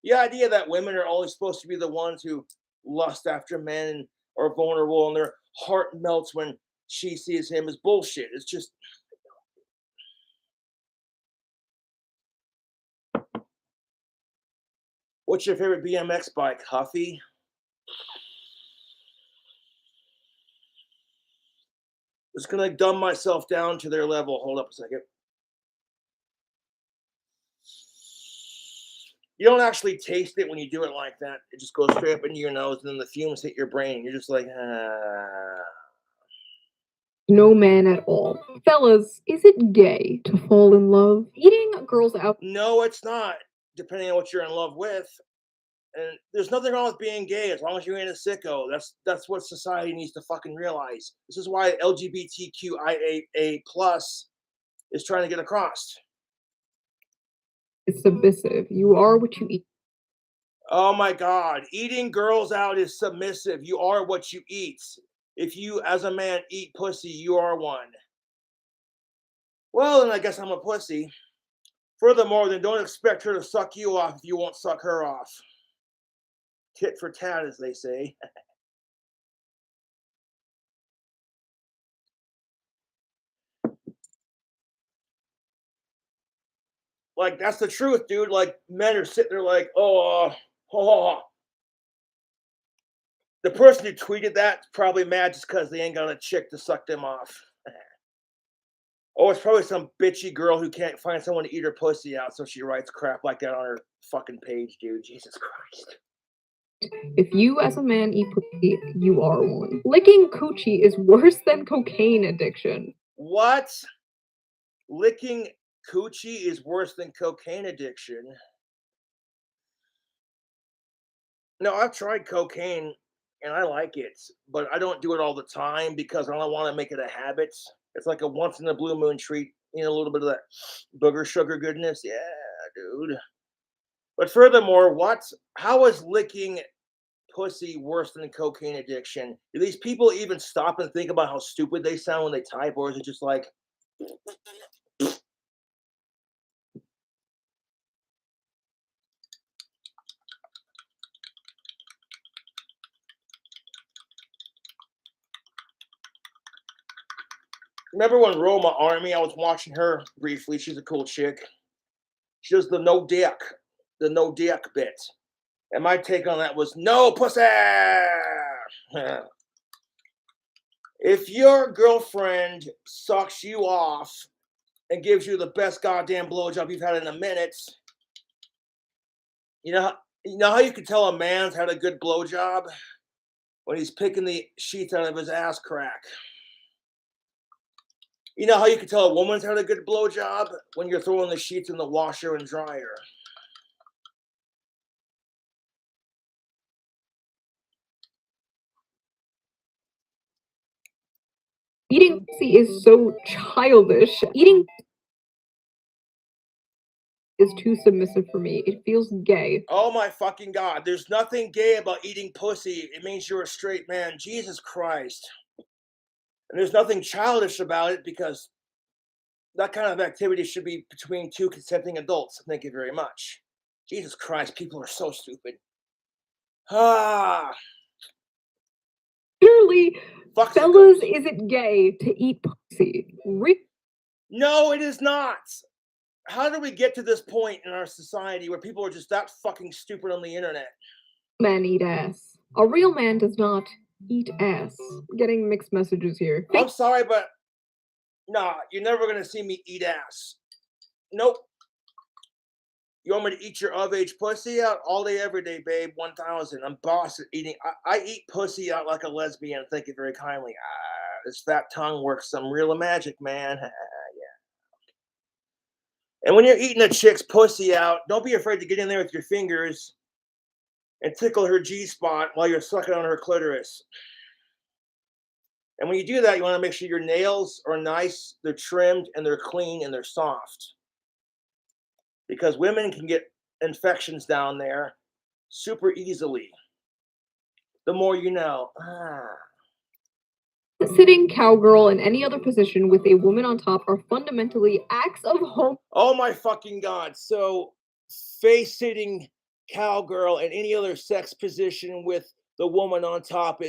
The idea that women are only supposed to be the ones who lust after men and are vulnerable and their heart melts when she sees him is bullshit. It's just what's your favorite BMX bike, Huffy? Just gonna dumb myself down to their level. Hold up a second. You don't actually taste it when you do it like that. It just goes straight up into your nose, and then the fumes hit your brain. You're just like, ah. no man at all. Fellas, is it gay to fall in love? Eating girls out. No, it's not. Depending on what you're in love with, and there's nothing wrong with being gay as long as you ain't a sicko. That's what society needs to fucking realize. This is why LGBTQIA plus is trying to get across. It's submissive. You are what you eat. Oh my God, eating girls out is submissive. You are what you eat. If you, as a man, eat pussy, you are one. Well, then I guess I'm a pussy. Furthermore, then don't expect her to suck you off if you won't suck her off. Tit for tat, as they say. Like, that's the truth, dude. Like, men are sitting there like, oh. The person who tweeted that's probably mad just because they ain't got a chick to suck them off. Oh, it's probably some bitchy girl who can't find someone to eat her pussy out, so she writes crap like that on her fucking page, dude. Jesus Christ. If you as a man eat pussy, you are one. Licking coochie is worse than cocaine addiction. What? Licking coochie is worse than cocaine addiction? No, I've tried cocaine and I like it, but I don't do it all the time because I don't want to make it a habit. It's like a once in a blue moon treat, a little bit of that booger sugar goodness. Yeah, dude. But furthermore, how is licking pussy worse than cocaine addiction? Do these people even stop and think about how stupid they sound when they type, or is it just like remember when Roma Army, I was watching her briefly. She's a cool chick. She does the no dick bit. And my take on that was no pussy. If your girlfriend sucks you off and gives you the best goddamn blowjob you've had in a minute, you know how you can tell a man's had a good blowjob? When he's picking the sheets out of his ass crack. You know how you can tell a woman's had a good blowjob? When you're throwing the sheets in the washer and dryer. Eating pussy is so childish. Eating is too submissive for me. It feels gay. Oh my fucking God. There's nothing gay about eating pussy. It means you're a straight man. Jesus Christ. And there's nothing childish about it because that kind of activity should be between two consenting adults. Thank you very much. Jesus Christ, people are so stupid. Clearly, Fuck fellas, sickos. is it gay to eat pussy? No, it is not. how did we get to this point in our society where people are just that fucking stupid on the internet? Men eat ass. A real man does not eat ass. Getting mixed messages here. I'm sorry, but nah, you're never gonna see me eat ass. Nope. You want me to eat your of-age pussy out all day, every day, babe? 1,000. I'm boss at eating. I eat pussy out like a lesbian. Thank you very kindly. This fat tongue works some real magic, man. Yeah. And when you're eating a chick's pussy out, don't be afraid to get in there with your fingers and tickle her G-spot while you're sucking on her clitoris. And when you do that, you want to make sure your nails are nice, they're trimmed, and they're clean, and they're soft. Because women can get infections down there super easily. The more you know. Sitting, cowgirl, and any other position with a woman on top are fundamentally acts of home. Oh my fucking God. So face-sitting, cowgirl, and any other sex position with the woman on top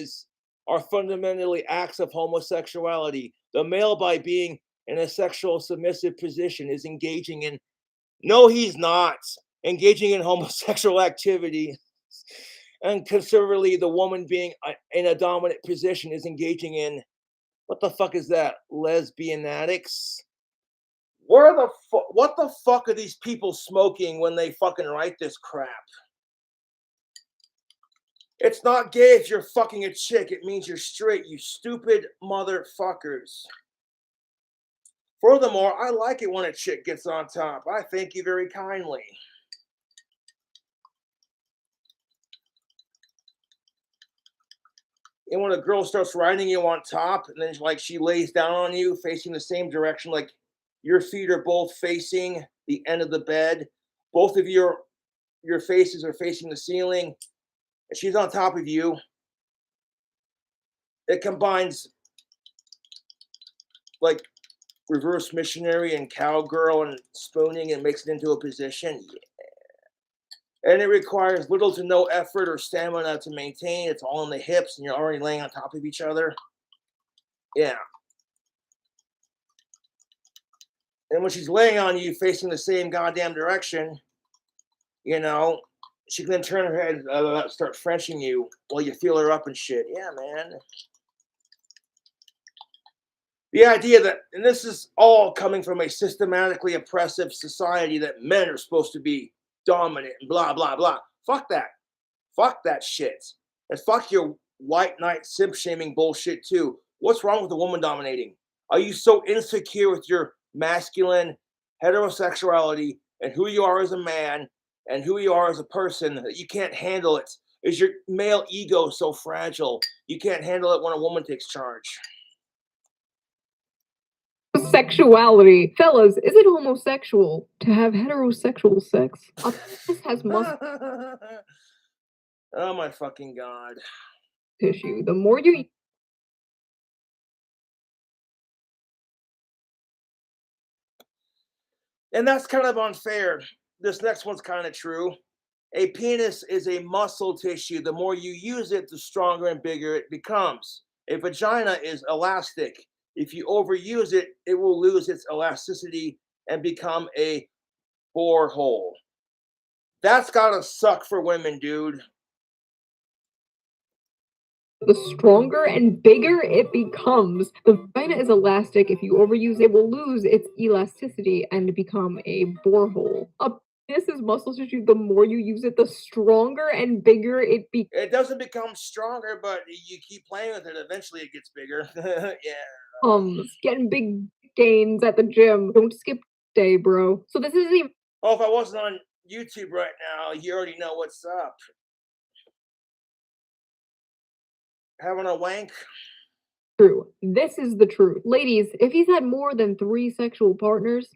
are fundamentally acts of homosexuality. The male, by being in a sexual submissive position, is engaging in, no, he's not, engaging in homosexual activity. And conservatively, the woman being in a dominant position is engaging in, what the fuck is that? Lesbianatics? What the fuck are these people smoking when they fucking write this crap? It's not gay if you're fucking a chick. It means you're straight, you stupid motherfuckers. Furthermore, I like it when a chick gets on top. I thank you very kindly. And when a girl starts riding you on top, and then like she lays down on you, facing the same direction, like your feet are both facing the end of the bed, both of your faces are facing the ceiling, and she's on top of you. It combines like reverse missionary and cowgirl and spooning and makes it into a position. Yeah. And it requires little to no effort or stamina to maintain. It's all in the hips, and you're already laying on top of each other. Yeah. And when she's laying on you facing the same goddamn direction, you know, she can then turn her head and start Frenching you while you feel her up and shit. Yeah, man. The idea that, and this is all coming from a systematically oppressive society, that men are supposed to be dominant and blah, blah, blah. Fuck that. Fuck that shit. And fuck your white knight simp shaming bullshit too. What's wrong with the woman dominating? Are you so insecure with your masculine heterosexuality and who you are as a man and who you are as a person that you can't handle it? Is your male ego so fragile you can't handle it when a woman takes charge? Sexuality. Fellas, is it homosexual to have heterosexual sex? This has muscle Oh my fucking God. tissue. The more you And that's kind of unfair. This next one's kind of true. A penis is a muscle tissue. The more you use it, the stronger and bigger it becomes. A vagina is elastic. If you overuse it, it will lose its elasticity and become a borehole. That's gotta suck for women, dude. the stronger and bigger it becomes. The vagina is elastic. If you overuse it, will lose its elasticity and become a borehole. A penis is muscle tissue. The more you use it, the stronger and bigger it becomes. It doesn't become stronger, but you keep playing with it. Eventually, it gets bigger. Yeah. Getting big gains at the gym. Don't skip day, bro. So this isn't even. Oh, if I wasn't on YouTube right now, you already know what's up. Having a wank? True. This is the truth. Ladies, if he's had more than 3 sexual partners,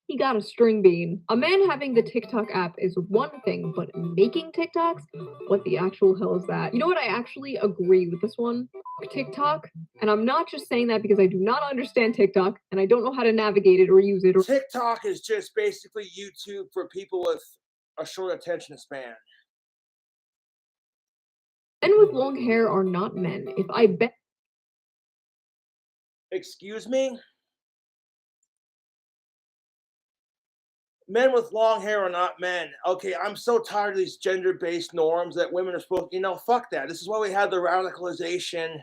he got a string bean. A man having the TikTok app is one thing, but making TikToks? What the actual hell is that? You know what? I actually agree with this one. TikTok, and I'm not just saying that because I do not understand TikTok and I don't know how to navigate it or use it. TikTok is just basically YouTube for people with a short attention span. Men with long hair are not men. If I bet. Excuse me? men with long hair are not men. Okay, I'm so tired of these gender-based norms that women are supposed, fuck that. This is why we had the radicalization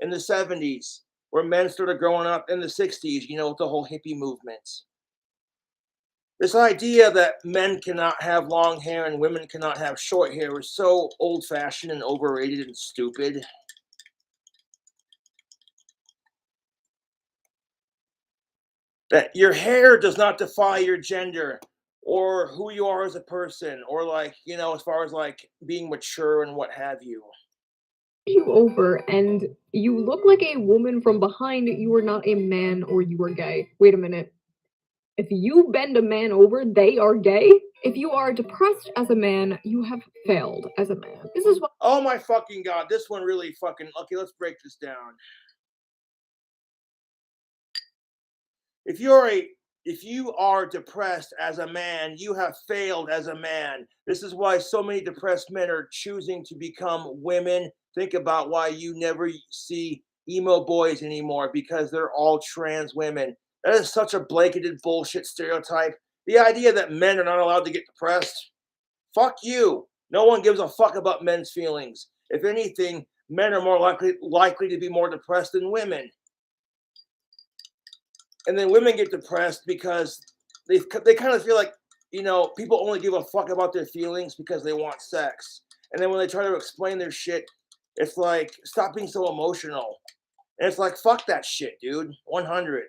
in the 70s, where men started growing up in the 60s, with the whole hippie movements. This idea that men cannot have long hair and women cannot have short hair is so old-fashioned and overrated and stupid. That your hair does not define your gender or who you are as a person, or as far as being mature and what have you. You over and you look like a woman from behind, you are not a man or you are gay. Wait a minute. If you bend a man over, they are gay? If you are depressed as a man, you have failed as a man. This is what. Oh my fucking god, this one really fucking. Okay, let's break this down. If you are depressed as a man, you have failed as a man. This is why so many depressed men are choosing to become women. Think about why you never see emo boys anymore, because they're all trans women. That is such a blanketed bullshit stereotype. The idea that men are not allowed to get depressed. Fuck you. No one gives a fuck about men's feelings. If anything, men are more likely to be more depressed than women. And then women get depressed because they kind of feel like, people only give a fuck about their feelings because they want sex. And then when they try to explain their shit, it's like, stop being so emotional. And it's like, fuck that shit, dude. 100.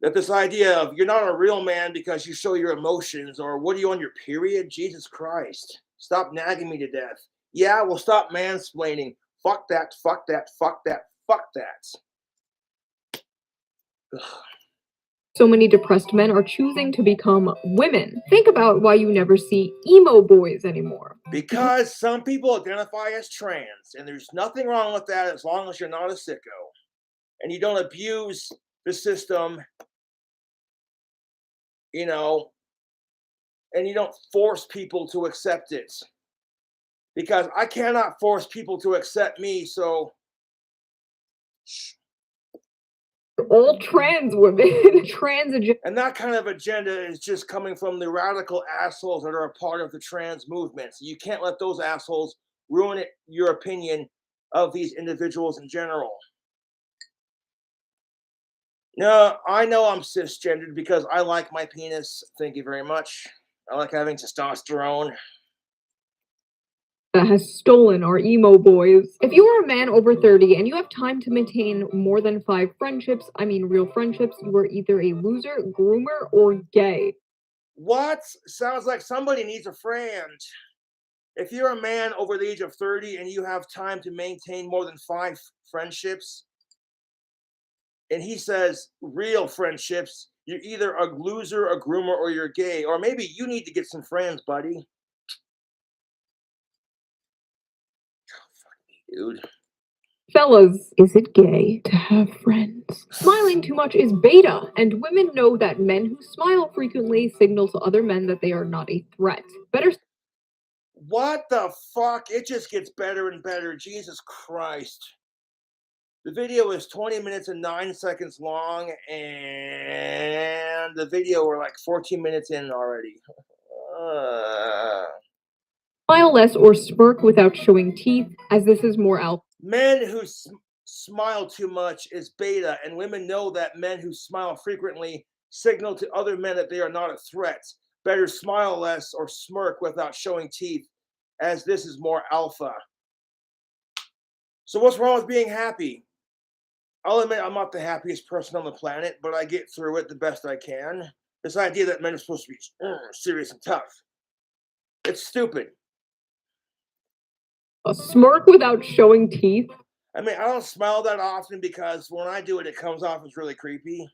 That this idea of you're not a real man because you show your emotions, or what are you on your period? Jesus Christ. Stop nagging me to death. Yeah, well, stop mansplaining. Fuck that, fuck that, fuck that, fuck that. Ugh. So many depressed men are choosing to become women. Think about why you never see emo boys anymore. Because some people identify as trans, and there's nothing wrong with that as long as you're not a sicko. And you don't abuse the system, and you don't force people to accept it. Because I cannot force people to accept me, so. All trans women, and that kind of agenda is just coming from the radical assholes that are a part of the trans movement. So you can't let those assholes ruin your opinion of these individuals in general. No, I know I'm cisgendered because I like my penis. Thank you very much. I like having testosterone. that has stolen our emo boys. If you are a man over 30 and you have time to maintain more than 5 friendships, real friendships, you are either a loser, groomer, or gay. What? Sounds like somebody needs a friend. If you're a man over the age of 30 and you have time to maintain more than 5 friendships, and he says real friendships, you're either a loser, a groomer, or you're gay. Or maybe you need to get some friends, buddy. Dude. Fellas, is it gay to have friends? Smiling too much is beta, and women know that men who smile frequently signal to other men that they are not a threat. Better. What the fuck? It just gets better and better. Jesus Christ. The video is 20 minutes and 9 seconds long, and the video we're like 14 minutes in already. Smile less or smirk without showing teeth, as this is more alpha. Men who smile too much is beta, and women know that men who smile frequently signal to other men that they are not a threat. Better smile less or smirk without showing teeth, as this is more alpha. So what's wrong with being happy? I'll admit I'm not the happiest person on the planet, but I get through it the best I can. This idea that men are supposed to be serious and tough, it's stupid. A smirk without showing teeth? I don't smile that often because when I do it, it comes off as really creepy.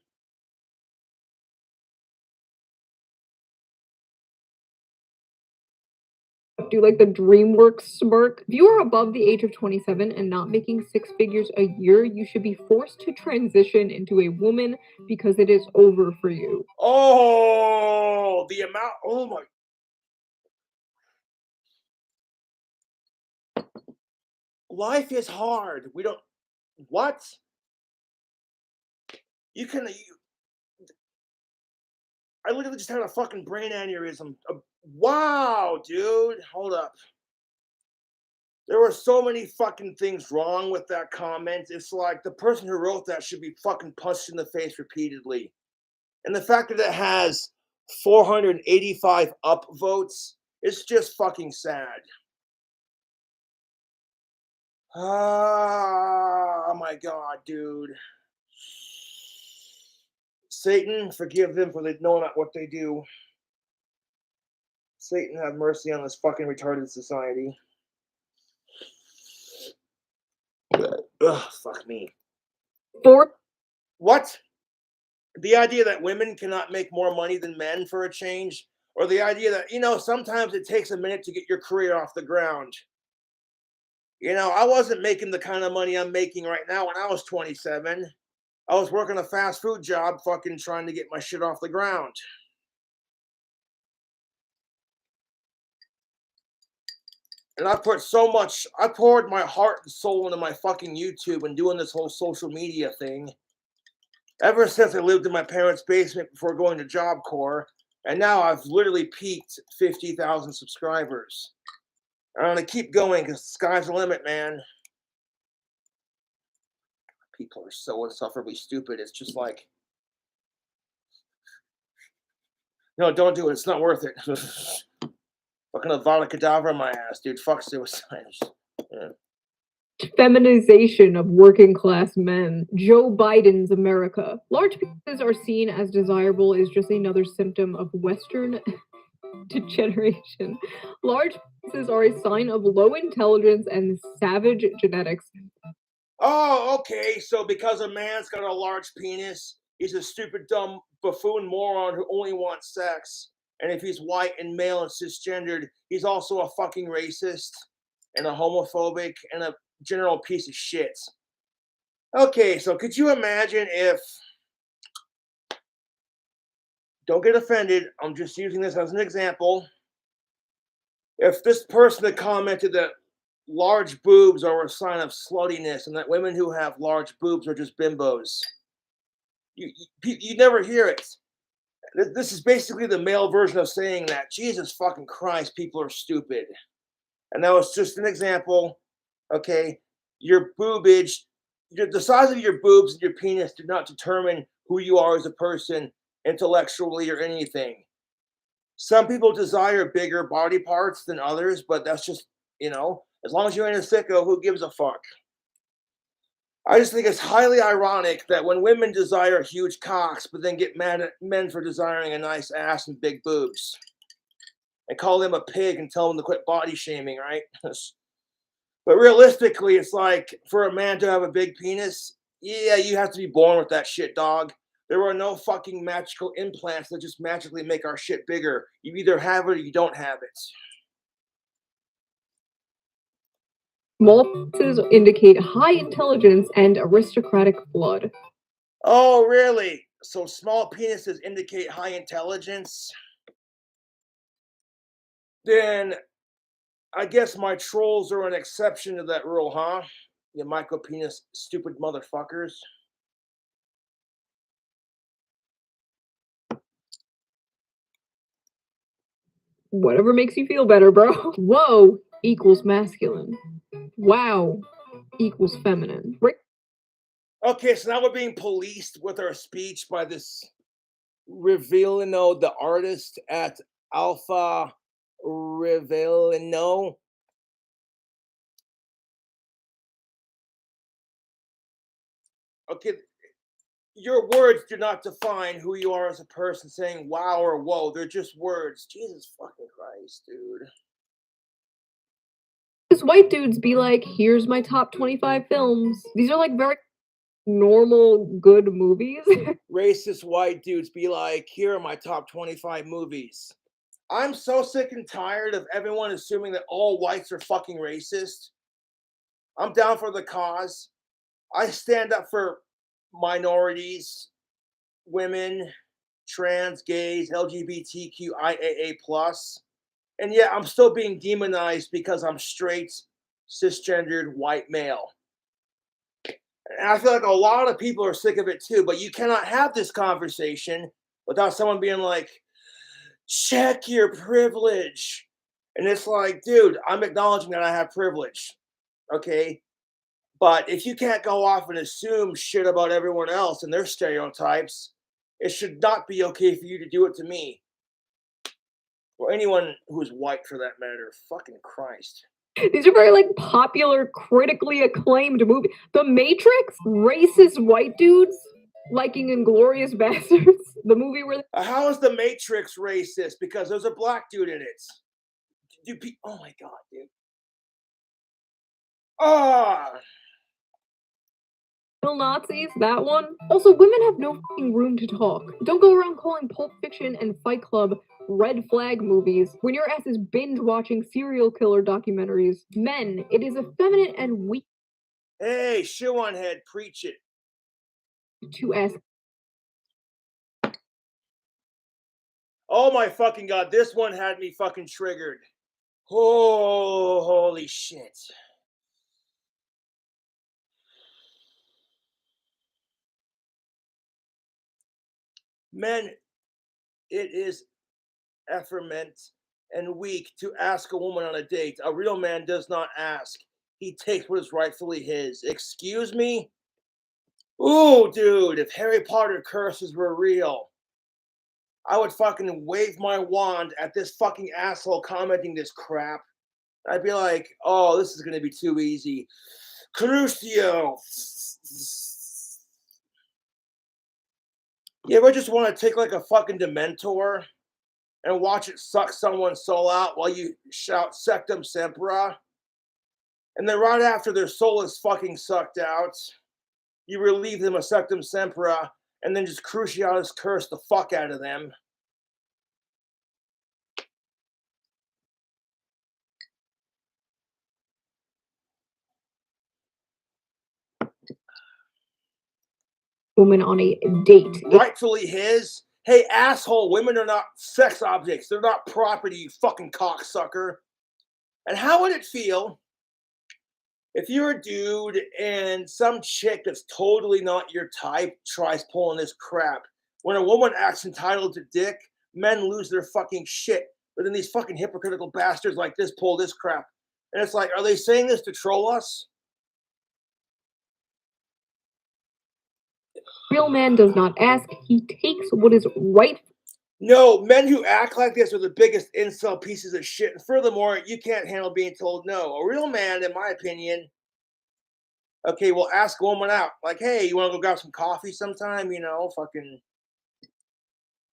Do like the DreamWorks smirk. If you are above the age of 27 and not making 6 figures a year, you should be forced to transition into a woman because it is over for you. Oh, the amount. Oh my. Life is hard. We don't. What? I literally just had a fucking brain aneurysm. Wow, dude. Hold up. There were so many fucking things wrong with that comment. It's like the person who wrote that should be fucking punched in the face repeatedly. And the fact that it has 485 upvotes, it's just fucking sad. Oh my God, dude. Satan, forgive them for they know not what they do. Satan, have mercy on this fucking retarded society. Ugh, fuck me. What? The idea that women cannot make more money than men for a change? Or the idea that, sometimes it takes a minute to get your career off the ground. I wasn't making the kind of money I'm making right now when I was 27. I was working a fast food job, fucking trying to get my shit off the ground. And I poured my heart and soul into my fucking YouTube and doing this whole social media thing. Ever since I lived in my parents' basement before going to Job Corps, and now I've literally peaked 50,000 subscribers. I'm gonna keep going because the sky's the limit, man. People are so insufferably stupid. It's just like, no, don't do it. It's not worth it. Fucking Avada Kedavra in my ass, dude. Fuck suicide. Yeah. Feminization of working class men. Joe Biden's America. Large penises are seen as desirable is just another symptom of Western degeneration. Large penises are a sign of low intelligence and savage genetics. Oh, okay. So because a man's got a large penis, he's a stupid, dumb buffoon moron who only wants sex. And if he's white and male and cisgendered, he's also a fucking racist and a homophobic and a general piece of shit. Okay, so could you imagine if, don't get offended, I'm just using this as an example, if this person had commented that large boobs are a sign of sluttiness and that women who have large boobs are just bimbos. You never hear it. This is basically the male version of saying that. Jesus fucking Christ, people are stupid. And that was just an example. Okay, your boobage, the size of your boobs and your penis do not determine who you are as a person intellectually or anything. Some people desire bigger body parts than others, but that's just, as long as you ain't a sicko, who gives a fuck? I just think it's highly ironic that when women desire huge cocks, but then get mad at men for desiring a nice ass and big boobs, and call them a pig and tell them to quit body shaming, right? But realistically, it's like for a man to have a big penis, yeah, you have to be born with that shit, dog. There are no fucking magical implants that just magically make our shit bigger. You either have it or you don't have it. Small penises indicate high intelligence and aristocratic blood. Oh, really? So small penises indicate high intelligence? Then I guess my trolls are an exception to that rule, huh? You micro penis stupid motherfuckers. Whatever makes you feel better, bro. Whoa equals masculine. Wow equals feminine. Okay, so now we're being policed with our speech by this Rivellino, the artist at Alpha Rivellino. Okay, your words do not define who you are as a person saying wow or whoa. They're just words. Jesus fucking Christ, dude. These white dudes be like, here's my top 25 films. These are like very normal, good movies. Racist white dudes be like, here are my top 25 movies. I'm so sick and tired of everyone assuming that all whites are fucking racist. I'm down for the cause. I stand up for minorities, women, trans, gays, LGBTQIAA+. And yet I'm still being demonized because I'm straight, cisgendered, white male. And I feel like a lot of people are sick of it too, but you cannot have this conversation without someone being like, check your privilege. And it's like, dude, I'm acknowledging that I have privilege. Okay. But if you can't go off and assume shit about everyone else and their stereotypes, it should not be okay for you to do it to me. Or anyone who's white for that matter. Fucking Christ. These are very like popular, critically acclaimed movies. The Matrix, racist white dudes liking Inglorious Bastards. The movie where how is the Matrix racist? Because there's a black dude in it. Oh my god, dude. Ah. Nazis, that one. Also, women have no fucking room to talk. Don't go around calling Pulp Fiction and Fight Club red flag movies when your ass is binge watching serial killer documentaries. Men, it is effeminate and weak. Hey, Shuan head, preach it. To ask. Oh my fucking god, this one had me fucking triggered. Oh, holy shit. Men, it is effeminate and weak to ask a woman on a date. A real man does not ask. He takes what is rightfully his. Excuse me? Ooh, dude, if Harry Potter curses were real, I would fucking wave my wand at this fucking asshole commenting this crap. I'd be like, oh, this is going to be too easy. Crucio. You ever just want to take like a fucking Dementor and watch it suck someone's soul out while you shout Sectum Sempra? And then right after their soul is fucking sucked out, you relieve them of Sectum Sempra and then just Cruciatus curse the fuck out of them. Woman on a date. Rightfully his. Hey, asshole, women are not sex objects. They're not property, you fucking cocksucker. And how would it feel if you're a dude and some chick that's totally not your type tries pulling this crap? When a woman acts entitled to dick, men lose their fucking shit. But then these fucking hypocritical bastards like this pull this crap. And it's like, are they saying this to troll us? Real man does not ask, he takes what is right. No, men who act like this are the biggest incel pieces of shit. And furthermore, you can't handle being told no. A real man, in my opinion, okay, will ask a woman out. Like, hey, you want to go grab some coffee sometime? You know, fucking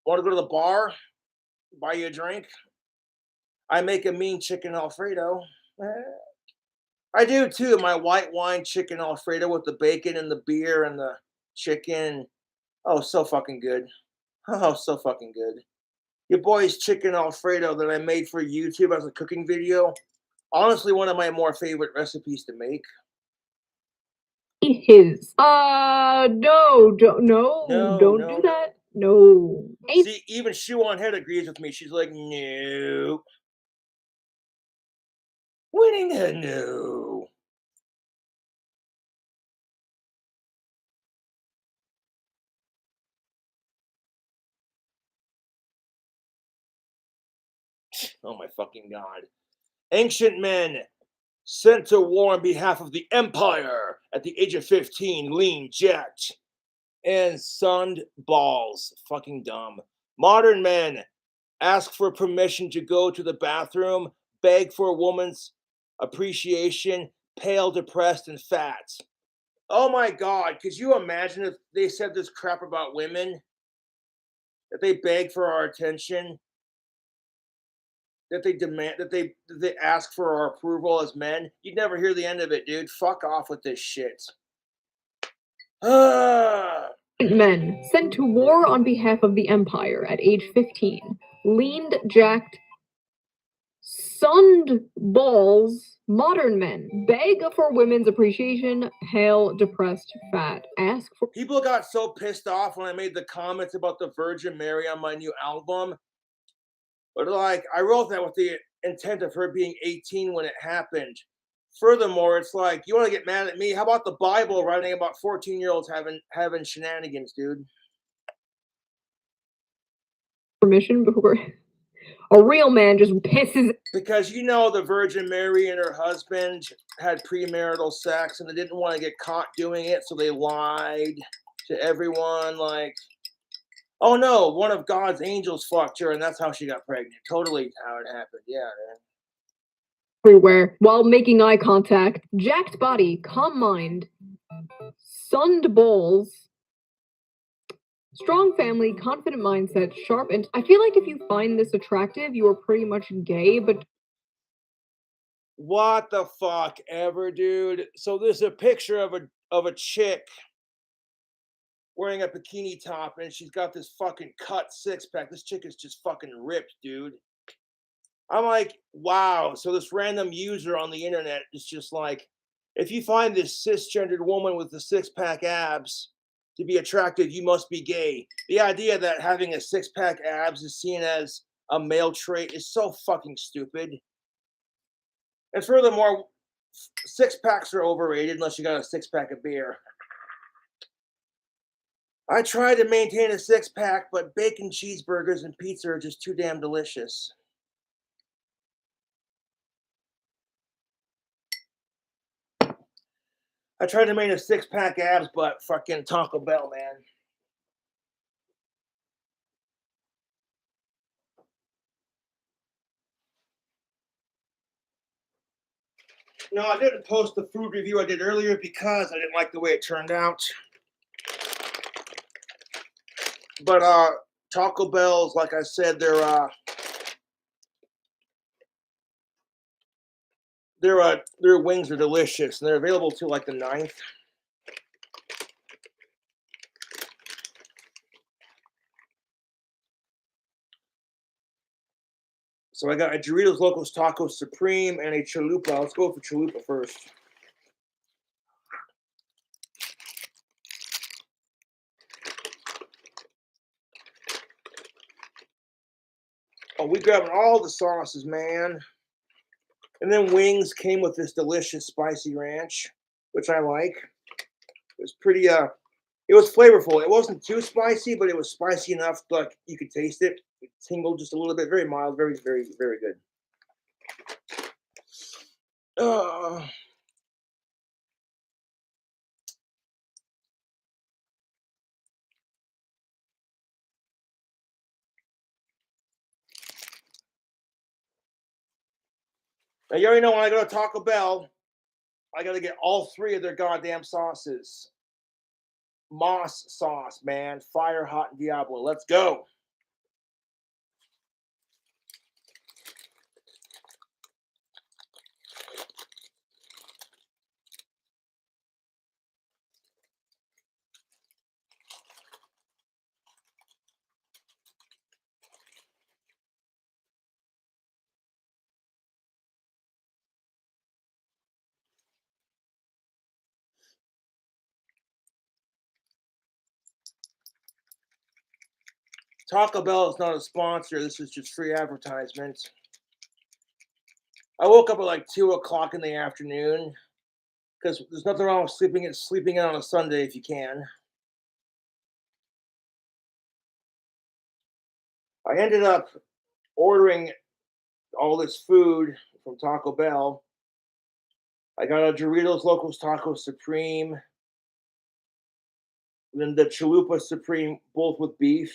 want to go to the bar? Buy you a drink? I make a mean chicken Alfredo. I do too. My white wine chicken Alfredo with the bacon and the beer and the chicken. Oh, so fucking good. Oh, so fucking good. Your boy's chicken Alfredo that I made for YouTube as a cooking video. Honestly, one of my more favorite recipes to make. His. No, don't do that. No. See, even Shuan Head agrees with me. She's like, no. Winning a no. Oh my fucking god. Ancient men sent to war on behalf of the Empire at the age of 15, lean, jacked, and sunned balls. Fucking dumb. Modern men ask for permission to go to the bathroom, beg for a woman's appreciation, pale, depressed, and fat. Oh my god, could you imagine if they said this crap about women? That they beg for our attention? That they demand, that they ask for our approval as men? You'd never hear the end of it, dude. Fuck off with this shit. Men sent to war on behalf of the Empire at age 15, leaned, jacked, sunned balls. Modern men beg for women's appreciation, pale, depressed, fat. Ask for. People got so pissed off when I made the comments about the Virgin Mary on my new album. But like, I wrote that with the intent of her being 18 when it happened. Furthermore, it's like, you want to get mad at me? How about the Bible writing about 14-year-olds having shenanigans, dude? permission before a real man just pisses. Because you know the Virgin Mary and her husband had premarital sex and they didn't want to get caught doing it, so they lied to everyone like, oh no, one of God's angels fucked her and that's how she got pregnant. Totally how it happened. Yeah, man. Everywhere while making eye contact. Jacked body, calm mind, sunned balls, strong family, confident mindset, sharp, and I feel like if you find this attractive, you are pretty much gay, but What the fuck ever, dude? So there's a picture of a chick wearing a bikini top and she's got this fucking cut six pack. This chick is just fucking ripped, dude. I'm like, wow. So this random user on the internet is just like, if you find this cisgendered woman with the six-pack abs to be attractive, you must be gay. The idea that having a six-pack abs is seen as a male trait is so fucking stupid. And furthermore, six-packs are overrated unless you got a six-pack of beer. I try to maintain a six-pack, but bacon cheeseburgers and pizza are just too damn delicious. I tried to make a six-pack abs, but fucking Taco Bell, man. No, I didn't post the food review I did earlier because I didn't like the way it turned out. But Taco Bell's, like I said, their wings are delicious, and they're available till like the 9th. So I got a Doritos Locos Taco Supreme and a chalupa. Let's go for chalupa first. Oh, we grabbing all the sauces, man. And then wings came with this delicious spicy ranch, which I like. It was pretty it was flavorful. It wasn't too spicy, but it was spicy enough like you could taste it. It tingled just a little bit, very mild, very, very, very good. Now you already know when I go to Taco Bell, I gotta get all 3 of their goddamn sauces. Moss sauce, man. Fire hot Diablo. Let's go. Taco Bell is not a sponsor. This is just free advertisement. I woke up at like 2 o'clock in the afternoon because there's nothing wrong with sleeping in on a Sunday if you can. I ended up ordering all this food from Taco Bell. I got a Doritos Locos Taco Supreme, then the Chalupa Supreme, both with beef.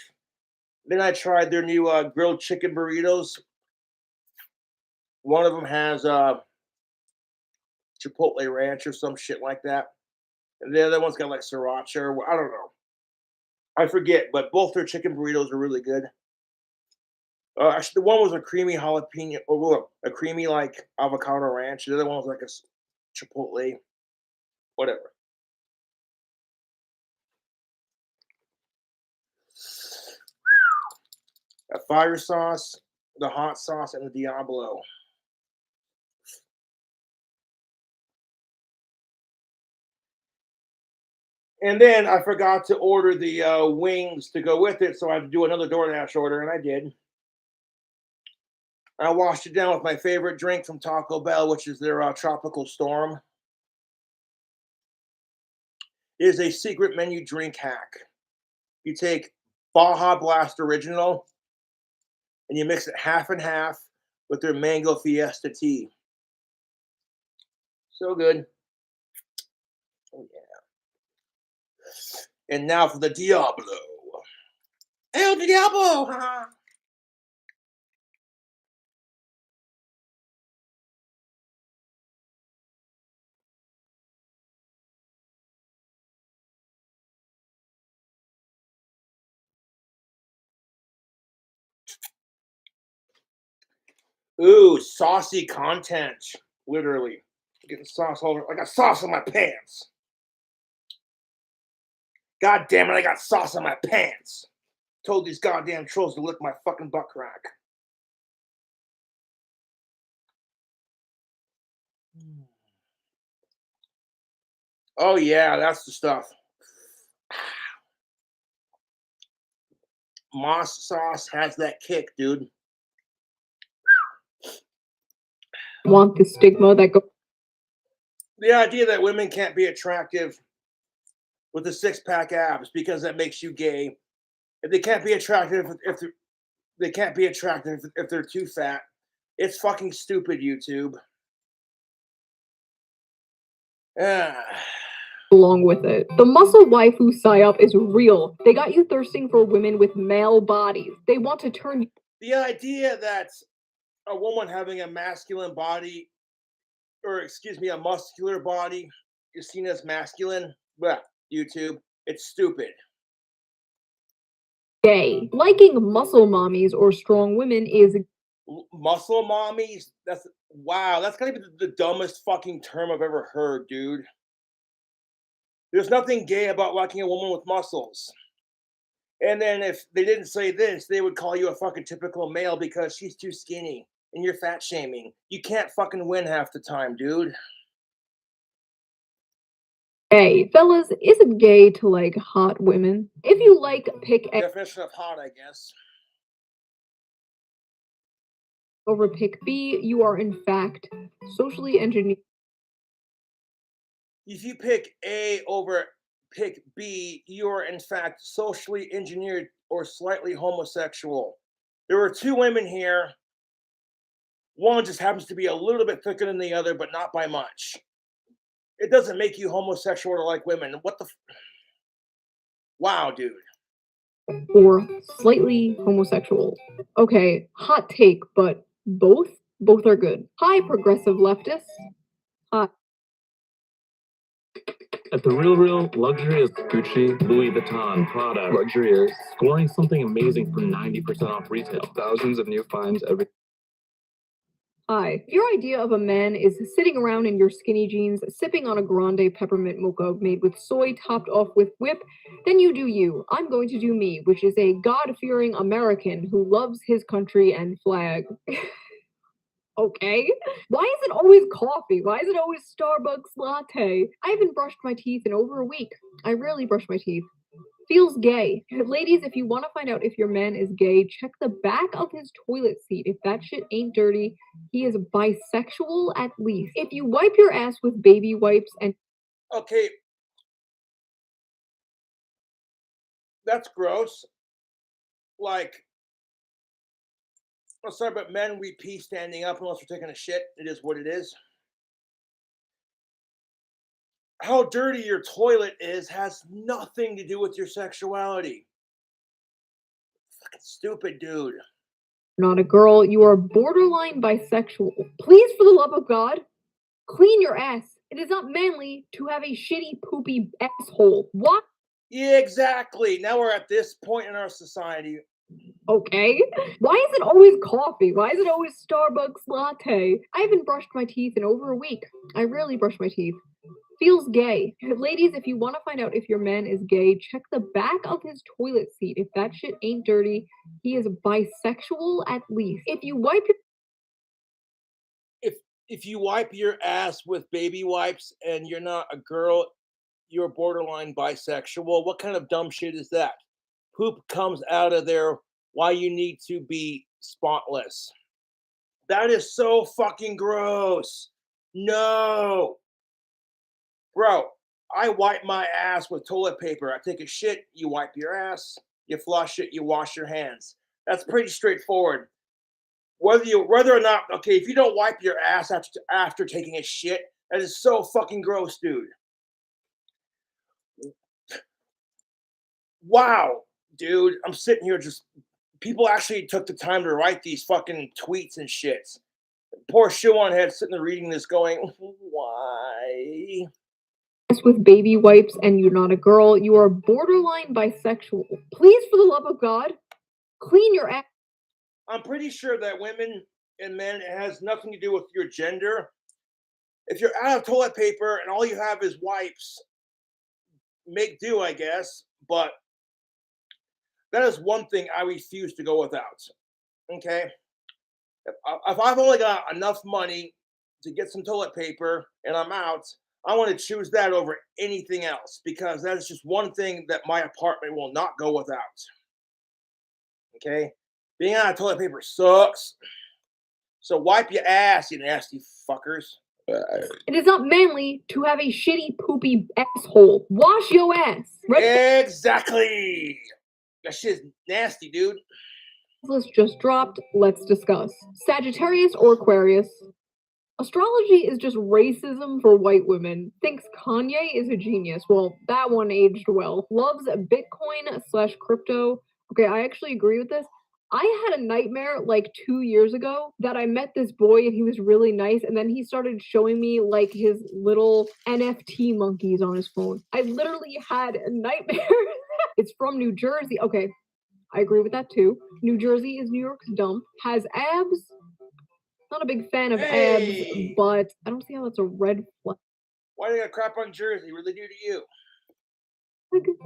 Then I tried their new grilled chicken burritos. One of them has Chipotle ranch or some shit like that. And the other one's got like sriracha. Or, I don't know. I forget, but both their chicken burritos are really good. Actually, the one was a creamy jalapeno, or a creamy like avocado ranch. The other one was like a Chipotle, whatever. A fire sauce, the hot sauce, and the Diablo. And then I forgot to order the wings to go with it, so I had to do another DoorDash order, and I did. I washed it down with my favorite drink from Taco Bell, which is their Tropical Storm. It is a secret menu drink hack. You take Baja Blast Original, and you mix it half and half with their mango fiesta tea. So good. Oh yeah. And now for the Diablo. El Diablo! Ooh, saucy content. Literally. Getting sauce all over. I got sauce on my pants. God damn it, I got sauce on my pants. Told these goddamn trolls to lick my fucking butt crack. Oh yeah, that's the stuff. Moss sauce has that kick, dude. Want the stigma that goes. The idea that women can't be attractive with the six-pack abs because that makes you gay. If they can't be attractive, they can't be attractive if they're too fat. It's fucking stupid, YouTube. Along with it. The muscle waifu psyop is real. They got you thirsting for women with male bodies. They want to turn. The idea that a woman having a masculine body, or excuse me, a muscular body is seen as masculine, well, YouTube, it's stupid. Gay. Liking muscle mommies or strong women is. Muscle mommies? That's, wow, that's gotta be the dumbest fucking term I've ever heard, dude. There's nothing gay about liking a woman with muscles. And then if they didn't say this, they would call you a fucking typical male because she's too skinny and you're fat shaming. You can't fucking win half the time, dude. Gay. Fellas, is it gay to like hot women? If you like, pick A Definition of hot, I guess. over pick B, you are in fact socially engineered. If you pick A over pick B, you are in fact socially engineered or slightly homosexual. There were two women here. One just happens to be a little bit thicker than the other, but not by much. It doesn't make you homosexual or like women. What the? Wow, dude. Or slightly homosexual. Okay, hot take, but both are good. Hi, progressive leftists. Hi. At the Real, luxury is Gucci, Louis Vuitton, Prada. Luxury is scoring something amazing for 90% off retail. Thousands of new finds every. Hi. If your idea of a man is sitting around in your skinny jeans, sipping on a grande peppermint mocha made with soy topped off with whip, then you do you. I'm going to do me, which is a God-fearing American who loves his country and flag. Okay. Why is it always coffee? Why is it always Starbucks latte? I haven't brushed my teeth in over a week. I rarely brush my teeth. Feels gay. Ladies, if you want to find out if your man is gay, check the back of his toilet seat. If that shit ain't dirty, he is bisexual at least. If you wipe your ass with baby wipes and. Okay. That's gross. Like, I'm sorry, but men, we pee standing up unless we're taking a shit. It is what it is. How dirty your toilet is has nothing to do with your sexuality. Fucking stupid, dude. Not a girl, you are borderline bisexual. Please, for the love of God, clean your ass. It is not manly to have a shitty, poopy asshole. What? Yeah, exactly. Now we're at this point in our society. Okay. Why is it always coffee? Why is it always Starbucks latte? I haven't brushed my teeth in over a week. I rarely brush my teeth. Feels gay. Ladies, if you want to find out if your man is gay, check the back of his toilet seat. If that shit ain't dirty, he is bisexual at least. If you wipe your If you wipe your ass with baby wipes and you're not a girl, you're borderline bisexual. What kind of dumb shit is that? Poop comes out of there. Why you need to be spotless? That is so fucking gross. No. Bro, I wipe my ass with toilet paper. I take a shit, you wipe your ass. You flush it, you wash your hands. That's pretty straightforward. whether or not, okay, if you don't wipe your ass after taking a shit, that is so fucking gross, dude. Wow, dude, I'm sitting here just people actually took the time to write these fucking tweets and shits. Poor Shuan head sitting there reading this going, why? With baby wipes and you're not a girl, you are borderline bisexual. Please, for the love of God, clean your ass. I'm pretty sure that women and men, it has nothing to do with your gender. If you're out of toilet paper and all you have is wipes, make do, I guess. But that is one thing I refuse to go without. Okay? If I've only got enough money to get some toilet paper and I'm out, I want to choose that over anything else because that is just one thing that my apartment will not go without. Okay? Being out of toilet paper sucks. So wipe your ass, you nasty fuckers. It is not manly to have a shitty, poopy asshole. Wash your ass. Exactly. That shit's nasty, dude. List just dropped. Let's discuss. Sagittarius or Aquarius? Astrology is just racism for white women. Thinks Kanye is a genius. Well, that one aged well. Loves Bitcoin/crypto. Okay, I actually agree with this. I had a nightmare like 2 years ago that I met this boy and he was really nice, and then he started showing me like his little NFT monkeys on his phone. I literally had a nightmare. It's from New Jersey. Okay, I agree with that too. New Jersey is New York's dump. Has abs. Not a big fan of abs, but I don't see how that's a red flag. Why do you got crap on Jersey? What do they do to you?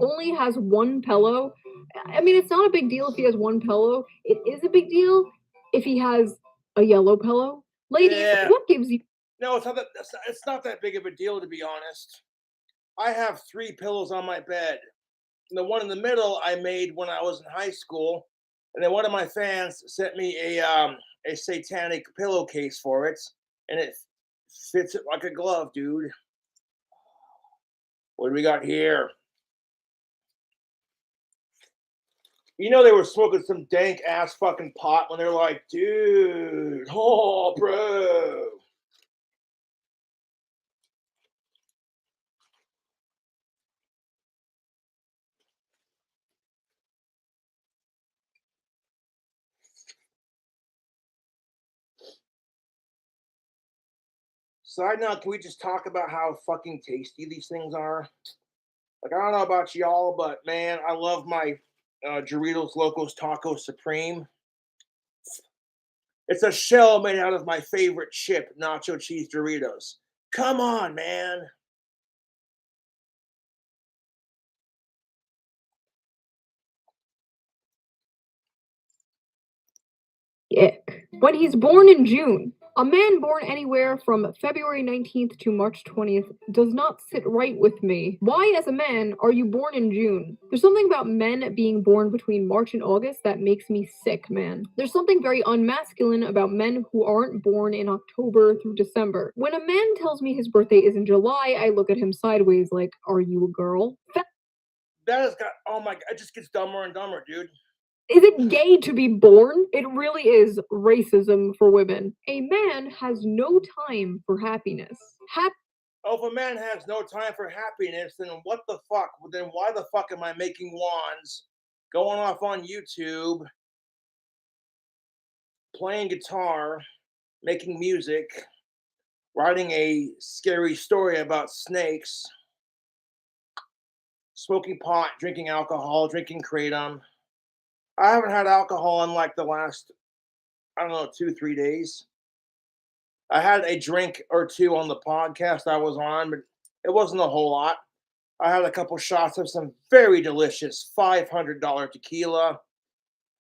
Only has one pillow. I mean, it's not a big deal if he has one pillow. It is a big deal if he has a yellow pillow. Ladies, what gives you? No, it's not that big of a deal, to be honest. I have 3 pillows on my bed. And the one in the middle I made when I was in high school, and then one of my fans sent me a satanic pillowcase for it, and it fits it like a glove, dude. What do we got here? You know they were smoking some dank ass fucking pot when they're like, dude, oh, bro. Side note, can we just talk about how fucking tasty these things are? Like, I don't know about y'all, but man, I love my Doritos Locos Taco Supreme. It's a shell made out of my favorite chip, nacho cheese Doritos. Come on, man. Ick. When he's born in June. A man born anywhere from February 19th to March 20th does not sit right with me. Why, as a man, are you born in June? There's something about men being born between March and August that makes me sick, man. There's something very unmasculine about men who aren't born in October through December. When a man tells me his birthday is in July, I look at him sideways like, are you a girl? That has got, oh my God, it just gets dumber and dumber, dude. Is it gay to be born? It really is racism for women. A man has no time for happiness. Oh, if a man has no time for happiness, then what the fuck? Then why the fuck am I making wands, going off on YouTube, playing guitar, making music, writing a scary story about snakes, smoking pot, drinking alcohol, drinking kratom? I haven't had alcohol in like the last, I don't know, 2-3 days. I had a drink or two on the podcast I was on, but it wasn't a whole lot. I had a couple shots of some very delicious $500 tequila.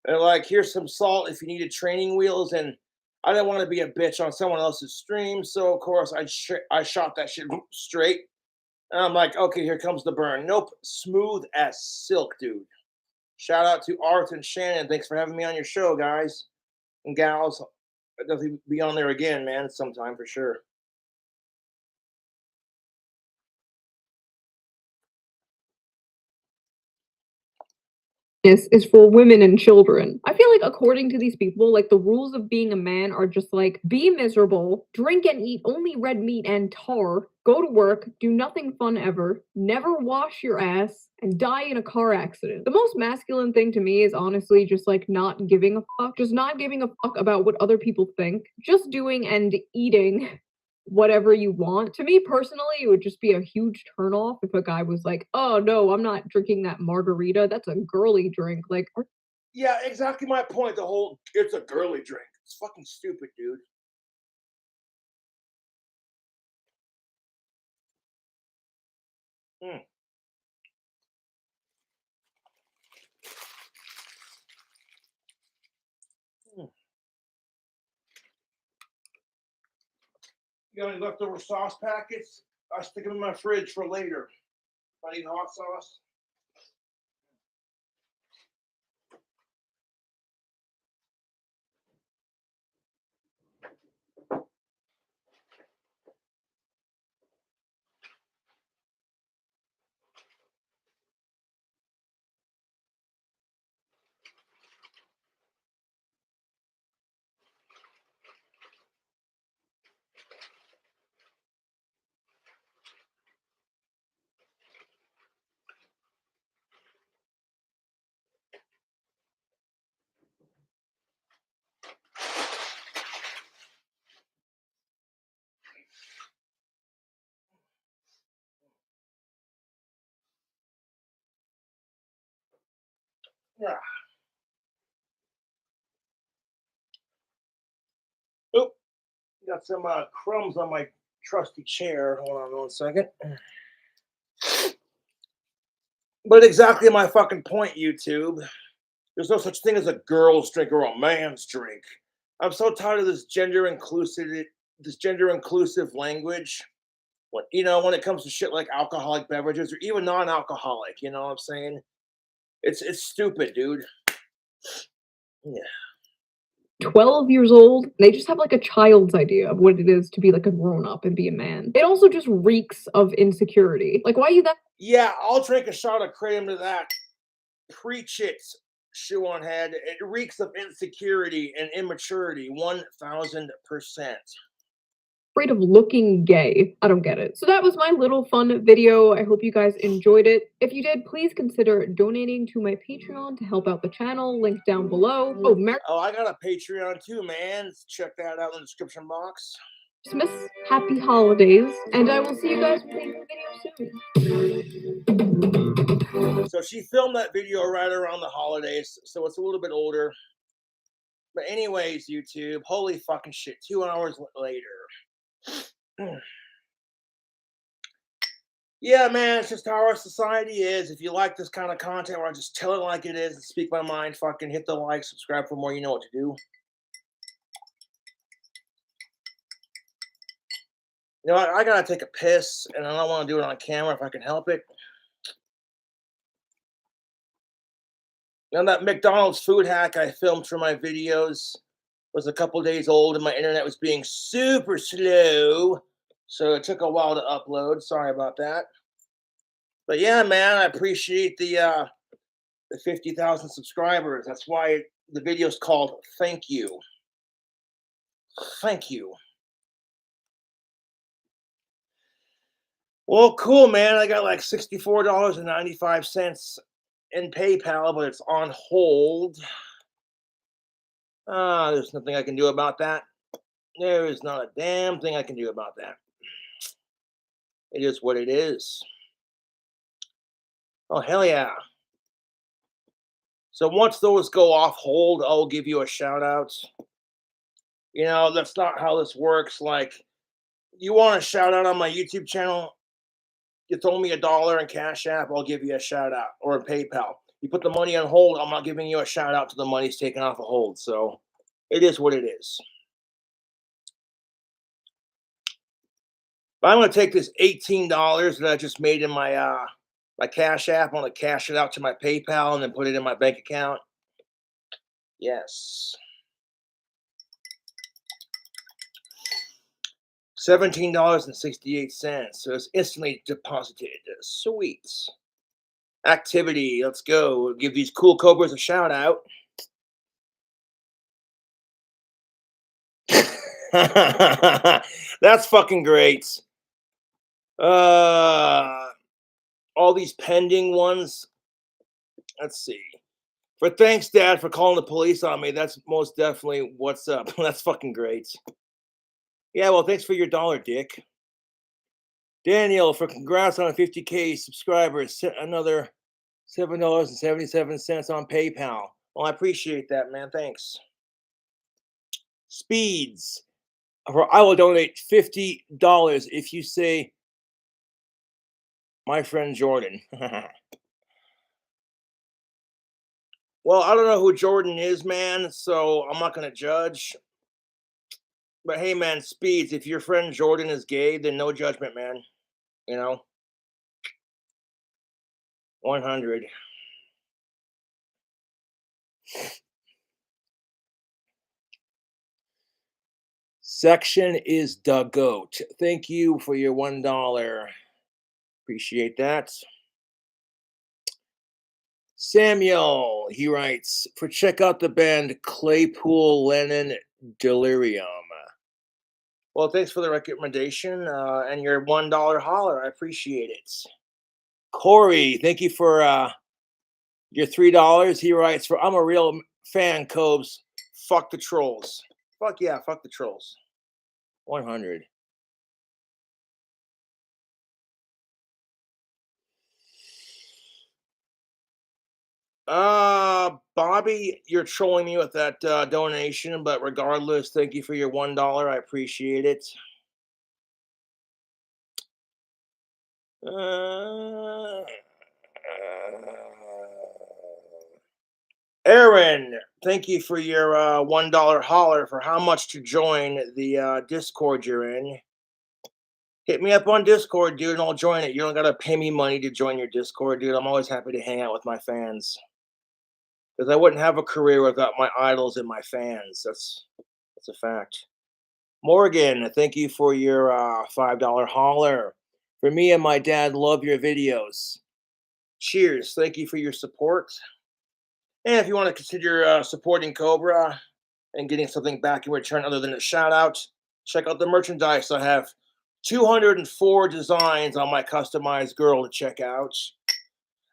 They're like, here's some salt if you needed training wheels. And I didn't want to be a bitch on someone else's stream. So, of course, I shot that shit straight. And I'm like, okay, here comes the burn. Nope. Smooth as silk, dude. Shout out to Art and Shannon. Thanks for having me on your show, guys and gals. I'll definitely be on there again, man, sometime for sure. is for women and children. I feel like according to these people, like the rules of being a man are just like be miserable, drink and eat only red meat and tar, go to work, do nothing fun ever, never wash your ass, and die in a car accident. The most masculine thing to me is honestly just like not giving a fuck. Just not giving a fuck about what other people think. Just doing and eating whatever you want. To me personally, it would just be a huge turnoff if a guy was like, "Oh no, I'm not drinking that margarita. That's a girly drink." Like, Yeah, exactly my point. The whole it's a girly drink. It's fucking stupid, dude. Mm. Mm. You got any leftover sauce packets? I stick them in my fridge for later. If I need hot sauce. Yeah. Oop. Got some crumbs on my trusty chair. Hold on 1 second. But exactly my fucking point, YouTube. There's no such thing as a girl's drink or a man's drink. I'm so tired of this gender inclusive language. When it comes to shit like alcoholic beverages or even non-alcoholic, you know what I'm saying? It's stupid, dude. Yeah. 12 years old, they just have like a child's idea of what it is to be like a grown up and be a man. It also just reeks of insecurity. Like, why are you that? Yeah, I'll drink a shot of kratom to that. Preach it, Shuan head. It reeks of insecurity and immaturity, 1000%. Afraid of looking gay. I don't get it. So that was my little fun video. I hope you guys enjoyed it. If you did, please consider donating to my Patreon to help out the channel. Link down below. Oh, I got a Patreon too, man. Check that out in the description box. Christmas, happy holidays, and I will see you guys with a new video soon. So she filmed that video right around the holidays, so it's a little bit older. But anyways, YouTube, holy fucking shit, 2 hours later. Yeah, man, it's just how our society is. If you like this kind of content where I just tell it like it is and speak my mind, fucking hit the like, subscribe for more, you know what to do. You know, I gotta take a piss, and I don't want to do it on camera if I can help it. Now, that McDonald's food hack I filmed for my videos was a couple days old, and my internet was being super slow, so it took a while to upload. Sorry about that. But yeah, man, I appreciate the 50,000 subscribers. That's why the video's called Thank You. Thank you. Well, cool, man. I got like $64.95 in PayPal, but it's on hold. There's nothing I can do about that. There is not a damn thing I can do about that. It is what it is. Oh, hell yeah. So once those go off hold, I'll give you a shout out. You know, that's not how this works. Like, you want a shout out on my YouTube channel, you throw me $1 in Cash App, I'll give you a shout out, or in PayPal. You put the money on hold, I'm not giving you a shout out till the money's taken off of hold. So it is what it is. But I'm going to take this $18 that I just made in my my Cash App. I'm going to cash it out to my PayPal and then put it in my bank account. Yes. $17.68. So it's instantly deposited. Sweet. activity. Let's go. We'll give these cool cobras a shout out. That's fucking great. All these pending ones. Let's see. For thanks, Dad, for calling the police on me. That's most definitely what's up. That's fucking great. Yeah, well, thanks for your dollar, Dick. Daniel, for congrats on 50K subscribers. Sent another $7.77 on PayPal. Well, I appreciate that, man. Thanks. Speeds. I will donate $50 if you say my friend Jordan. Well, I don't know who Jordan is, man, so I'm not going to judge. But hey, man, Speeds, if your friend Jordan is gay, then no judgment, man. You know? 100. Section is the GOAT. Thank you for your $1. Appreciate that. Samuel, he writes, for check out the band Claypool Lennon Delirium. Well, thanks for the recommendation and your $1 holler. I appreciate it. Corey, thank you for your $3. He writes, for I'm a real fan, Cobes. Fuck the trolls. Fuck yeah, fuck the trolls. 100. Bobby, you're trolling me with that donation, but regardless, thank you for your $1. I appreciate it. Aaron, thank you for your $1 holler for how much to join the Discord you're in. Hit me up on Discord, dude, and I'll join it. You don't gotta pay me money to join your Discord, dude. I'm always happy to hang out with my fans. Because I wouldn't have a career without my idols and my fans. That's a fact. Morgan, thank you for your $5 holler. For me and my dad, love your videos. Cheers. Thank you for your support. And if you want to consider supporting Cobra and getting something back in return other than a shout out, check out the merchandise. I have 204 designs on my customized girl to check out.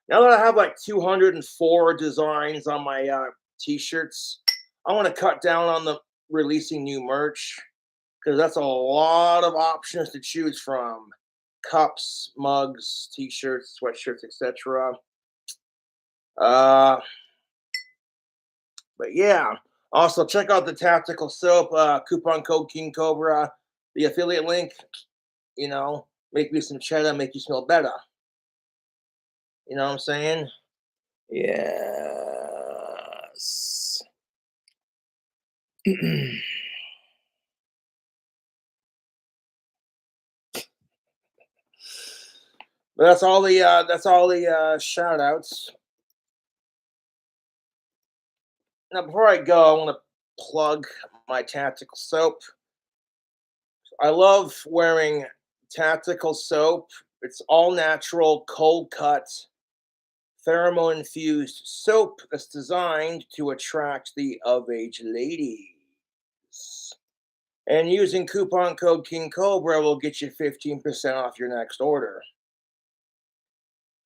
Now that I have like 204 designs on my t-shirts, I want to cut down on the releasing new merch because that's a lot of options to choose from. Cups, mugs, t-shirts, sweatshirts, etc. But yeah, also check out the tactical soap, coupon code KingCobra, the affiliate link. You know, make me some cheddar, make you smell better. You know what I'm saying? Yes. But that's all the shout outs. Now before I go, I want to plug my tactical soap. I love wearing tactical soap. It's all natural, cold cut, pheromone infused soap that's designed to attract the of age ladies. And using coupon code KingCobra will get you 15% off your next order.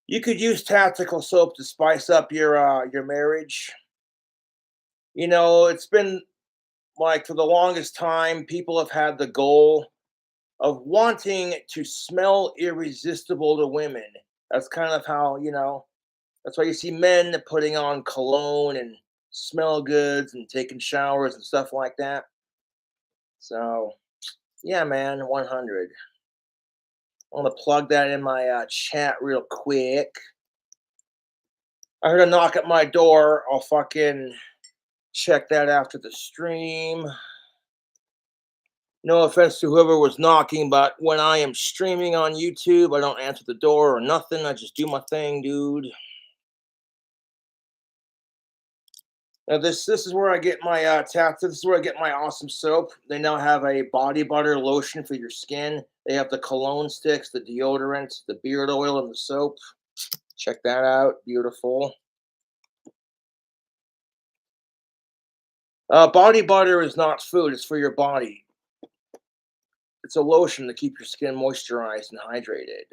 You could use tactical soap to spice up your marriage. You know, it's been like for the longest time, people have had the goal of wanting to smell irresistible to women. That's kind of how, you know, that's why you see men putting on cologne and smell goods and taking showers and stuff like that. So, yeah, man, 100. I want to plug that in my chat real quick. I heard a knock at my door. I'll fucking check that after the stream. No offense to whoever was knocking, but when I am streaming on YouTube, I don't answer the door or nothing. I just do my thing, dude. Now this is where I get my this is where I get my awesome soap. They now have a body butter lotion for your skin. They have the cologne sticks, the deodorant, the beard oil, and the soap. Check that out. Beautiful. Body butter is not food. It's for your body. It's a lotion to keep your skin moisturized and hydrated.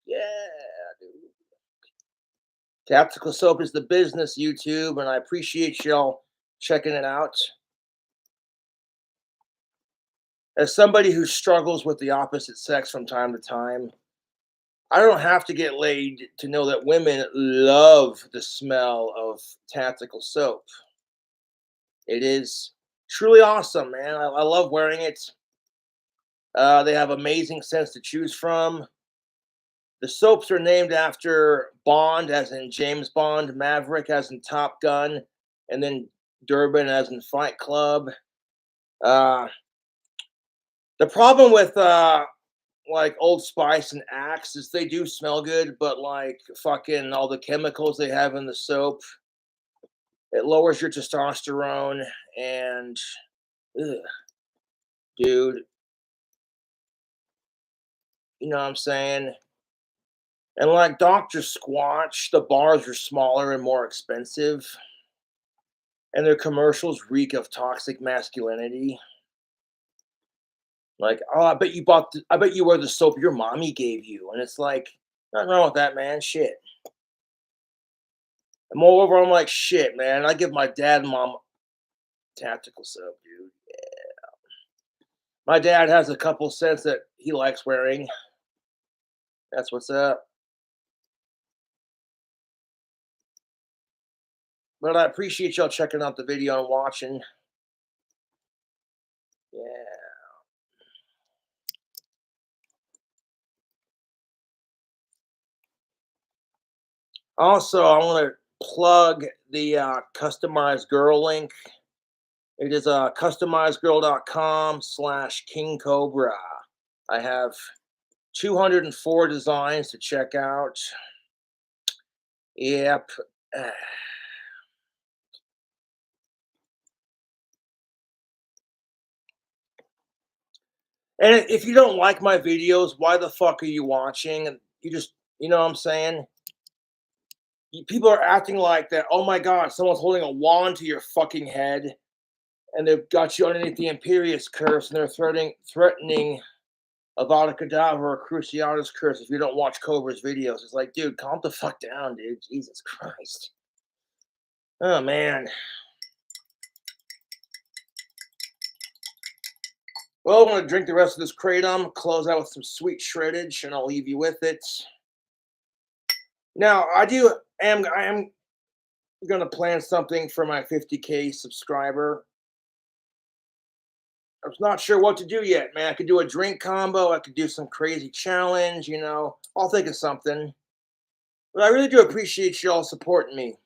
Yeah, dude. Tactical soap is the business, YouTube, and I appreciate y'all checking it out. As somebody who struggles with the opposite sex from time to time, I don't have to get laid to know that women love the smell of tactical soap. It is truly awesome, man. I love wearing it. They have amazing scents to choose from. The soaps are named after Bond, as in James Bond, Maverick, as in Top Gun, and then Durban, as in Fight Club. The problem with like Old Spice and Axe is they do smell good, but like fucking all the chemicals they have in the soap, it lowers your testosterone and, ugh, dude, you know what I'm saying? And like Dr. Squatch, the bars are smaller and more expensive, and their commercials reek of toxic masculinity. Like, oh, I bet you wear the soap your mommy gave you. And it's like, nothing wrong with that, man. Shit. And moreover, I'm like, shit, man. I give my dad and mom tactical soap, dude. Yeah. My dad has a couple scents that he likes wearing. That's what's up. But I appreciate y'all checking out the video and watching. Yeah. Also, I want to plug the Customized Girl link. It is customizedgirl.com/KingCobra. I have 204 designs to check out. Yep. And if you don't like my videos, why the fuck are you watching? And you just, you know what I'm saying? People are acting like that. Oh my God, someone's holding a wand to your fucking head, and they've got you underneath the Imperious curse, and they're threatening Avada Kedavra or Cruciatus curse if you don't watch Cobra's videos. It's like, dude, calm the fuck down, dude. Jesus Christ. Oh man. Well, I'm gonna drink the rest of this kratom, close out with some sweet shreddage, and I'll leave you with it. Now, I am gonna plan something for my 50K subscriber. I was not sure what to do yet, man. I could do a drink combo. I could do some crazy challenge, you know. I'll think of something. But I really do appreciate y'all supporting me.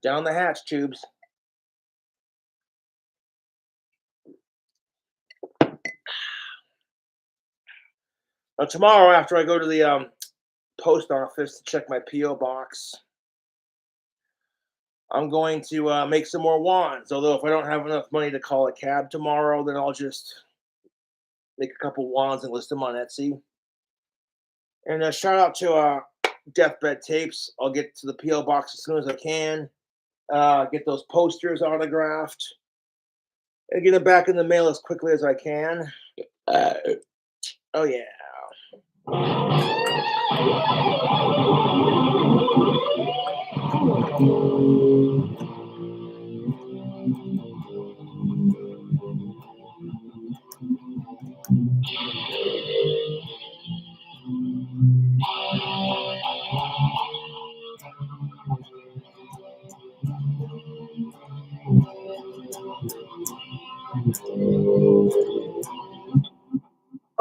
Down the hatch, tubes. Tomorrow, after I go to the post office to check my P.O Box, I'm going to make some more wands. Although if I don't have enough money to call a cab tomorrow, then I'll just make a couple wands and list them on Etsy. And shout out to Deathbed Tapes. I'll get to the P.O Box as soon as I can. Get those posters autographed. And get them back in the mail as quickly as I can. Oh, yeah.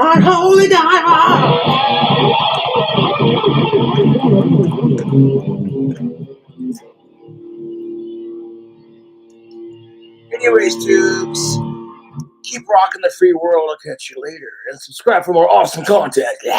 Unholy diamond. Anyways, tubes, keep rocking the free world. I'll catch you later. And subscribe for more awesome content. Yeah.